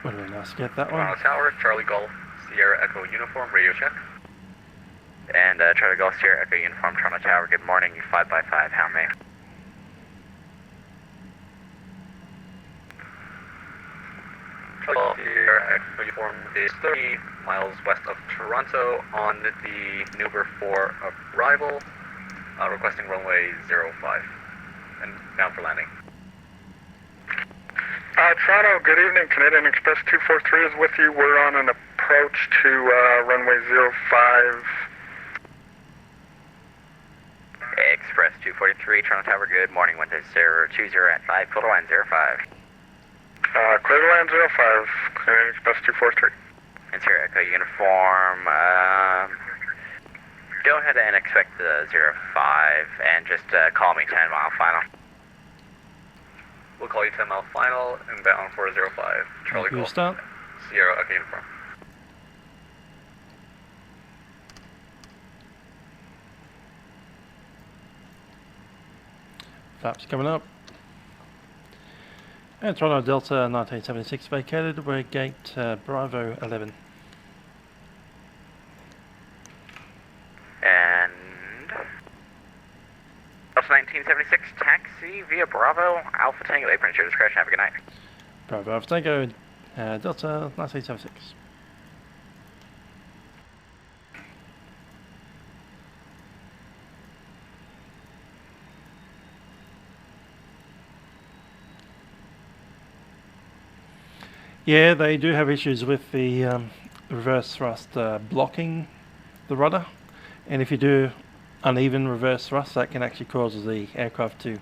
Speaker 1: Would have been nice to get that one.
Speaker 19: Toronto Tower, Charlie Golf, Sierra Echo Uniform, radio check.
Speaker 3: And Charlie Golf, Sierra Echo Uniform, Toronto Tower, good morning, 5x5, how may?
Speaker 19: Charlie Golf, Sierra Echo Uniform is 30 miles west of Toronto on the Nuber 4 arrival, requesting runway 05, and bound for landing.
Speaker 14: Toronto, good evening. Canadian Express 243 is with you. We're on an approach to runway 05.
Speaker 3: Express 243, Toronto Tower, good morning, Winter 020 at 5, total line 05.
Speaker 14: Clear to land 05, Canadian Express 243.
Speaker 3: And Sierra Echo Uniform, go ahead and expect the 05 and just call me 10 mile final.
Speaker 19: We'll call you 10 mile final and bound for 05. Charlie Golf,
Speaker 1: Stop.
Speaker 19: Sierra Echo Uniform.
Speaker 1: Flaps coming up. And Toronto Delta 1976 vacated. We're gate Bravo 11.
Speaker 3: And Delta 1976 taxi via Bravo Alpha Tango apron at your discretion. Have a good night.
Speaker 1: Bravo Alpha Tango Delta 1976. Yeah, they do have issues with the reverse thrust blocking the rudder, and if you do uneven reverse thrust, that can actually cause the aircraft to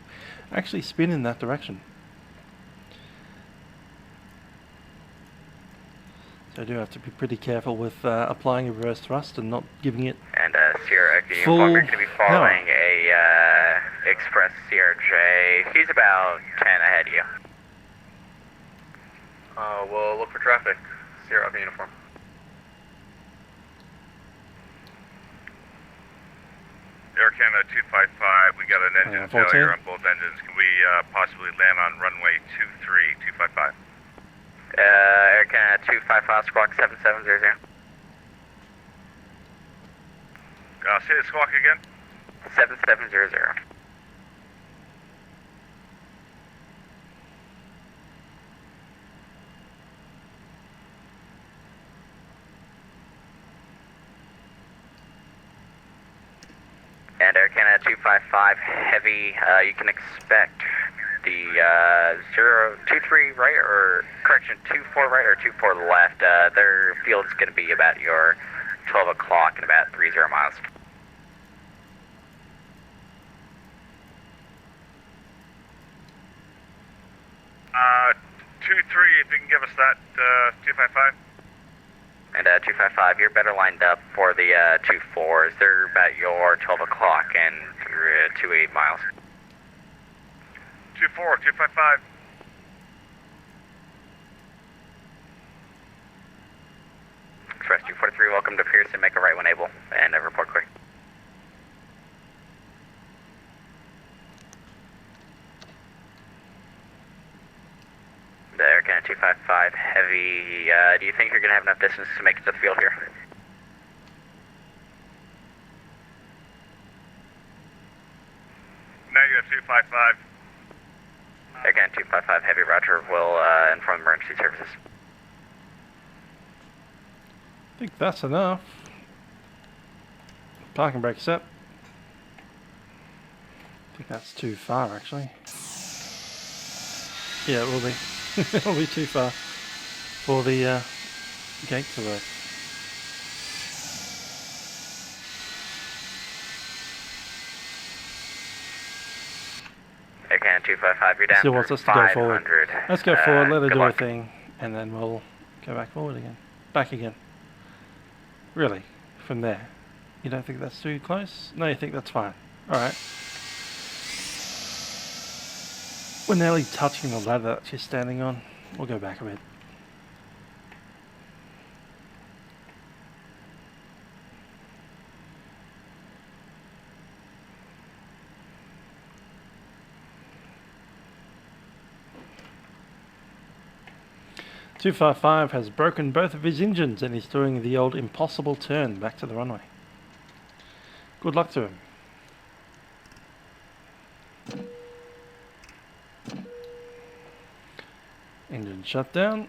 Speaker 1: actually spin in that direction. So you do have to be pretty careful with applying a reverse thrust and not giving it
Speaker 3: And Sierra Echo
Speaker 1: full
Speaker 3: Uniform, you're going to be following
Speaker 1: power.
Speaker 3: a Express CRJ. He's about 10 ahead of you.
Speaker 19: We'll look for traffic. Sierra Echo Uniform.
Speaker 4: Air Canada 255, we got an engine
Speaker 1: 14.
Speaker 4: failure on both engines. Can we possibly land on runway 23, 255?
Speaker 3: Air Canada 255, squawk 7700.
Speaker 4: Say the squawk again.
Speaker 3: 7700. And Air Canada 255 heavy, you can expect the 023 right, or correction, 24 right or 24 left. Their field's going to be about your 12 o'clock and about 30 miles.
Speaker 4: Uh, 23, if you can give us that, 255.
Speaker 3: And 255, you're better lined up for the 24s. They're about your 12 o'clock and 28 miles.
Speaker 4: 24, 255.
Speaker 3: Express 243, welcome to Pearson. Make a right when able, and report quick. The Air Canada 255 heavy, do you think you're going to have enough distance to make it to the field here?
Speaker 4: Negative 255.
Speaker 3: Air Canada 255 heavy, roger, will inform emergency services.
Speaker 1: I think that's enough. Parking brake set. I think that's too far actually. Yeah, it will be. It'll be too far for the gate to work.
Speaker 3: Air Canada 255, you're down
Speaker 1: Still
Speaker 3: for
Speaker 1: wants us to go forward.
Speaker 3: 500.
Speaker 1: Let's go forward, let her
Speaker 3: good
Speaker 1: do
Speaker 3: luck.
Speaker 1: her thing, and then we'll go back forward again. Back again. Really? From there? You don't think that's too close? No, you think that's fine. Alright. We're nearly touching the ladder that she's standing on. We'll go back a bit. 255 has broken both of his engines and he's doing the old impossible turn back to the runway. Good luck to him. Engine shut down.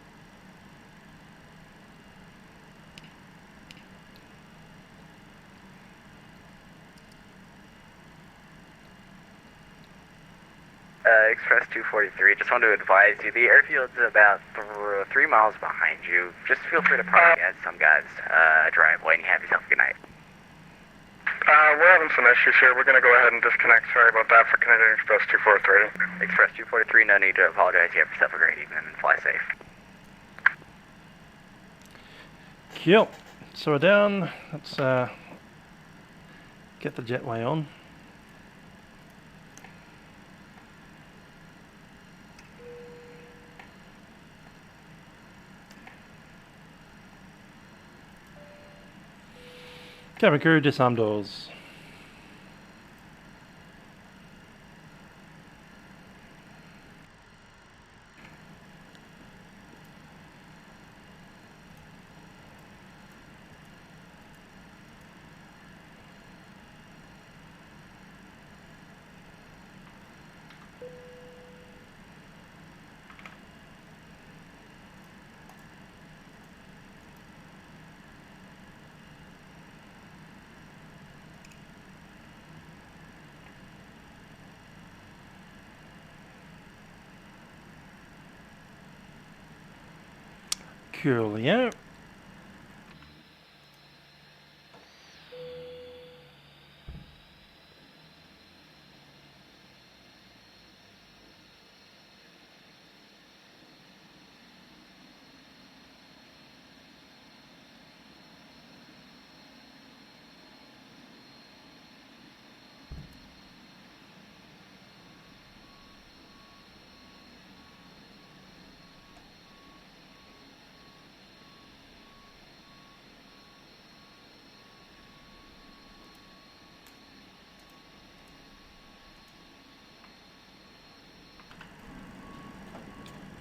Speaker 3: Express 243, just want to advise you, the airfield's about 3 miles behind you. Just feel free to park at some guy's driveway and you have yourself a good night.
Speaker 14: We're having some issues here. We're going to go ahead and disconnect. Sorry about that for Canadian Express 243.
Speaker 3: Express 243, no need to apologize. You have yourself a great evening and fly safe.
Speaker 1: Cool. So we're down. Let's get the jetway on. Cabin crew, disarm doors. Coolio.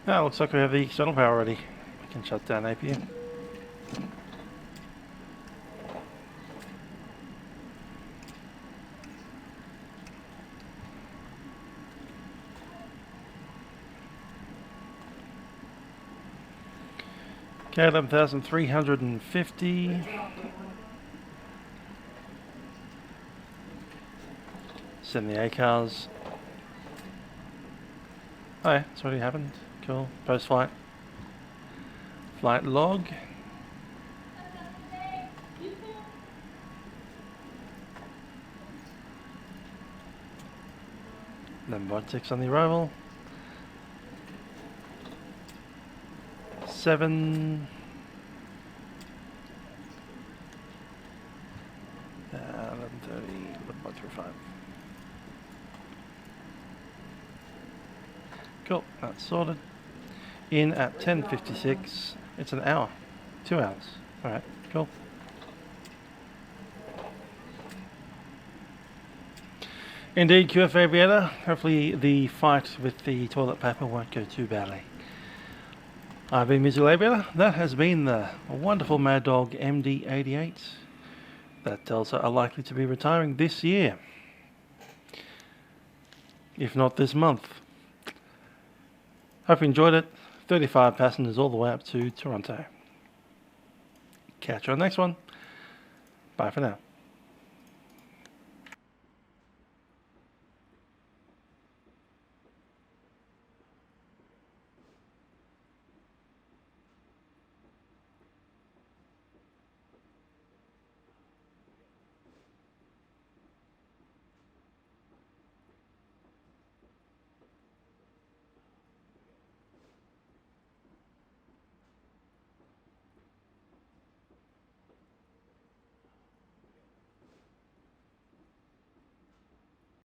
Speaker 1: Looks like we have the external power ready. We can shut down APU. Okay, 11,350. Send the A-cars. Oh yeah, it's already happened. Cool. Post-flight. Flight log. Then Vatsim on the arrival. 7. 11:30. 11.35. Cool. That's sorted. In at 10:56. It's an hour. 2 hours. Alright, cool. Indeed, QF Aviator. Hopefully the fight with the toilet paper won't go too badly. I've been Musical Aviator. That has been the wonderful MadDog MD88. That Delta are likely to be retiring this year. If not this month. Hope you enjoyed it. 35 passengers all the way up to Toronto. Catch you on the next one. Bye for now.